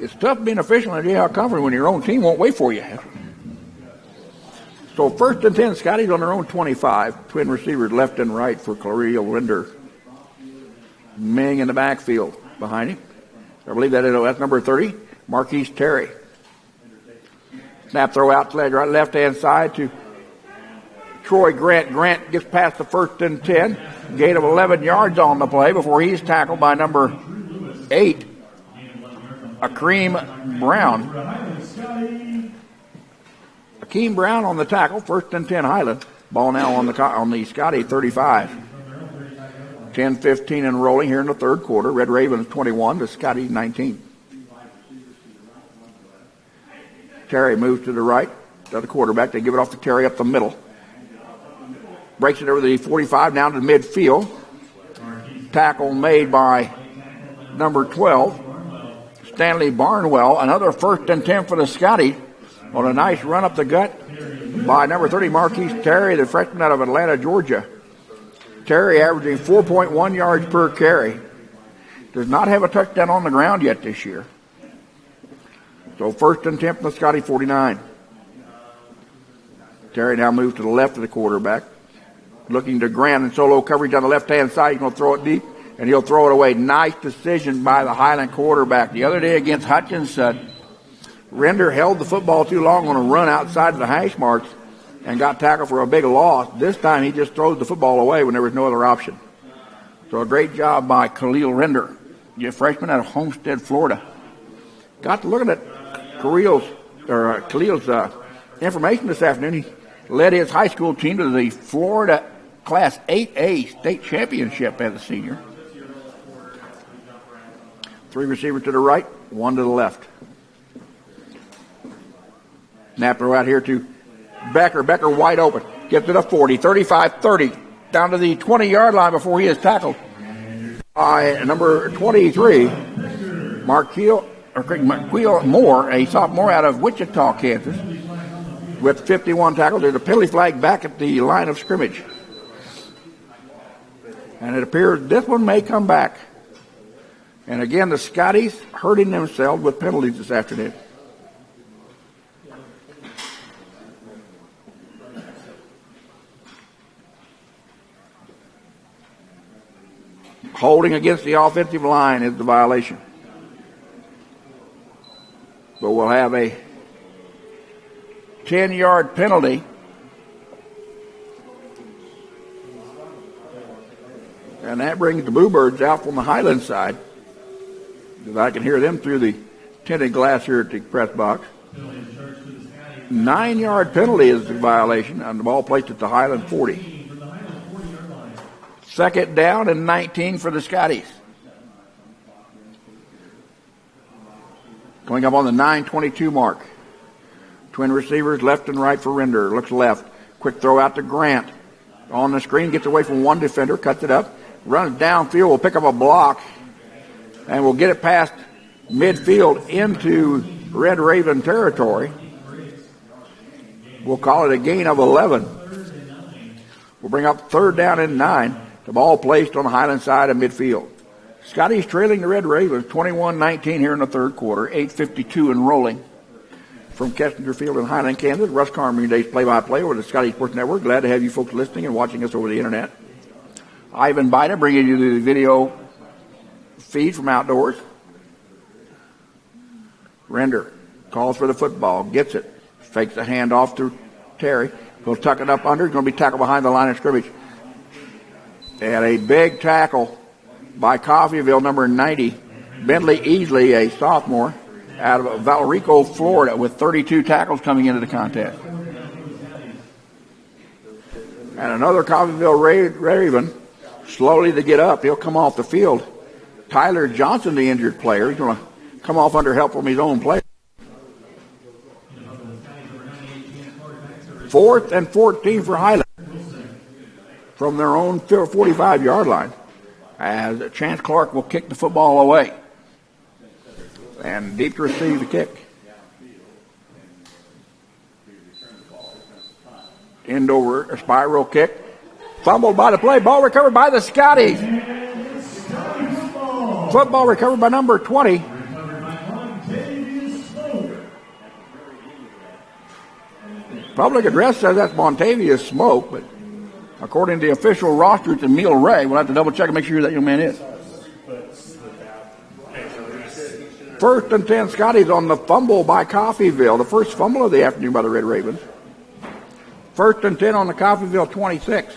It's tough being official in a Jayhawk conference when your own team won't wait for you. So 1st and 10, Scotty's on their own 25. Twin receivers left and right for Khalil Linder. Ming in the backfield behind him. I believe that's number 30, Marquise Terry. Snap throw out to the left-hand side to Troy Grant. Grant gets past the 1st and 10. Gain of 11 yards on the play before he's tackled by number 8, Akeem Brown. Akeem Brown on the tackle, 1st and 10 Highland. Ball now on the Scottie 35. 10-15 and rolling here in the third quarter. Red Ravens 21 to Scottie 19. Terry moves to the right to the quarterback. They give it off to Terry up the middle. Breaks it over the 45 down to midfield. Tackle made by number 12. Stanley Barnwell, another 1st and 10 for the Scottie on a nice run up the gut by number 30, Marquise Terry, the freshman out of Atlanta, Georgia. Terry averaging 4.1 yards per carry. Does not have a touchdown on the ground yet this year. So 1st and 10 for the Scottie 49. Terry now moves to the left of the quarterback. Looking to Grant in solo coverage on the left-hand side. He's going to throw it deep. And he'll throw it away. Nice decision by the Highland quarterback. The other day against Hutchinson, Render held the football too long on a run outside of the hash marks and got tackled for a big loss. This time he just throws the football away when there was no other option. So a great job by Khalil Render, a freshman out of Homestead, Florida. Got to look at Khalil's information this afternoon. He led his high school team to the Florida Class 8A state championship as a senior. 3 receivers to the right, 1 to the left. Snap throw out here to Becker. Becker wide open. Gets it a 40, 35-30. Down to the 20-yard line before he is tackled by number 23, Marquil Moore, a sophomore out of Wichita, Kansas, with 51 tackles. There's a penalty flag back at the line of scrimmage. And it appears this one may come back. And again, the Scotties hurting themselves with penalties this afternoon. Holding against the offensive line is the violation. But we'll have a 10-yard penalty. And that brings the Bluebirds out from the Highland side, because I can hear them through the tinted glass here at the press box. 9-yard penalty is the violation on the ball placed at the Highland 40. Second down and 19 for the Scotties. Coming up on the 9:22 mark. Twin receivers left and right for Render. Looks left. Quick throw out to Grant. On the screen, gets away from one defender, cuts it up. Runs downfield, will pick up a block, and we'll get it past midfield into Red Raven territory. We'll call it a gain of 11. We'll bring up third down and 9. The ball placed on the Highland side of midfield. Scottie's trailing the Red Ravens 21-19 here in the third quarter, 8:52 and rolling. From Kessinger Field in Highland, Kansas, Russ Karn, Green Day's play-by-play over the Scottie Sports Network. Glad to have you folks listening and watching us over the internet. Ivan Baida bringing you the video feed from outdoors. Render calls for the football, gets it, fakes the handoff to Terry. He'll tuck it up under. He's going to be tackled behind the line of scrimmage. And a big tackle by Coffeyville, number 90, Bentley Easley, a sophomore out of Valrico, Florida, with 32 tackles coming into the contest. And another Coffeyville Raven, slowly to get up. He'll come off the field. Tyler Johnson, the injured player, he's going to come off under help from his own player. 4th and 14 for Highland from their own 45-yard line, as Chance Clark will kick the football away. And deep to receive the kick. End over a spiral kick. Fumbled by the play. Ball recovered by the Scotties. Football recovered by number 20. Public address says that's Montavious Smoke, but according to the official roster, it's Emil Ray. We'll have to double check and make sure who that young man is. First and 10, Scotties on the fumble by Coffeyville. The first fumble of the afternoon by the Red Ravens. First and 10 on the Coffeyville 26.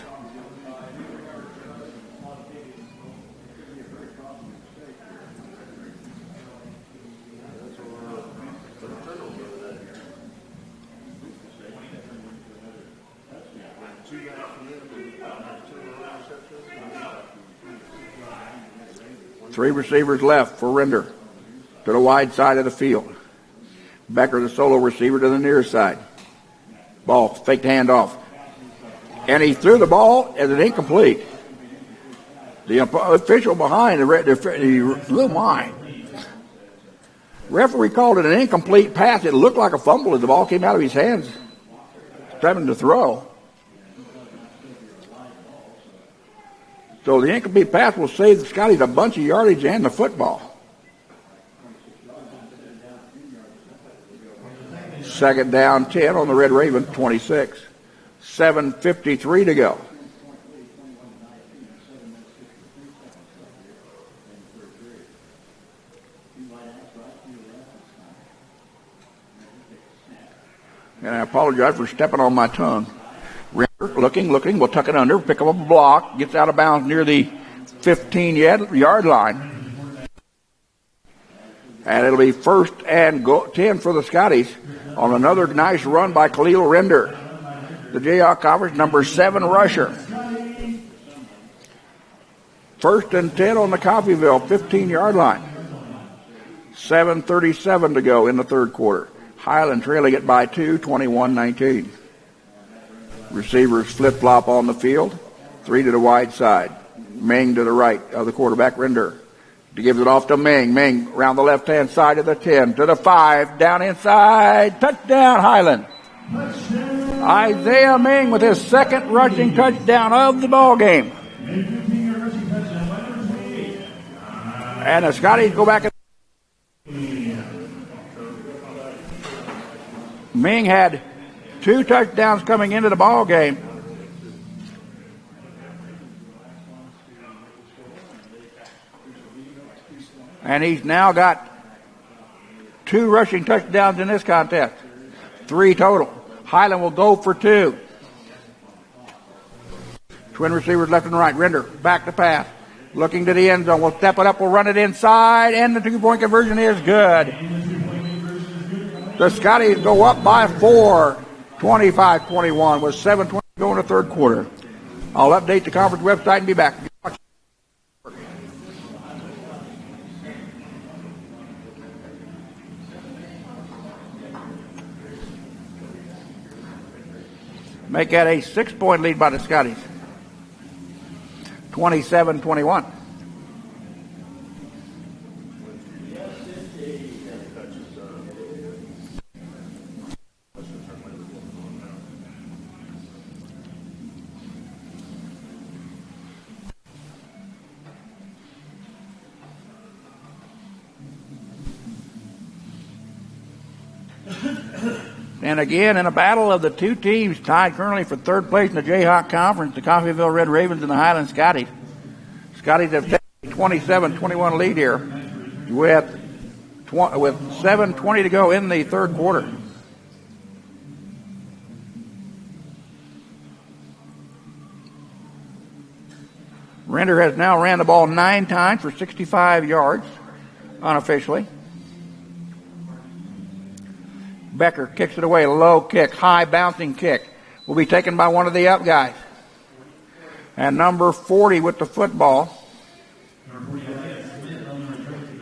Three receivers left for Render to the wide side of the field. Becker, the solo receiver, to the near side. Ball, faked handoff. And he threw the ball as an incomplete. The official behind the referee called it an incomplete pass. It looked like a fumble as the ball came out of his hands, having to throw. So the incomplete pass will save the Scotties a bunch of yardage and the football. Second down 10 on the Red Raven 26. 7:53 to go. And I apologize for stepping on my tongue. Looking, we'll tuck it under, pick up a block, gets out of bounds near the 15-yard line. And it'll be first and 10 for the Scotties on another nice run by Khalil Render, the Jayhawk Conference number 7 rusher. First and 10 on the Coffeyville 15-yard line. 7:37 to go in the third quarter. Highland trailing it by 2, 21-19. Receivers flip-flop on the field. 3 to the wide side. Meng to the right of the quarterback, Render. He gives it off to Meng. Meng around the left-hand side of the 10 to the 5. Down inside. Touchdown, Highland. Isaiah Meng with his second rushing touchdown of the ball game. And the Scotties go back. Meng had 2 touchdowns coming into the ball game. And he's now got 2 rushing touchdowns in this contest. 3 total. Highland will go for 2. Twin receivers left and right. Render back to pass. Looking to the end zone. We'll step it up. We'll run it inside. And the 2-point conversion is good. The Scotties go up by 4. 25-21 with 7:20 to go in the third quarter. I'll update the conference website and be back. Make that a 6-point lead by the Scotties. 27-21. And again, in a battle of the 2 teams tied currently for 3rd place in the Jayhawk Conference, the Coffeyville Red Ravens and the Highland Scotties. Scotties have taken a 27-21 lead here with 7:20 to go in the third quarter. Render has now ran the ball 9 times for 65 yards unofficially. Becker kicks it away, low kick, high bouncing kick. Will be taken by one of the up guys. And number 40 with the football.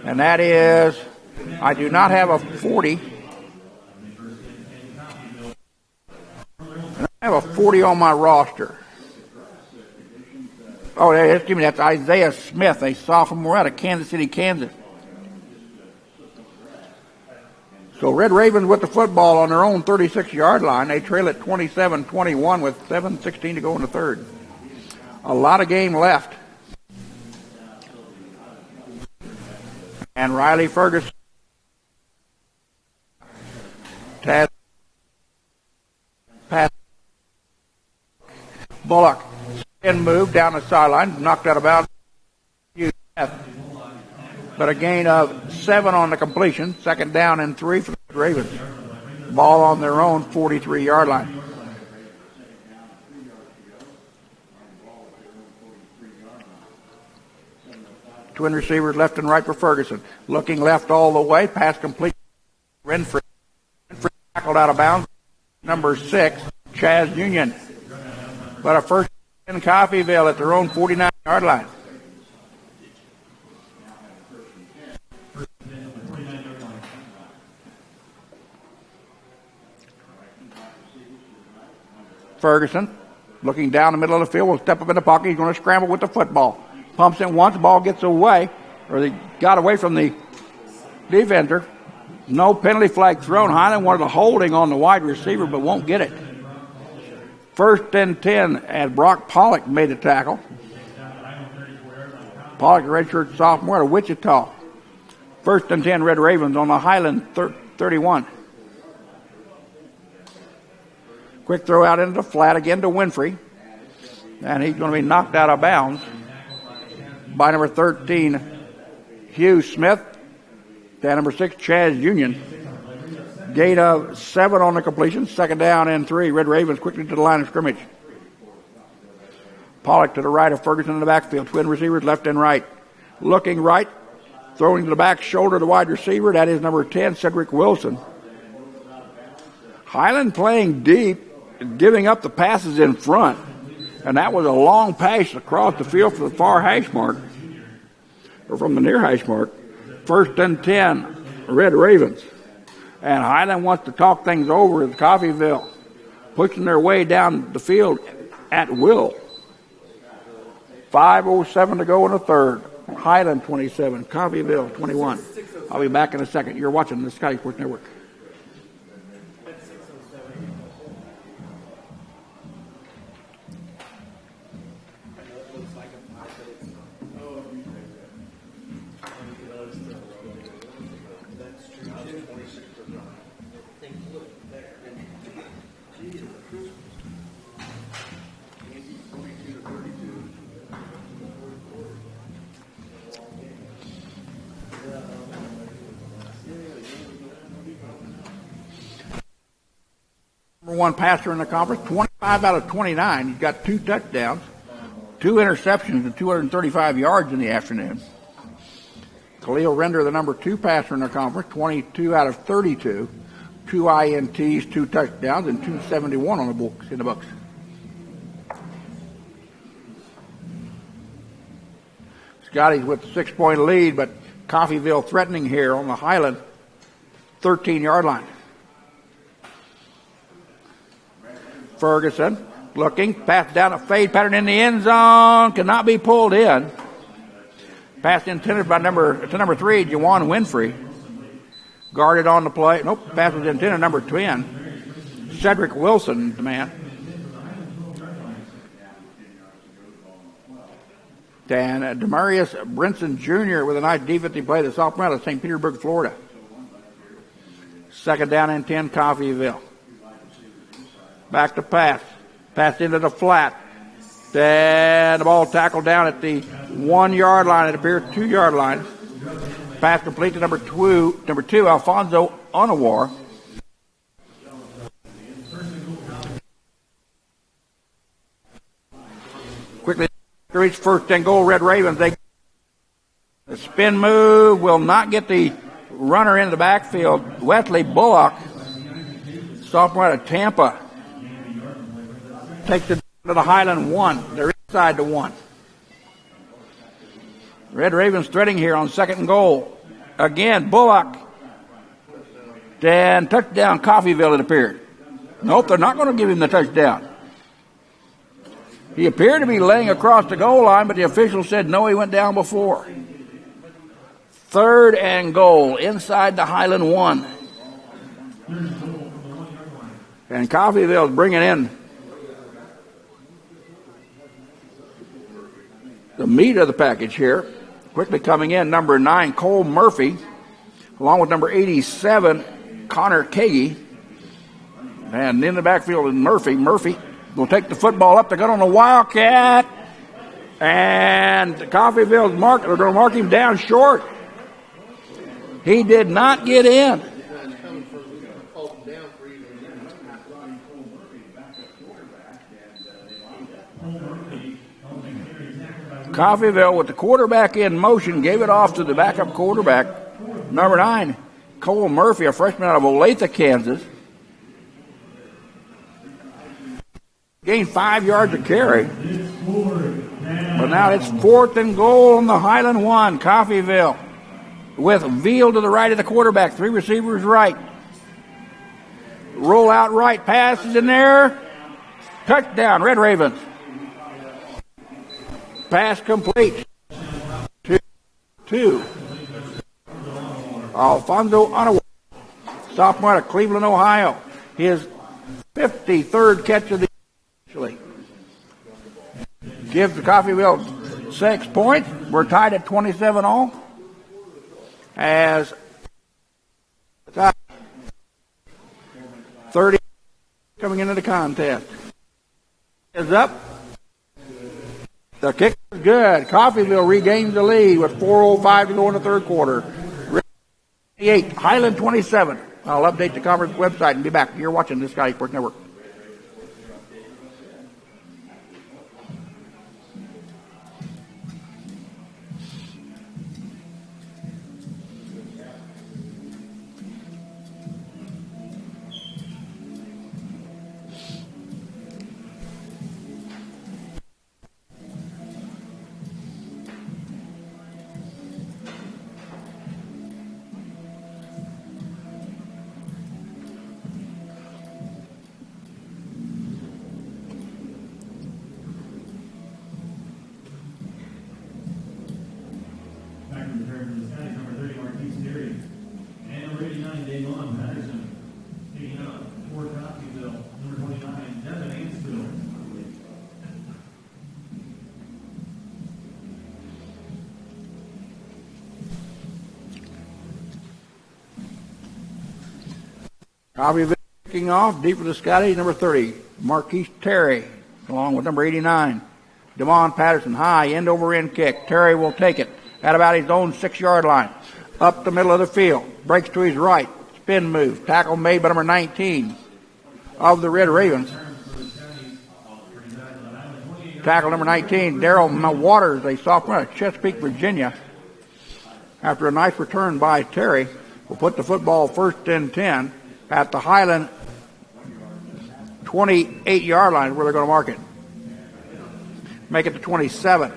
And that is, I do not have a 40. I have a 40 on my roster. Oh, excuse me, that's Isaiah Smith, a sophomore out of Kansas City, Kansas. So Red Ravens with the football on their own 36-yard line. They trail at 27-21 with 7:16 to go in the third. A lot of game left. And Riley Ferguson. Pass. Bullock. Spin move down the sideline. Knocked out of bounds. But a gain of 7 on the completion. 2nd down and 3 for the Ravens. Ball on their own 43-yard line. Twin receivers left and right for Ferguson. Looking left all the way. Pass complete. Renfrey tackled out of bounds. Number 6, Chaz Union. But a first in Coffeyville at their own 49-yard line. Ferguson, looking down the middle of the field, will step up in the pocket. He's going to scramble with the football. Pumps it once, the ball gets away, or they got away from the defender. No penalty flag thrown. Highland wanted a holding on the wide receiver, but won't get it. 1st and 10 as Brock Pollock made the tackle. Pollock, redshirt sophomore out of Wichita. 1st and 10 Red Ravens on the Highland 31. Quick throw out into the flat again to Winfrey. And he's going to be knocked out of bounds by number 13, Hugh Smith. And number 6, Chaz Union. Gain of 7 on the completion. 2nd down and 3. Red Ravens quickly to the line of scrimmage. Pollock to the right of Ferguson in the backfield. Twin receivers left and right. Looking right. Throwing to the back shoulder of the wide receiver. That is number 10, Cedric Wilson. Highland playing deep. Giving up the passes in front. And that was a long pass across the field for the far hash mark. Or from the near hash mark. 1st and 10, Red Ravens. And Highland wants to talk things over with Coffeyville. Pushing their way down the field at will. 5:07 to go in the third. Highland 27, Coffeyville 21. I'll be back in a second. You're watching the Scottie Sports Network. one passer in the conference, 25 out of 29. He's got 2 touchdowns, 2 interceptions, and 235 yards in the afternoon. Khalil Render, the number 2 passer in the conference, 22 out of 32, 2 INTs, 2 touchdowns, and 271 on the books, in the books. Scottie's with the 6-point lead, but Coffeyville threatening here on the Highland 13-yard line. Ferguson looking, pass down a fade pattern in the end zone, cannot be pulled in. Pass intended by number 3, Jawan Winfrey. Guarded on the play. Nope, pass was intended number 10. Cedric Wilson, the man. And Demarius Brinson Jr. with a nice defensive play, the sophomore out of St. Petersburg, Florida. 2nd down and 10, Coffeyville. Back to pass. Pass into the flat. And the ball tackled down at the 1-yard line. It appears 2-yard line. Pass complete to number two, Alfonso Onawar. Quickly reach 1st and goal, Red Ravens. The spin move will not get the runner into the backfield. Wesley Bullock, sophomore out of Tampa, takes it to the Highland 1. They're inside the 1. Red Ravens threading here on 2nd and goal. Again, Bullock. And touchdown, Coffeyville, it appeared. Nope, they're not going to give him the touchdown. He appeared to be laying across the goal line, but the official said no, he went down before. 3rd and goal, inside the Highland 1. And Coffeyville's bringing in the meat of the package here. Quickly coming in, number 9, Cole Murphy, along with number 87, Connor Kagi. And in the backfield is Murphy. Murphy will take the football up the gut on the Wildcat. And Coffeyville's they're going to mark him down short. He did not get in. Coffeyville with the quarterback in motion gave it off to the backup quarterback, number 9, Cole Murphy, a freshman out of Olathe, Kansas. Gained 5 yards of carry. But now it's 4th and goal on the Highland 1, Coffeyville. With Veal to the right of the quarterback, 3 receivers right. Roll out right, pass is in there. Touchdown, Red Ravens. Pass complete. 2. Alfonso Onawar, sophomore out of Cleveland, Ohio. His 53rd catch of the year. Gives the Coffeyville 6 points. We're tied at 27 all. As 30 coming into the contest. Is up. The kick is good. Coffeyville regains the lead with 4:05 to go in the 3rd quarter. 28, Highland 27. I'll update the conference website and be back. You're watching the Scottie Sports Network. Coffeyville kicking off, deep for the Scottie, number 30, Marquise Terry, along with number 89, Devon Patterson, high, end-over-end kick. Terry will take it at about his own 6-yard line. Up the middle of the field, breaks to his right, spin move, tackle made by number 19, of the Red Ravens. Tackle number 19, Daryl Waters, a sophomore at Chesapeake, Virginia. After a nice return by Terry, will put the football first and 10 at the Highland 28-yard line where they're going to mark it. Make it to 27.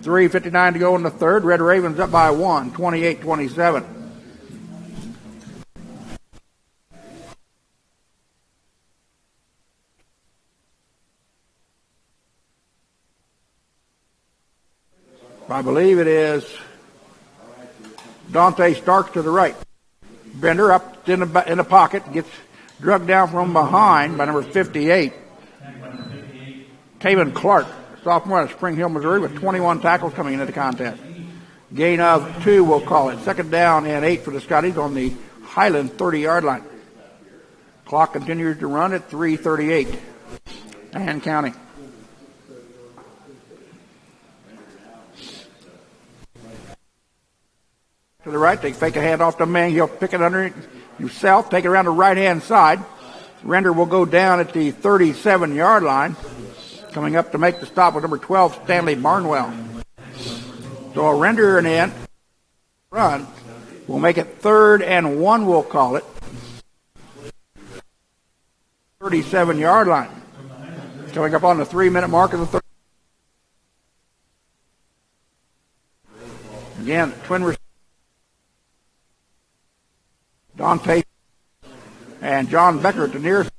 3:59 to go in the third. Red Ravens up by 1, 28-27. I believe it is Dante Starks to the right. Bender up in the pocket, gets drugged down from behind by number 58. Taven Clark, sophomore out of Spring Hill, Missouri, with 21 tackles coming into the contest. Gain of 2, we'll call it. Second down and 8 for the Scotties on the Highland 30-yard line. Clock continues to run at 3:38 and counting. To the right, they fake a handoff to Ming. He'll pick it under himself, take it around the right-hand side. Render will go down at the 37-yard line. Coming up to make the stop with number 12, Stanley Barnwell. So a render and in run. We'll make it 3rd and 1, we'll call it. 37-yard line. Coming up on the 3-minute mark of the third. Again, twin receivers. Dante and John Becker at the nearest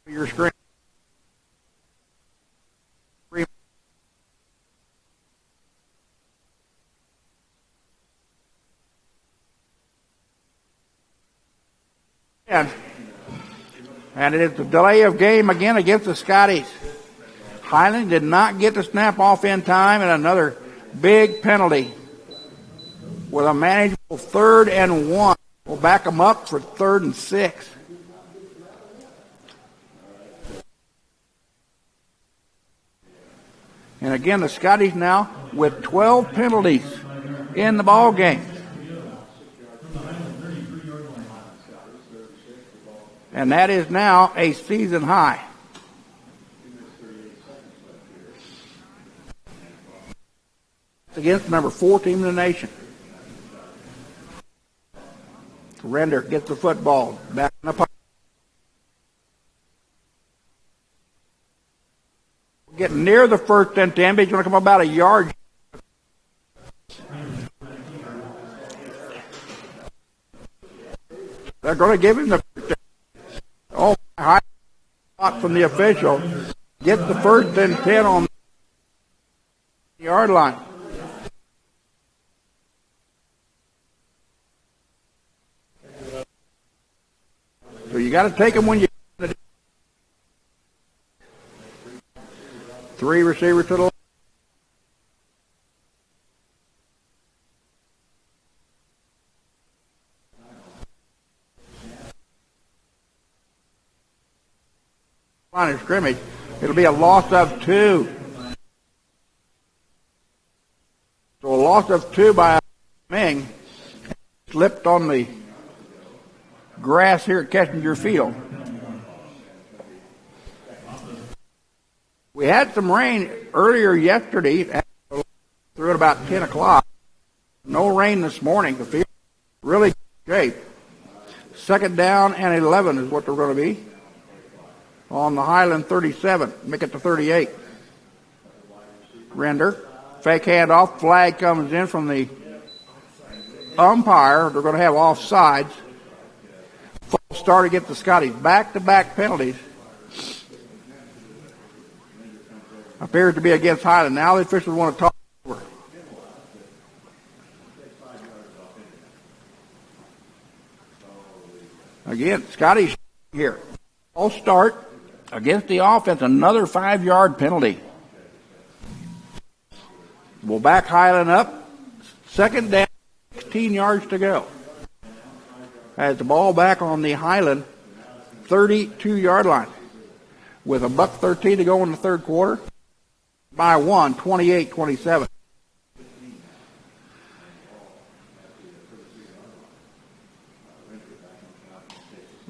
your screen. And it is the delay of game again against the Scotties. Highland did not get the snap off in time, and another big penalty with a manageable 3rd and 1. We'll back them up for 3rd and 6. And again, the Scotties now with 12 penalties in the ball game. And that is now a season high. Against number 4 team in the nation. Render gets the football back in the pocket. Getting near the 1st and 10, but he's going to come about a yard. They're going to give him the high spot from the official. Gets the 1st and 10 on the yard line. So you got to take them when you. 3 receivers to the left. Line of scrimmage. It'll be a loss of 2. So a loss of 2 by Ming. Slipped on the grass here at Kessinger Field. We had some rain earlier yesterday through at about 10 o'clock. No rain this morning. The field really good shape. 2nd down and 11 is what they're going to be on the Highland 37. Make it to 38. Render. Fake handoff. Flag comes in from the umpire. They're going to have offsides. False start against the Scotties. Back-to-back penalties. Appears to be against Highland. Now the officials want to talk over. Again, Scottie here. False start against the offense. Another 5-yard penalty. We'll back Highland up. 2nd down, 16 yards to go. Has the ball back on the Highland 32-yard line. With a $1:13 to go in the 3rd quarter. By 1, 28-27.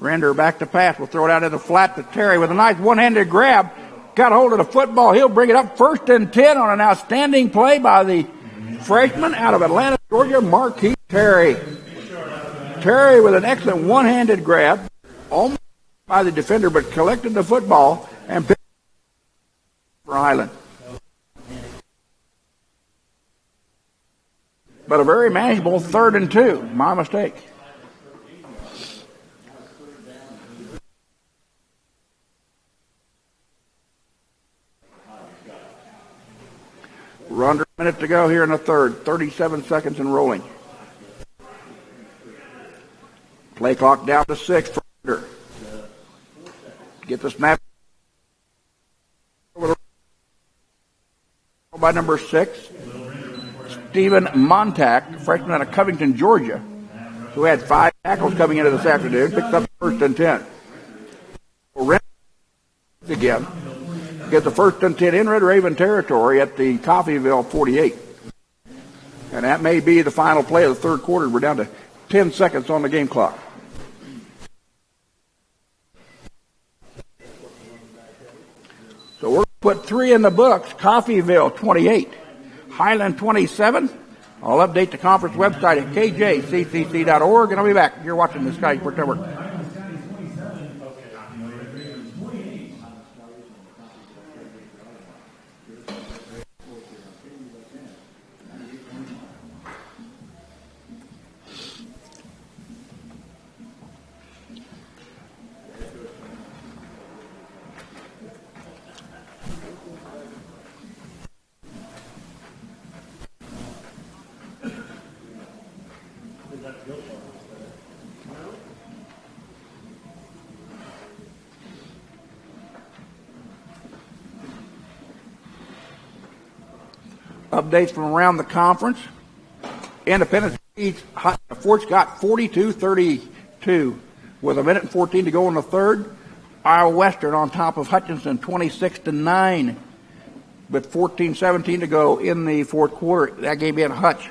Render back to pass. Will throw it out in the flat to Terry with a nice one-handed grab. Got hold of the football. He'll bring it up 1st and 10 on an outstanding play by the freshman out of Atlanta, Georgia, Marquis Terry. Terry with an excellent one-handed grab, almost by the defender, but collected the football and picked for Highland. But a very manageable 3rd and 2. My mistake. We're under a minute to go here in the 3rd. 37 seconds and rolling. Play clock down to 6 for Render. Get the snap by number 6. Stephen Montack, freshman out of Covington, Georgia, who had 5 tackles coming into this afternoon, picks up 1st and 10. Render again. Get the 1st and 10 in Red Raven territory at the Coffeyville 48. And that may be the final play of the 3rd quarter. We're down to 10 seconds on the game clock. So we're going to put 3 in the books. Coffeyville 28. Highland 27. I'll update the conference website at KJCCC.org, and I'll be back. You're watching the Scottie Sports Network. Updates from around the conference. Independence leads Fort Scott 42-32 with 1:14 to go in the 3rd. Iowa Western on top of Hutchinson 26-9 with 14-17 to go in the 4th quarter. That game being Hutch.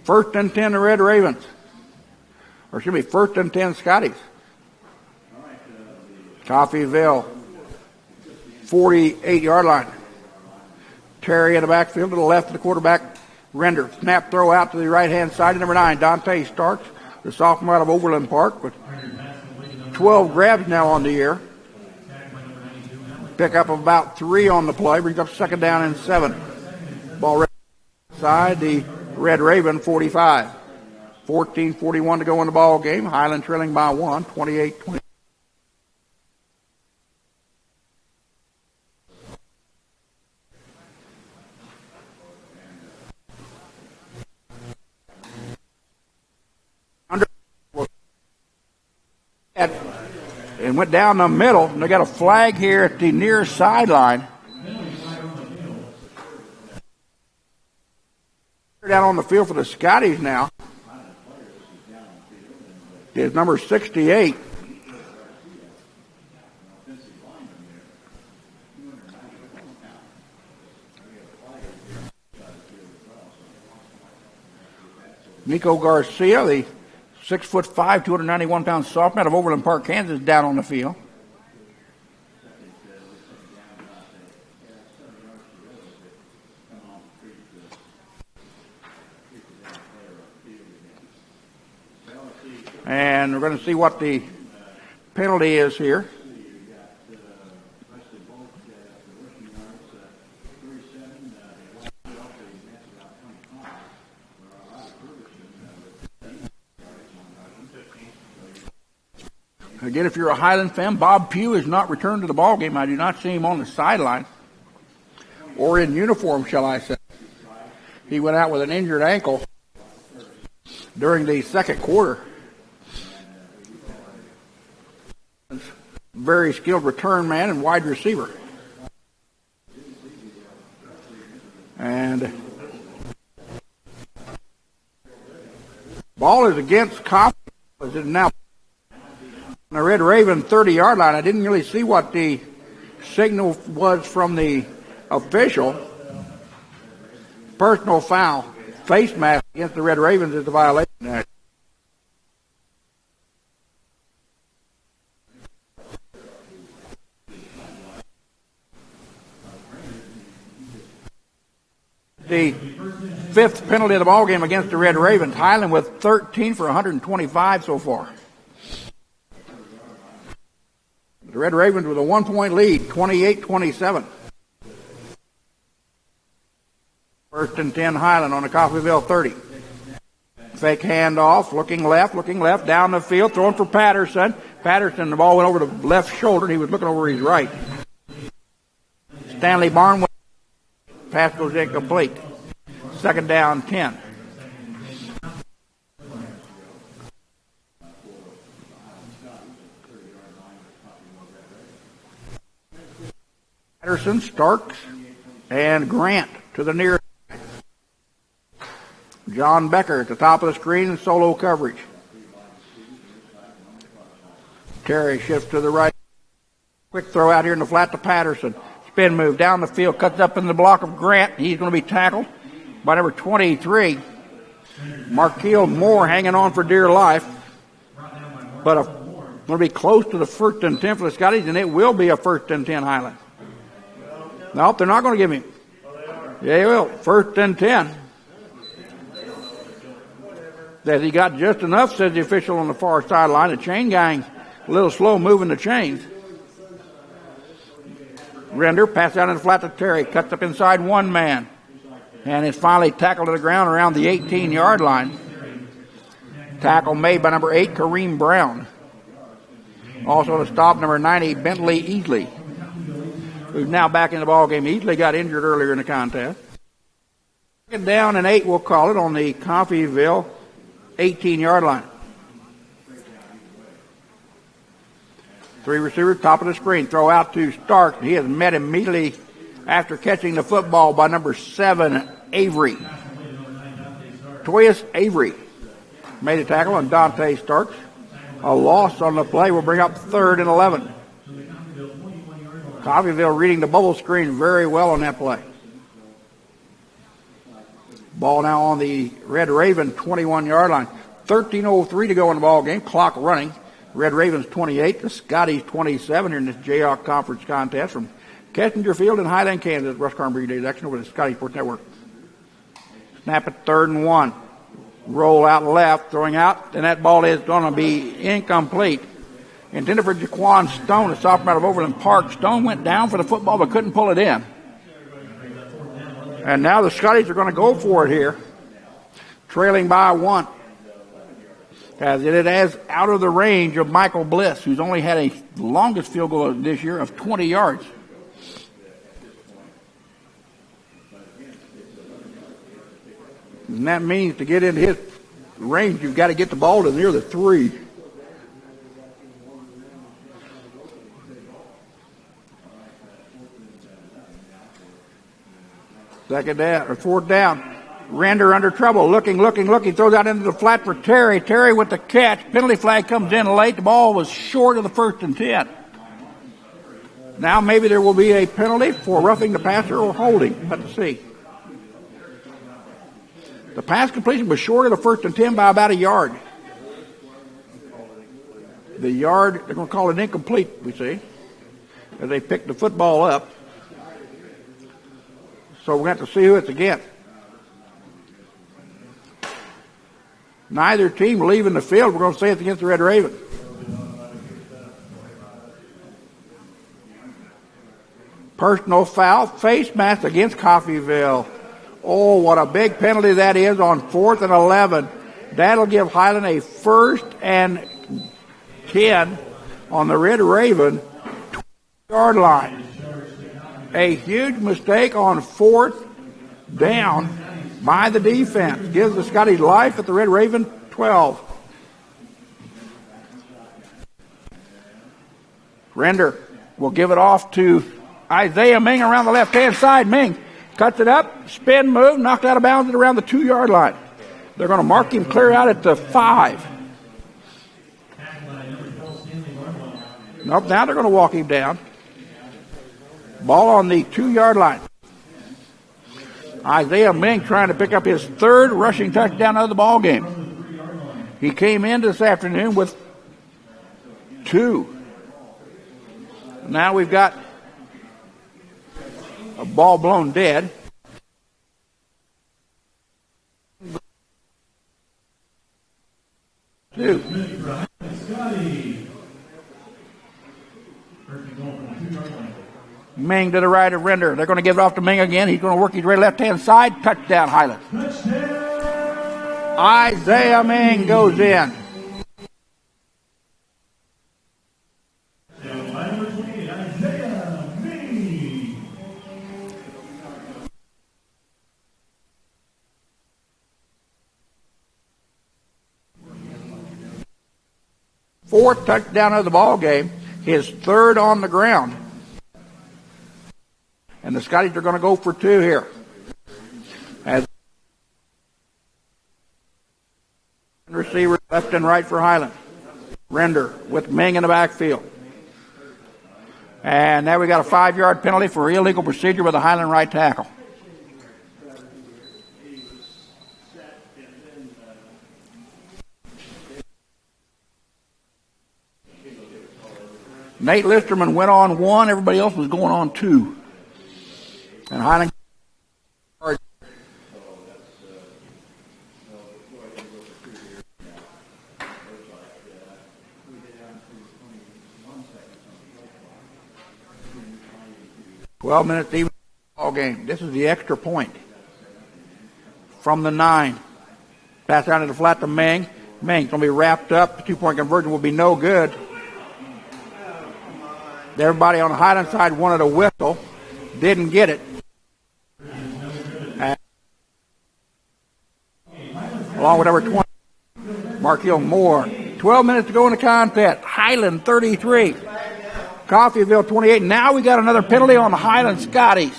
First and 10 the Red Ravens. Or excuse me, 1st and 10 Scotties. Coffeyville, 48-yard line. Terry in the backfield to the left of the quarterback. Render. Snap throw out to the right-hand side. Number 9, Dante Starks, the sophomore out of Overland Park, with 12 grabs now on the year. Pick up of about 3 on the play. Brings up 2nd down and 7. Ball right side. The Red Raven 45. 14:41 to go in the ball game. Highland trailing by 1, 28-20. And went down the middle. And they got a flag here at the near sideline. Down on the field for the Scotties now is number 68. Nico Garcia, the 6'5", 291-pound sophomore out of Overland Park, Kansas, down on the field. And we're going to see what the penalty is here. Again, if you're a Highland fan, Bob Pugh has not returned to the ball game. I do not see him on the sideline or in uniform, shall I say. He went out with an injured ankle during the 2nd quarter. Very skilled return man and wide receiver. And ball is against Coffeyville. Is it now on the Red Raven 30-yard line? I didn't really see what the Signal was from the official. Personal foul. Face mask against the Red Ravens is the violation. The fifth penalty of the ball game against the Red Ravens. Highland with 13 for 125 so far. The Red Ravens with a 1-point lead, 28-27. First and 10 Highland on the Coffeyville 30. Fake handoff, looking left, down the field, throwing for Patterson. Patterson, the ball went over the left shoulder. He was looking over his right. Stanley Barn, pass goes incomplete. Second down, 10. Patterson, Starks, and Grant to the near. John Becker at the top of the screen in solo coverage. Terry shifts to the right. Quick throw out here in the flat to Patterson. Spin move down the field, cuts up in the block of Grant. He's going to be tackled by number 23. Markeel Moore hanging on for dear life. But going to be close to the first and 10 for the Scotties, and it will be a first and 10 Highland. Nope, they're not going to give him. Yeah, he will. First and 10. That he got just enough, says the official on the far sideline. The chain gang a little slow moving the chains. Render, pass out in the flat to Terry, cuts up inside one man. And is finally tackled to the ground around the 18-yard line. Tackle made by number 8, Kareem Brown. Also to stop number 90, Bentley Easley, who's now back in the ball game. Easley got injured earlier in the contest. Second down and 8, we'll call it, on the Coffeyville 18-yard line. Three receivers, top of the screen. Throw out to Stark. He is met immediately after catching the football by number 7, Avery. Toyas Avery made a tackle on Dante Starks. A loss on the play will bring up 3rd and 11. Coffeyville reading the bubble screen very well on that play. Ball now on the Red Raven 21-yard line. 13:03 to go in the ball game. Clock running. Red Ravens 28, the Scotties 27 here in this Jayhawk Conference contest from Kessinger Field in Highland, Kansas. Russ Karn Days action over the Scottie Sports Network. Snap it 3rd and 1. Roll out left, throwing out, and that ball is going to be incomplete. Intended for Jaquan Stone, a sophomore out of Overland Park. Stone went down for the football but couldn't pull it in. And now the Scotties are going to go for it here, trailing by 1. As it is out of the range of Michael Bliss, who's only had a longest field goal this year of 20 yards. And that means to get into his range, you've got to get the ball to near the 3. Second down, or 4th down. Render under trouble, looking, throws out into the flat for Terry. Terry with the catch. Penalty flag comes in late. The ball was short of the 1st and 10. Now maybe there will be a penalty for roughing the passer or holding. Let's see. The pass completion was short of the 1st and 10 by about a yard. The yard, they're going to call it incomplete, we see, as they pick the football up. So we're going to have to see who it's against. Neither team leaving the field. We're going to say it's against the Red Raven. Personal foul, face mask against Coffeyville. Oh, what a big penalty that is on 4th and 11. That'll give Highland a 1st and 10 on the Red Raven 20-yard line. A huge mistake on 4th down by the defense. Gives the Scotties life at the Red Raven 12. Render will give it off to Isaiah Ming around the left-hand side. Ming cuts it up, spin move, knocked out of bounds at around the 2-yard line. They're going to mark him clear out at the 5. Nope, now they're going to walk him down. Ball on the 2-yard line. Isaiah Ming trying to pick up his third rushing touchdown of the ball game. He came in this afternoon with 2. Now we've got a ball blown dead. Two. Ming to the right of Render. They're going to give it off to Ming again. He's going to work his right left-hand side. Touchdown, Highland. Isaiah Ming goes in. Fourth touchdown of the ball game, his third on the ground. And the Scotties are going to go for 2 here. As receiver left and right for Highland. Render with Ming in the backfield. And now we got a 5-yard penalty for illegal procedure with a Highland right tackle. Nate Listerman went on 1. Everybody else was going on 2. And Highland. "12 minutes even ball game." This is the extra point from the 9. Pass down to the flat to Ming. Ming's going to be wrapped up. The 2-point conversion will be no good. Everybody on the Highland side wanted a whistle. Didn't get it. Along with number 20, Markeel Moore. 12 minutes to go in the contest. Highland 33. Coffeyville 28. Now we got another penalty on the Highland Scotties.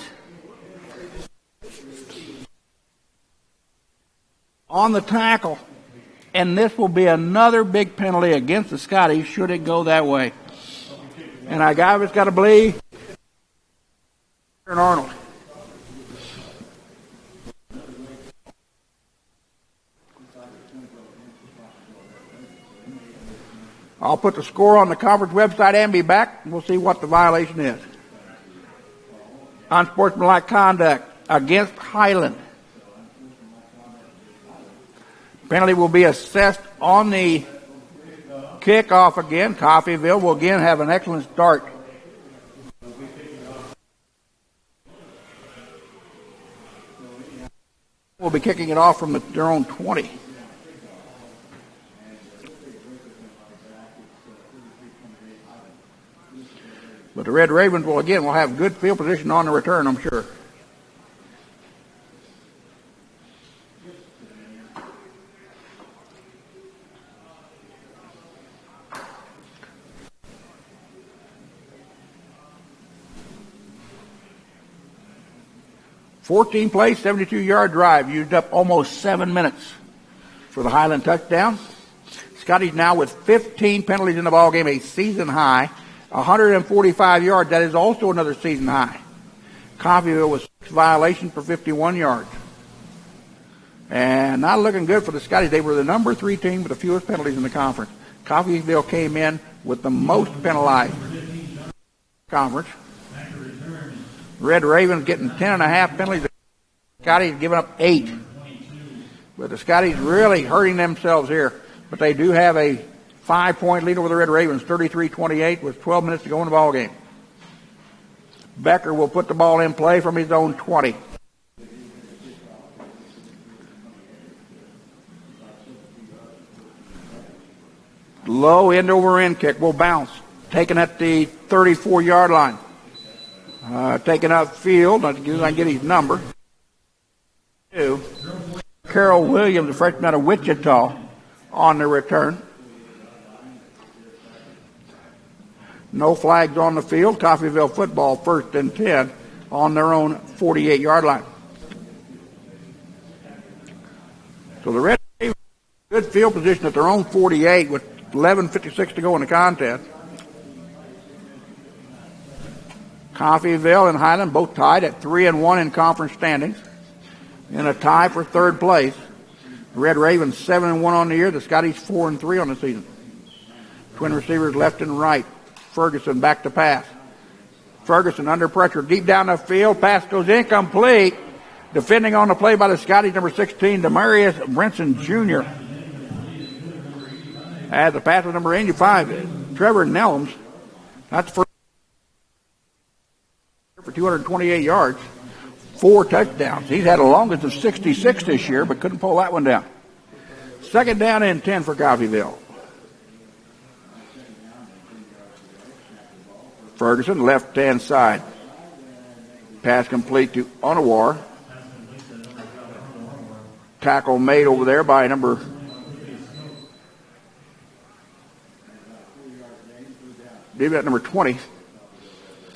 On the tackle. And this will be another big penalty against the Scotties should it go that way. And I just got to believe Arnold. I'll put the score on the conference website and be back. We'll see what the violation is. Unsportsmanlike conduct against Highland. Penalty will be assessed on the kickoff again. Coffeyville will again have an excellent start. We'll be kicking it off from their own 20. But the Red Ravens will have good field position on the return, I'm sure. $14 plays, 72-yard drive. Used up almost 7 minutes for the Highland touchdown. Scotty's now with 15 penalties in the ball game, a season high. 145 yards. That is also another season high. Coffeyville with 6 violations for 51 yards. And not looking good for the Scotties. They were the number 3 team with the fewest penalties in the conference. Coffeyville came in with the most penalized conference. Red Ravens getting 10.5 penalties. Scotties giving up 8. But the Scotties really hurting themselves here. But they do have a 5-point lead over the Red Ravens, 33-28, with 12 minutes to go in the ball game. Becker will put the ball in play from his own 20. Low end over end kick will bounce, taken at the 34-yard line. Taken upfield, I get his number. 2. Carol Williams, a freshman out of Wichita, on the return. No flags on the field. Coffeyville football 1st and 10 on their own 48-yard line. So the Red Ravens good field position at their own 48 with 11:56 to go in the contest. Coffeyville and Highland both tied at 3-1 in conference standings. In a tie for third place. The Red Ravens 7-1 on the year. The Scotties 4-3 on the season. Twin receivers left and right. Ferguson back to pass. Ferguson under pressure, deep down the field. Pass goes incomplete. Defending on the play by the Scotties, number 16, Demarius Brinson Jr. As the pass with number 85, Trevor Nellums. That's for 228 yards, 4 touchdowns. He's had a longest of 66 this year, but couldn't pull that one down. Second down and 10 for Coffeyville. Ferguson, left-hand side. Pass complete to Onawar. Tackle made over there by number 20,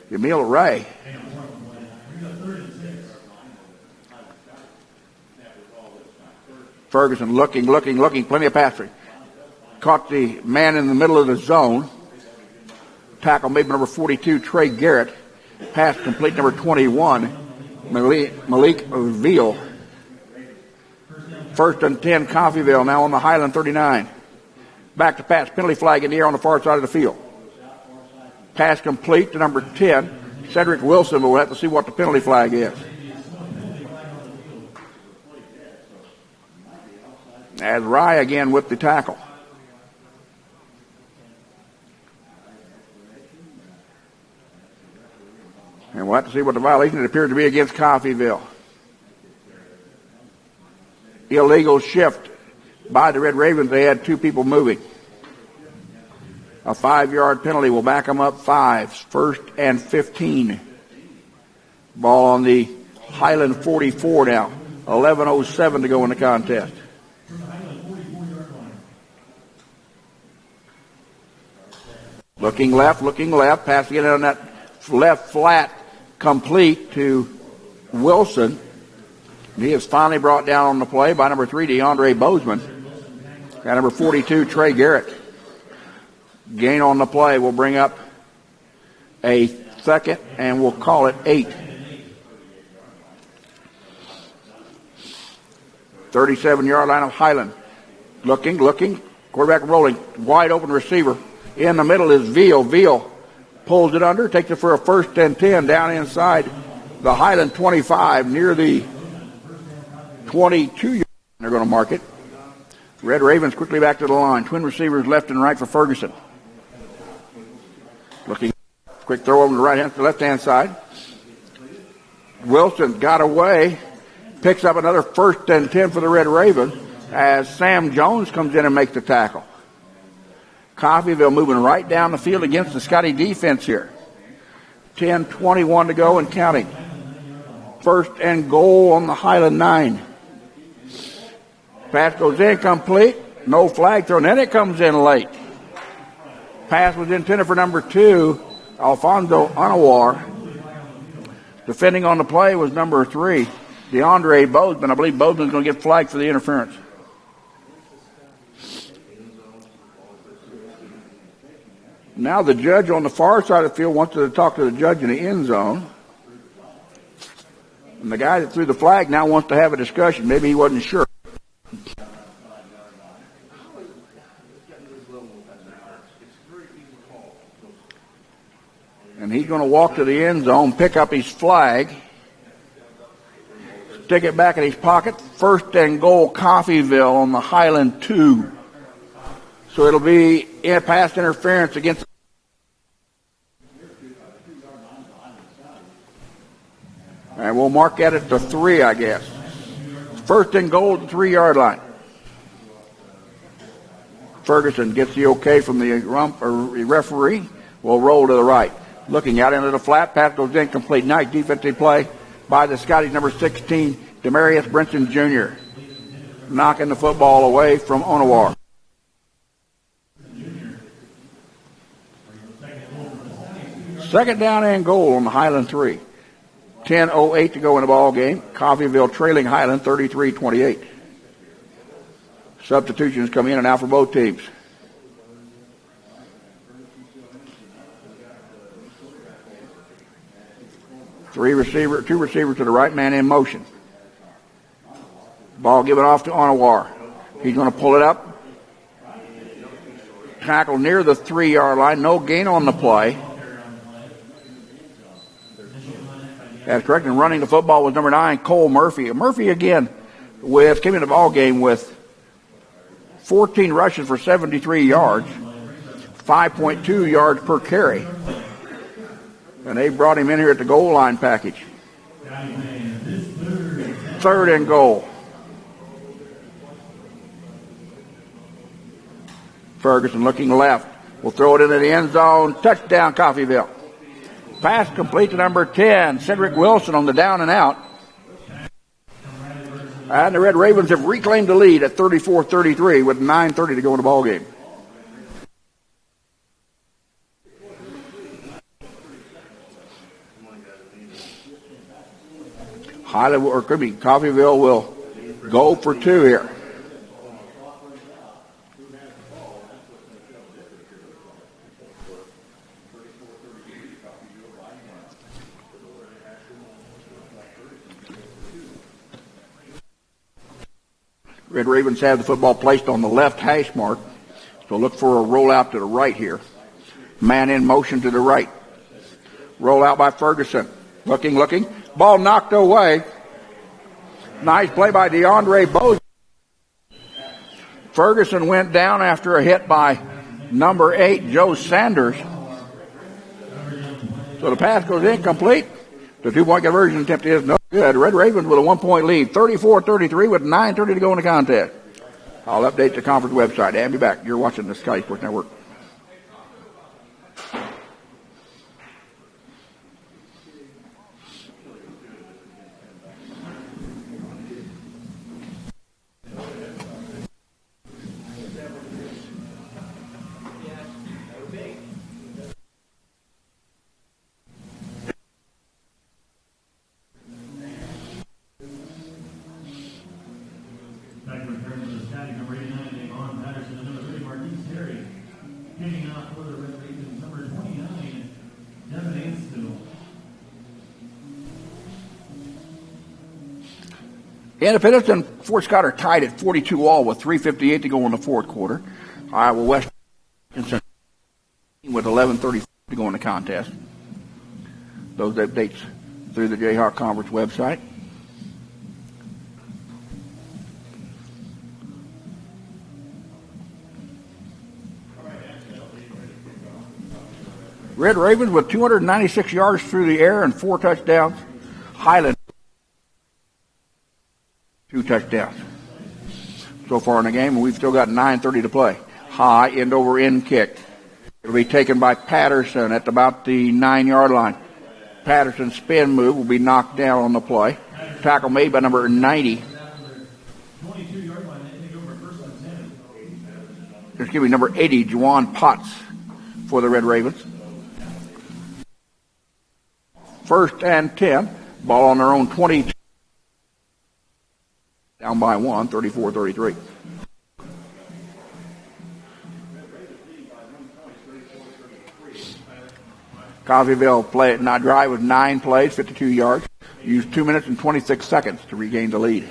Emil Ray. Ferguson looking, plenty of passing. Caught the man in the middle of the zone. Tackle made by number 42, Trey Garrett. Pass complete, number 21, Malik Veal. First and 10, Coffeyville, now on the Highland 39. Back to pass, penalty flag in the air on the far side of the field. Pass complete to number 10, Cedric Wilson, but we'll have to see what the penalty flag is. As Rye again with the tackle. And we'll have to see what the violation appears to be against Coffeyville. Illegal shift by the Red Ravens. They had 2 people moving. A 5-yard penalty will back them up 5. First and 15. Ball on the Highland 44 now. 11:07 to go in the contest. Looking left. Passing it on that left flat. Complete to Wilson. He is finally brought down on the play by number 3, DeAndre Bozeman. Got number 42, Trey Garrett. Gain on the play will bring up a second, and we'll call it 8. 37-yard line of Highland. Looking. Quarterback rolling. Wide open receiver. In the middle is Veal. Veal pulls it under, takes it for a first and 10 down inside the Highland 25 near the 22-yard line. They're going to mark it. Red Ravens quickly back to the line. Twin receivers left and right for Ferguson. Looking. Quick throw over to the left-hand side. Wilson got away. Picks up another first and 10 for the Red Ravens as Sam Jones comes in and makes the tackle. Coffeyville moving right down the field against the Scottie defense here. 10:21 to go and counting. First and goal on the Highland 9. Pass goes incomplete. No flag thrown. Then it comes in late. Pass was intended for number 2, Alfonso Anawar. Defending on the play was number 3, DeAndre Bozeman. I believe Bozeman's going to get flagged for the interference. Now the judge on the far side of the field wants to talk to the judge in the end zone. And the guy that threw the flag now wants to have a discussion. Maybe he wasn't sure. And he's going to walk to the end zone, pick up his flag, stick it back in his pocket. First and goal, Coffeyville on the Highland 2. So it'll be a pass interference against. And we'll mark at it to 3, I guess. First and goal at the 3-yard line. Ferguson gets the okay from the referee. We'll roll to the right. Looking out into the flat, pass goes incomplete. Nice defensive play by the Scotties, number 16, Demarius Brinson Jr. Knocking the football away from Onawar. Second down and goal on the Highland 3. 10:08 to go in the ball game. Coffeyville trailing Highland 33-28. Substitutions come in and out for both teams. Two receivers to the right, man in motion. Ball given off to Onawar. He's going to pull it up. Tackle near the 3-yard line. No gain on the play. That's correct. And running the football was number 9, Cole Murphy. Murphy again came in the ball game with 14 rushes for 73 yards, 5.2 yards per carry. And they brought him in here at the goal line package. 3rd and goal. Ferguson looking left. Will throw it into the end zone. Touchdown, Coffeyville. Pass complete to number 10, Cedric Wilson on the down and out. And the Red Ravens have reclaimed the lead at 34-33 with 9:30 to go in the ball game. Coffeyville will go for 2 here. Red Ravens have the football placed on the left hash mark. So look for a rollout to the right here. Man in motion to the right. Rollout by Ferguson. Looking. Ball knocked away. Nice play by DeAndre Bose. Ferguson went down after a hit by number 8, Joe Sanders. So the pass goes incomplete. The 2-point conversion attempt is no good. Red Ravens with a 1-point lead, 34-33 with 9:30 to go in the contest. I'll update the conference website and be back. You're watching the Scottie Sports Network. Independence and Fort Scott are tied at 42-all with 3:58 to go in the fourth quarter. Iowa West with 11:34 to go in the contest. Those updates through the Jayhawk Conference website. Red Ravens with 296 yards through the air and 4 touchdowns. Highland 2 touchdowns so far in the game, and we've still got 9:30 to play. High end-over-end kick. It'll be taken by Patterson at about the 9-yard line. Patterson's spin move will be knocked down on the play. Tackle made by number 90. Excuse me, number 80, Juwan Potts for the Red Ravens. 1st and 10. Ball on their own 22. Down by 1, 34-33. Coffeyville drive with 9 plays, 52 yards. Used 2 minutes and 26 seconds to regain the lead.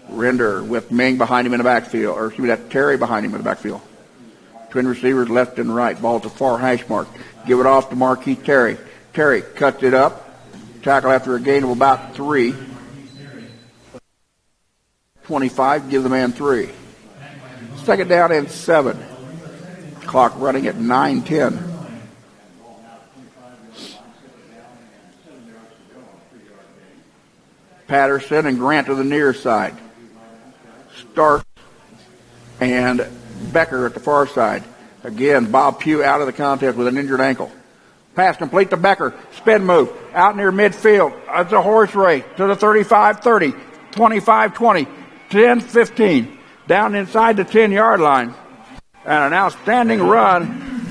Render with Ming behind him in the backfield, or excuse me, that's Terry behind him in the backfield. Twin receivers left and right. Ball to far hash mark. Give it off to Marquis Terry. Terry cuts it up. Tackle after a gain of about 3. 25, give the man 3. 2nd down and 7. Clock running at 9:10. Patterson and Grant to the near side. Stark and Becker at the far side. Again, Bob Pugh out of the contest with an injured ankle. Pass complete to Becker. Spin move. Out near midfield. It's a horse race to the 35-30, 25-20, 10-15. Down inside the 10-yard line. And an outstanding run.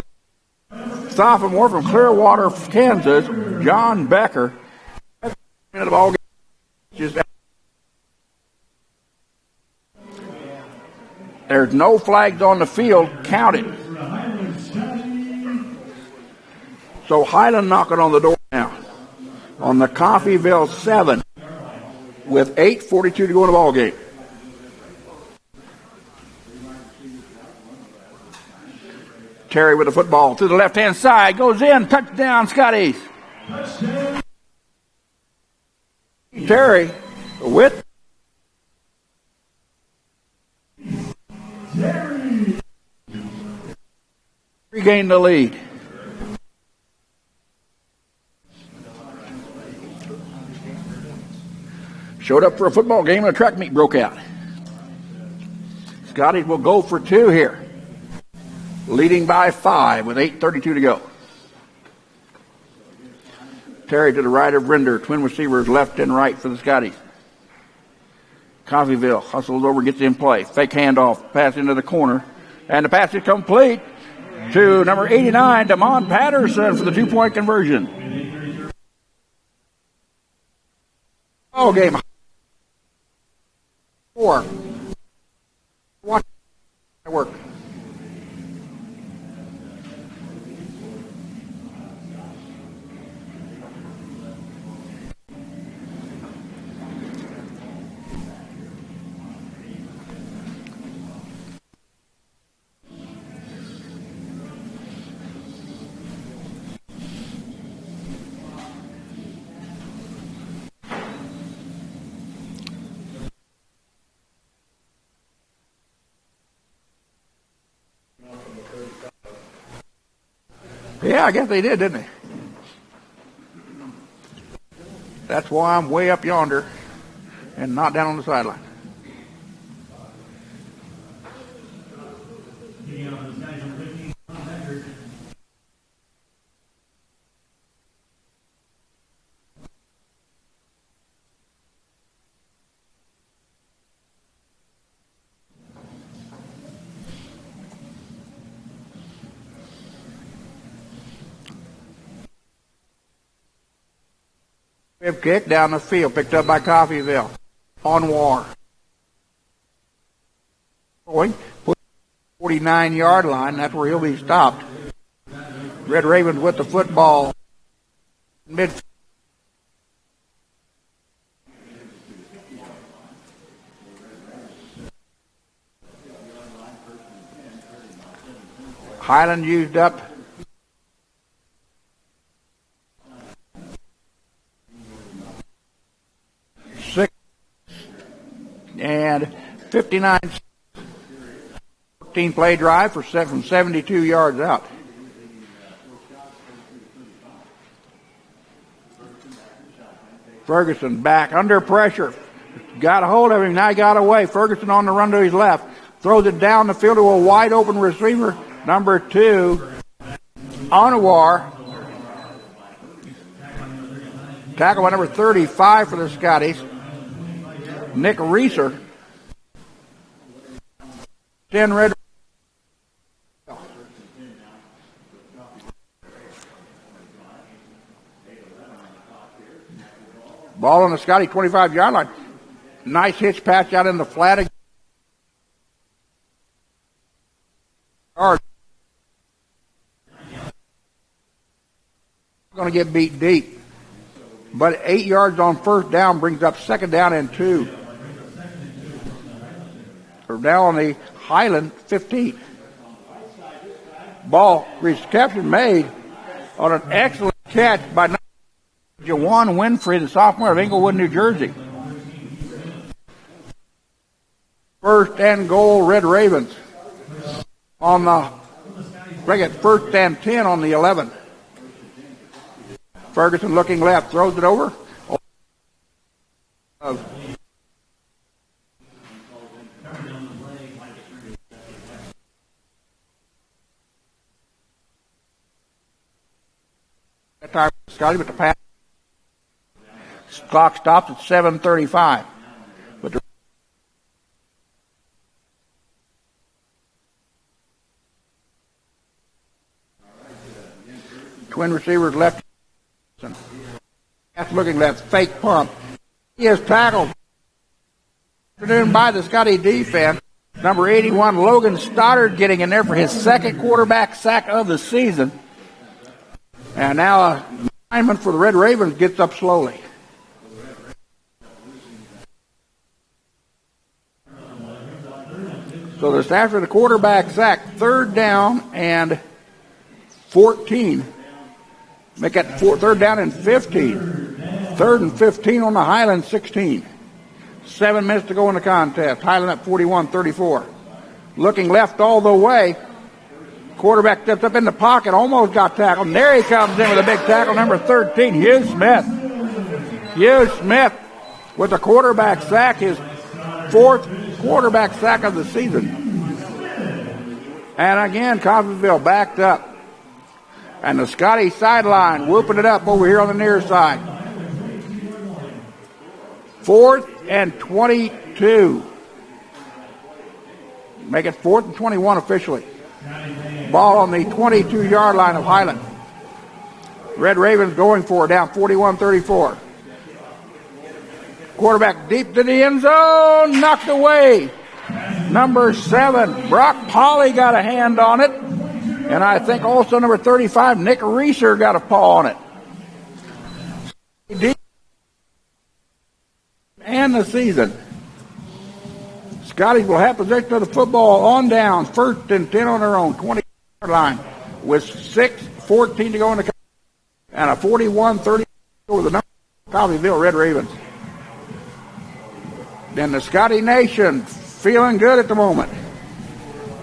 Sophomore from Clearwater, Kansas, John Becker. The ball game. There's no flags on the field. Count it. So Highland knocking on the door now on the Coffeyville 7 with 8:42 to go in the ball game. Terry with the football to the left-hand side. Goes in. Touchdown, Scottie. Terry with regained the lead. Showed up for a football game and a track meet broke out. Scottie will go for 2 here. Leading by 5 with 8:32 to go. Terry to the right of Rinder. Twin receivers left and right for the Scotties. Coffeyville hustles over, gets in play. Fake handoff, pass into the corner. And the pass is complete to number 89, Damon Patterson for the 2-point conversion. Ball game. 4. Watch it work. Yeah, I guess they did, didn't they? That's why I'm way up yonder and not down on the sideline. Kick down the field, picked up by Coffeyville. On War. Going, 49-yard line, that's where he'll be stopped. Red Ravens with the football. Mid. Highland used up. And 59, 14-play drive from 72 yards out. Ferguson back under pressure. Got a hold of him. Now he got away. Ferguson on the run to his left. Throws it down the field to a wide open receiver. Number 2, Anwar. Tackle by number 35 for the Scotties. Nick Reeser. 10 red. Ball on the Scottie 25-yard line. Nice hitch patch out in the flat. Going to get beat deep. But 8 yards on first down brings up second down and 2. We're now on the Highland 15. Ball reception made on an excellent catch by Jawan Winfrey, the sophomore of Englewood, New Jersey. First and goal, Red Ravens. On the, bring it first and 10 on the 11. Ferguson looking left, throws it over. That time, Scottie with the pass. Clock stops at 7:35. But the twin receivers left. That's looking left, fake pump. He is tackled by the Scottie defense. Number 81, Logan Stoddard, getting in there for his second quarterback sack of the season. And now a lineman for the Red Ravens gets up slowly. So this after the quarterback sack, 3rd down and 14. Make that 3rd down and 15. 3rd and 15 on the Highland 16. 7 minutes to go in the contest. Highland at 41-34. Looking left all the way. Quarterback steps up in the pocket, almost got tackled. And there he comes in with a big tackle, number 13, Hugh Smith. Hugh Smith with the quarterback sack, his 4th quarterback sack of the season. And again, Coffeyville backed up. And the Scottie sideline whooping it up over here on the near side. 4th and 22. Make it 4th and 21 officially. Ball on the 22-yard line of Highland. Red Ravens going for it, down 41-34. Quarterback deep to the end zone, knocked away. Number 7, Brock Polly got a hand on it. And I think also number 35, Nick Reeser got a paw on it. Deep and the season. Scotties will have possession of the football on down, 1st and 10 on their own, 20-yard line, with 6:14 to go in the and a 41-30 over the number Coffeyville Red Ravens. Then the Scottie Nation feeling good at the moment.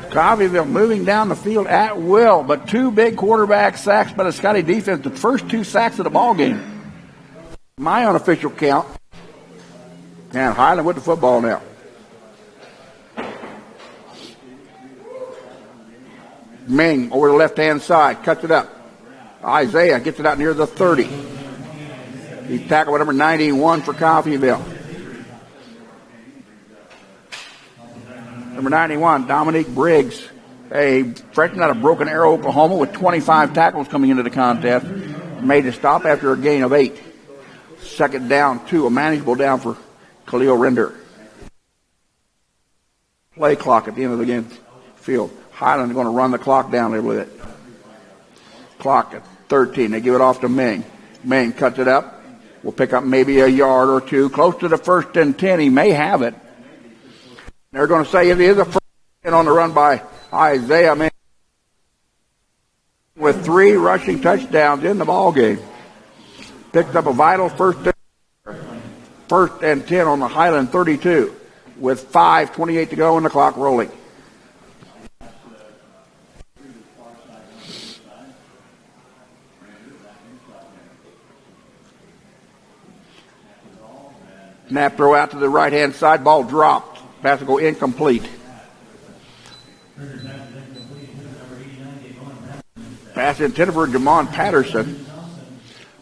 Coffeyville moving down the field at will, but 2 big quarterback sacks by the Scottie defense, the first 2 sacks of the ball game. My unofficial count. And Highland with the football now. Ming over the left-hand side, cuts it up. Isaiah gets it out near the 30. He tackled with number 91 for Coffeyville. Number 91, Dominique Briggs, a freshman out of Broken Arrow, Oklahoma, with 25 tackles coming into the contest. Made a stop after a gain of 8. 2nd down, 2, a manageable down for Khalil Render. Play clock at the end of the game field. Highland going to run the clock down there with it. Clock at 13. They give it off to Ming. Ming cuts it up. Will pick up maybe a yard or 2. Close to the 1st and 10. He may have it. They're going to say it is a 1st and on the run by Isaiah Ming with 3 rushing touchdowns in the ball game. Picked up a vital 1st and 10 on the Highland 32 with 5:28 to go and the clock rolling. Snap throw out to the right-hand side. Ball dropped. Pass will go incomplete. Pass intended for Jamon Patterson,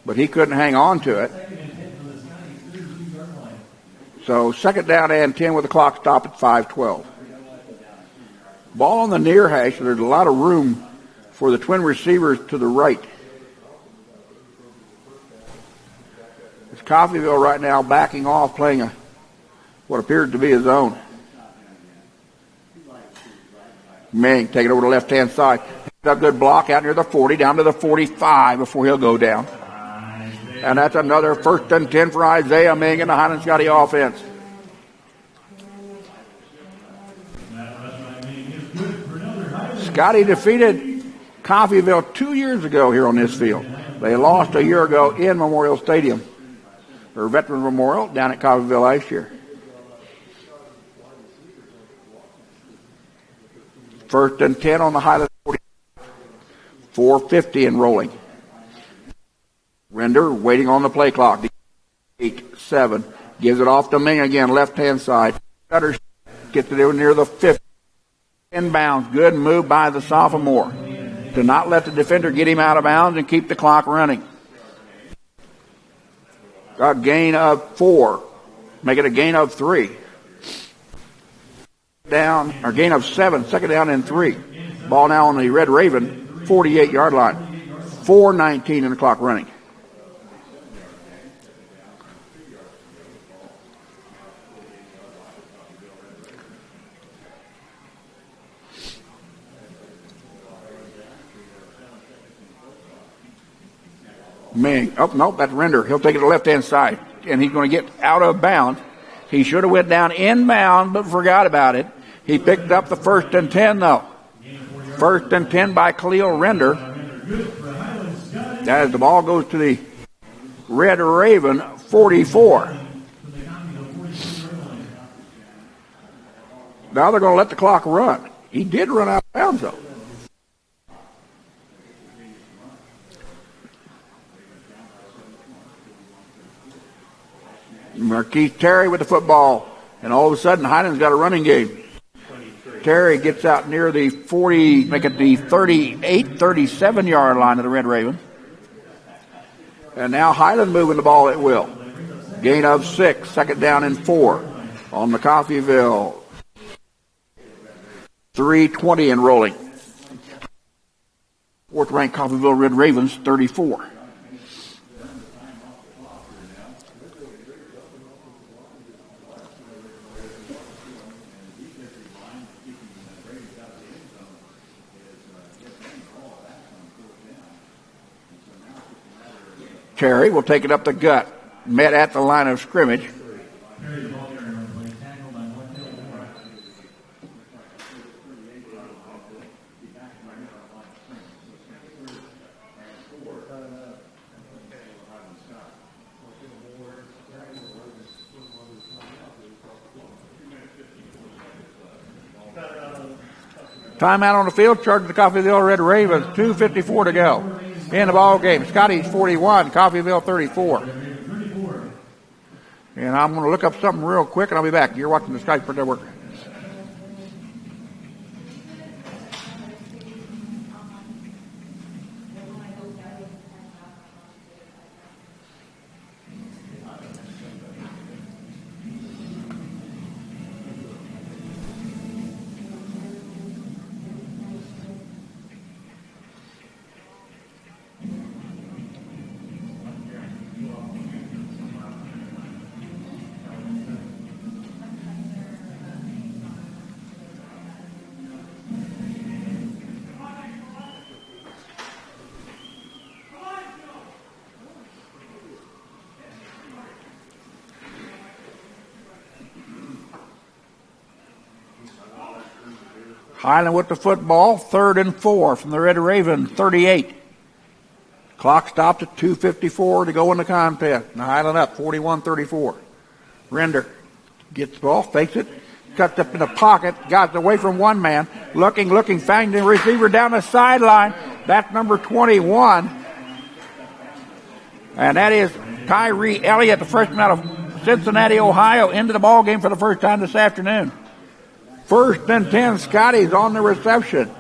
but he couldn't hang on to it. So 2nd down and 10 with the clock stopped at 5:12. Ball on the near hash. So there's a lot of room for the twin receivers to the right. It's Coffeyville right now backing off, playing what appears to be a zone. Ming taking over the left-hand side. A good block out near the 40, down to the 45 before he'll go down. And that's another 1st and 10 for Isaiah Ming in the Highland Scottie offense. Scottie defeated Coffeyville 2 years ago here on this field. They lost a year ago in Memorial Stadium, or Veterans Memorial, down at Coffeyville last year. 1st and 10 on the Highland 40. 4:50 and rolling. Render waiting on the play clock. 8-7. Gives it off to Ming again, left-hand side. Cutter gets it near the 50. Inbounds. Good move by the sophomore to not let the defender get him out of bounds and keep the clock running. Got a gain of 4. Make it a gain of 3. Down, or gain of 7. 2nd down and 3. Ball now on the Red Raven 48-yard line. 4:19 in the clock running. Ming. Oh, no, that's Render. He'll take it to the left-hand side. And he's going to get out of bounds. He should have went down inbound, but forgot about it. He picked up the 1st and 10, though. 1st and 10 by Khalil Render. As the ball goes to the Red Raven 44. Now they're going to let the clock run. He did run out of bounds, though. Marquise Terry with the football. And all of a sudden, Highland's got a running game. Terry gets out near the 40, make it the 38, 37-yard line of the Red Raven. And now Highland moving the ball at will. Gain of 6, 2nd down and 4 on the Coffeyville. 3:20 and rolling. 4th-ranked Coffeyville Red Ravens, 34. Terry will take it up the gut. Met at the line of scrimmage. Timeout on the field, charge the Coffeyville Red Ravens, 2:54 to go. In the ball game, Scottie 41, Coffeyville 34. And I'm going to look up something real quick, and I'll be back. You're watching the Scottie Network. Highland with the football, 3rd and 4 from the Red Raven, 38. Clock stopped at 2:54 to go in the contest. And Highland up, 41-34. Render gets the ball, fakes it, cuts up in the pocket, got away from one man, looking, finding the receiver down the sideline. That's number 21. And that is Tyree Elliott, the freshman out of Cincinnati, Ohio, into the ball game for the first time this afternoon. 1st and 10, Scottie's on the reception.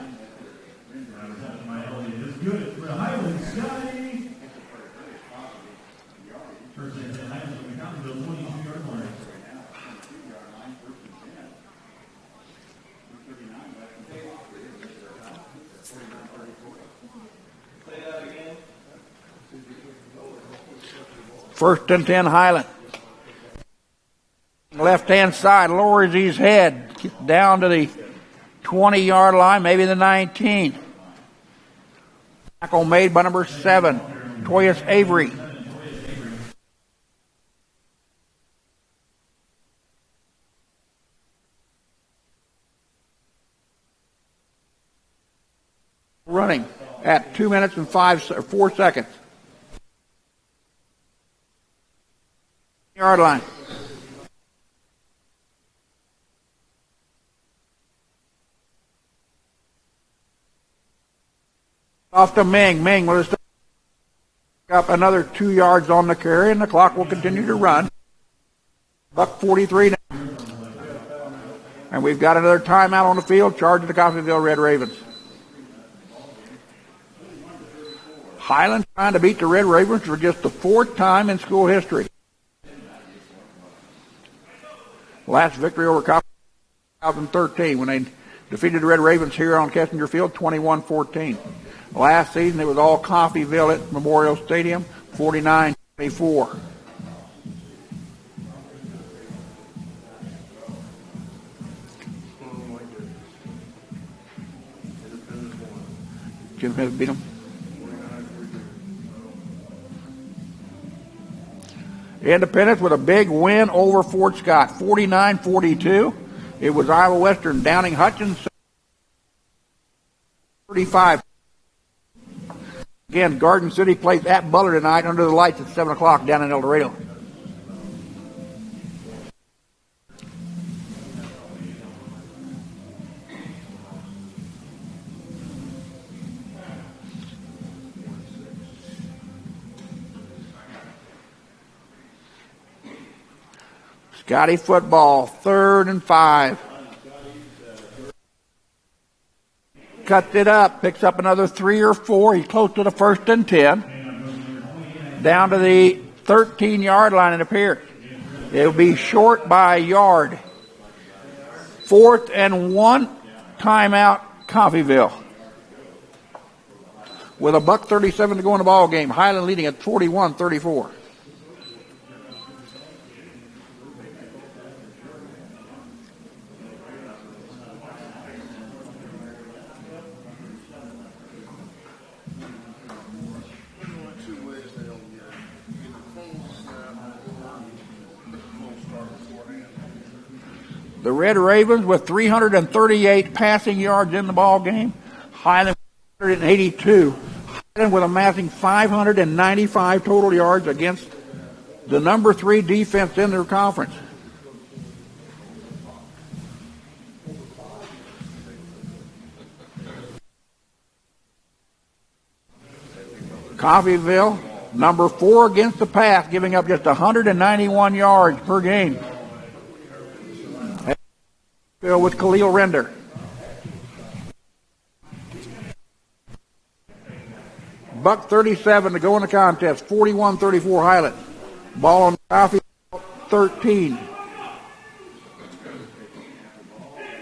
First and 10, Highland. Left-hand side, lowers his head down to the 20-yard line, maybe the 19. Tackle made by number 7, Toyas Avery. Running at 2 minutes and 4 seconds. Yard line. Off to Ming. Ming will just up another 2 yards on the carry, and the clock will continue to run. Buck 43 now. And we've got another timeout on the field, charging the Coffeyville Red Ravens. Highland trying to beat the Red Ravens for just the 4th time in school history. Last victory over Coffeyville 2013 when they defeated the Red Ravens here on Kessinger Field 21-14. Last season, it was all Coffeyville at Memorial Stadium, 49-24. Jim Smith beat them. Independence with a big win over Fort Scott, 49-42. It was Iowa Western downing Hutchins 35. Again, Garden City plays at Butler tonight under the lights at 7 o'clock down in El Dorado. Scottie football, 3rd and 5. Cuts it up, picks up another 3 or 4. He's close to the 1st and 10. Down to the 13-yard line, it appears. It'll be short by a yard. 4th and 1, timeout, Coffeyville. With $1:37 to go in the ball game. Highland leading at 41-34. The Red Ravens with 338 passing yards in the ball game. Highland 182. Highland with amassing 595 total yards against the number 3 defense in their conference. Coffeyville, number 4 against the pass, giving up just 191 yards per game. With Khalil Render. $1:37 to go in the contest. 41-34 Highland. Ball on Coffee 13.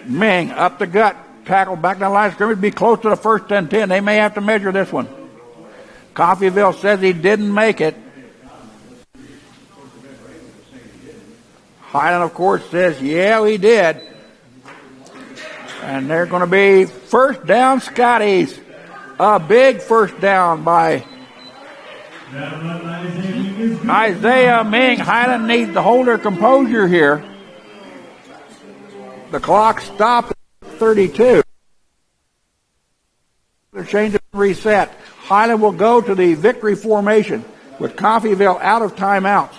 Ming up the gut. Tackle back down the line of scrimmage. Be close to the 1st and 10. They may have to measure this one. Coffeyville says he didn't make it. Highland, of course, says, yeah, he did. And they're going to be 1st down, Scotties. A big 1st down by Isaiah Ming. Highland needs to hold their composure here. The clock stopped at 32. They're changing reset. Highland will go to the victory formation with Coffeyville out of timeouts.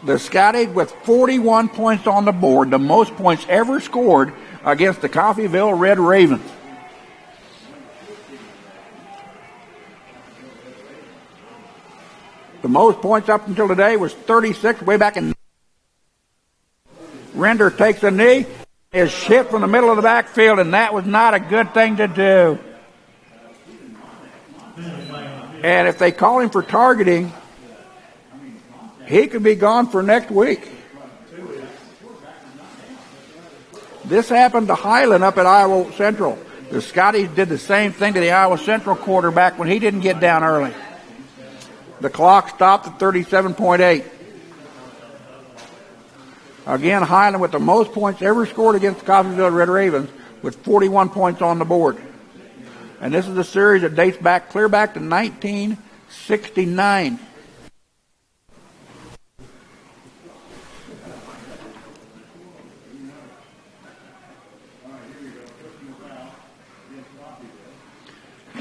The Scottie with 41 points on the board, the most points ever scored against the Coffeyville Red Ravens. The most points up until today was 36, way back in. Render takes a knee, is hit from the middle of the backfield, and that was not a good thing to do. And if they call him for targeting, he could be gone for next week. This happened to Highland up at Iowa Central. The Scotties did the same thing to the Iowa Central quarterback when he didn't get down early. The clock stopped at 37.8. Again, Highland with the most points ever scored against the Coffeyville Red Ravens with 41 points on the board. And this is a series that dates back clear back to 1969.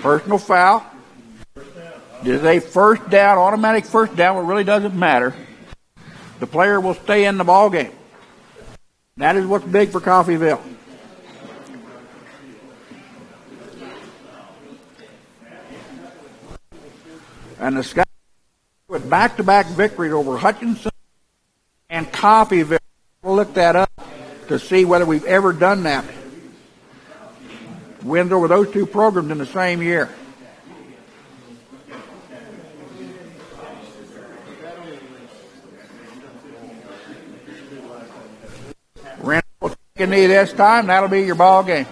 Personal foul. It is a 1st down, automatic 1st down. It really doesn't matter. The player will stay in the ball game. That is what's big for Coffeyville. And the Scottie with back-to-back victories over Hutchinson and Coffeyville. We'll look that up to see whether we've ever done that. Wins over those two programs in the same year. a knee this time. That'll be your ball game.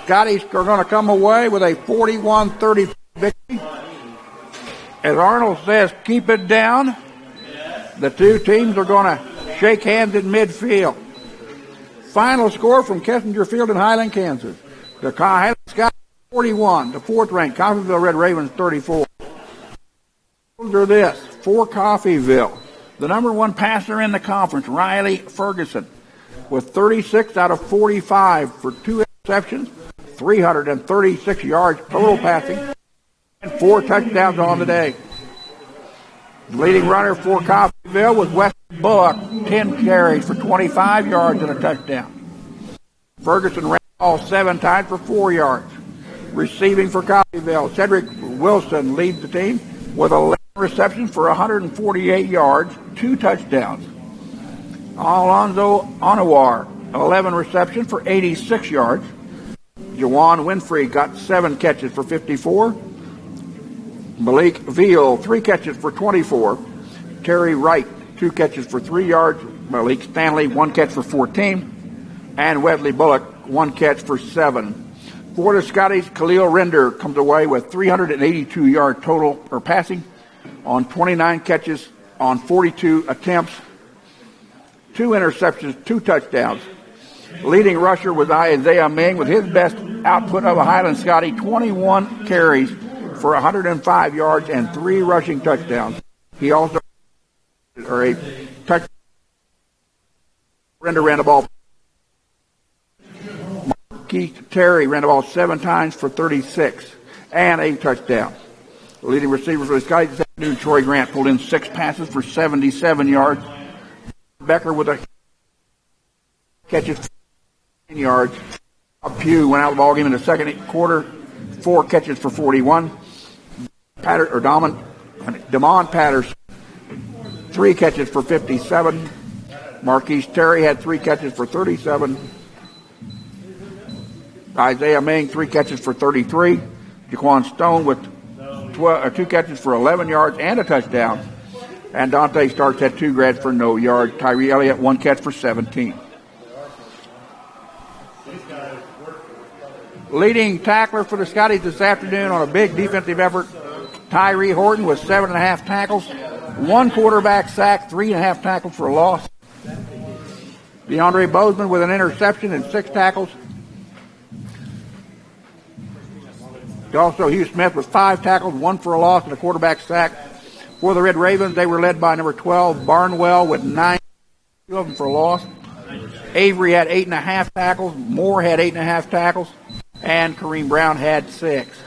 Scotties are going to come away with a 41-30 victory. As Arnold says, keep it down. The two teams are going to shake hands in midfield. Final score from Kessinger Field in Highland, Kansas. The Highland Scotties 41, the fourth ranked Coffeyville Red Ravens 34. Are this for Coffeyville. The number one passer in the conference, Riley Ferguson, with 36 out of 45 for 2 interceptions, 336 yards total passing, and 4 touchdowns on the day. The leading runner for Coffeyville was Weston Bullock, 10 carries for 25 yards and a touchdown. Ferguson ran the ball 7 times for 4 yards. Receiving for Coffeyville, Cedric Wilson leads the team with 11 receptions for 148 yards, 2 touchdowns. Alonzo Anawar, 11 receptions for 86 yards. Jawan Winfrey got 7 catches for 54. Malik Veal, 3 catches for 24. Terry Wright, 2 catches for 3 yards. Malik Stanley, 1 catch for 14. And Wesley Bullock, 1 catch for 7. For the Scotties, Khalil Render comes away with 382 yard total or passing on 29 catches on 42 attempts, 2 interceptions, 2 touchdowns. Leading rusher was Isaiah Ming with his best output of a Highland Scottie, 21 carries for 105 yards and 3 rushing touchdowns. He also a touchdown. Render ran the ball. Keith Terry ran the ball 7 times for 36 and a touchdown. The leading receiver for the Scotties this afternoon, Troy Grant, pulled in 6 passes for 77 yards. Becker with a catch of 10 yards. Pugh went out of the ball game in the second quarter, 4 catches for 41. Damon Patterson, 3 catches for 57. Marquise Terry had 3 catches for 37. Isaiah Ming, 3 catches for 33. Jaquan Stone with 2 catches for 11 yards and a touchdown. And Dante Starks had 2 grabs for no yards. Tyree Elliott, 1 catch for 17. Leading tackler for the Scotties this afternoon on a big defensive effort, Tyree Horton with 7.5 tackles, 1 quarterback sack, 3.5 tackles for a loss. DeAndre Bozeman with an interception and 6 tackles. Also, Hugh Smith with 5 tackles, 1 for a loss, and a quarterback sack. For the Red Ravens, they were led by number 12, Barnwell, with 9, 2 of them for a loss. Avery had 8.5 tackles. Moore had 8.5 tackles. And Kareem Brown had 6.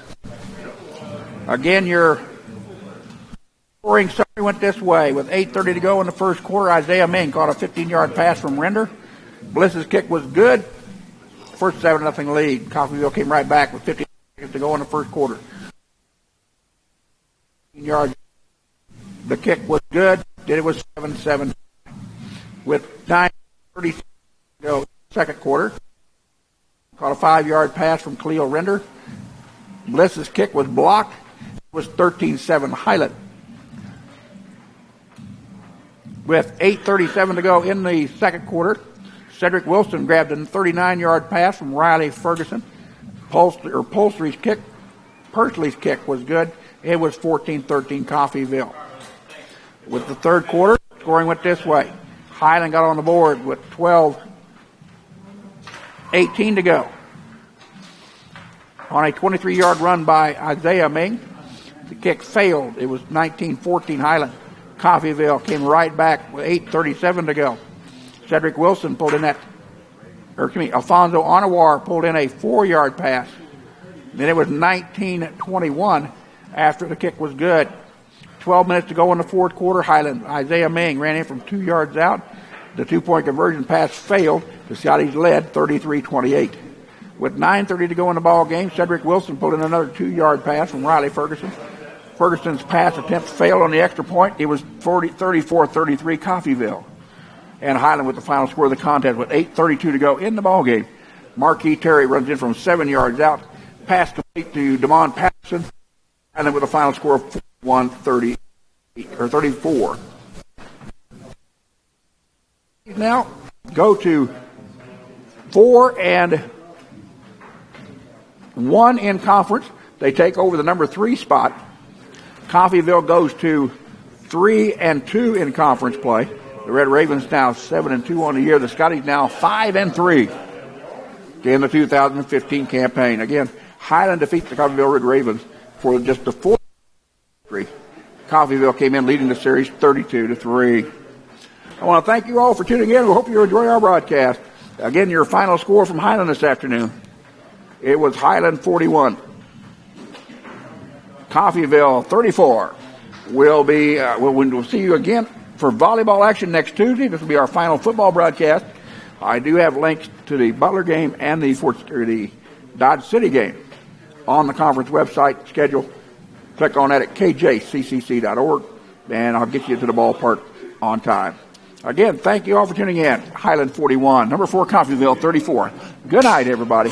Again, your scoring summary went this way. With 8:30 to go in the first quarter, Isaiah Ming caught a 15-yard pass from Render. Bliss's kick was good. First 7-0 lead. Coffeyville came right back with 15 seconds to go in the first quarter. Yards. The kick was good. It was 7-7. With 9:30 to go second quarter. Caught a 5-yard pass from Khalil Render. Bliss's kick was blocked. It was 13-7 Highland. With 8:37 to go in the second quarter, Cedric Wilson grabbed a 39-yard pass from Riley Ferguson. Pursley's kick was good. It was 14-13 Coffeyville. With the third quarter, scoring went this way. Highland got on the board with 12:18 to go. On a 23-yard run by Isaiah Ming, the kick failed. It was 19-14 Highland. Coffeyville came right back with 8:37 to go. Cedric Wilson pulled in Alfonso Anawar pulled in a 4-yard pass. Then it was 19-21 after the kick was good. 12 minutes to go in the fourth quarter. Highland, Isaiah Ming ran in from 2 yards out. The 2-point conversion pass failed. The Scotties led 33-28. With 9:30 to go in the ball game, Cedric Wilson pulled in another 2-yard pass from Riley Ferguson. Ferguson's pass attempt failed on the extra point. It was 34-33 Coffeyville. And Highland with the final score of the contest with 8:32 to go in the ball game. Marquis Terry runs in from 7 yards out. Pass complete to Damon Patterson. Highland with a final score of 34. Now go to 4-1 in conference. They take over the number 3 spot. Coffeyville goes to 3-2 in conference play. The Red Ravens now 7-2 on the year. The Scotties now 5-3 in the 2015 campaign. Again, Highland defeats the Coffeyville Red Ravens for just the 4th victory. Coffeyville came in leading the series 32-3. I want to thank you all for tuning in. We hope you enjoy our broadcast. Again, your final score from Highland this afternoon. It was Highland 41. Coffeyville 34. We'll see you again for volleyball action next Tuesday. This will be our final football broadcast. I do have links to the Butler game and the Dodge City game on the conference website schedule. Click on that at KJCCC.org, and I'll get you to the ballpark on time. Again, thank you all for tuning in. Highland 41, number 4 Coffeyville 34. Good night, everybody.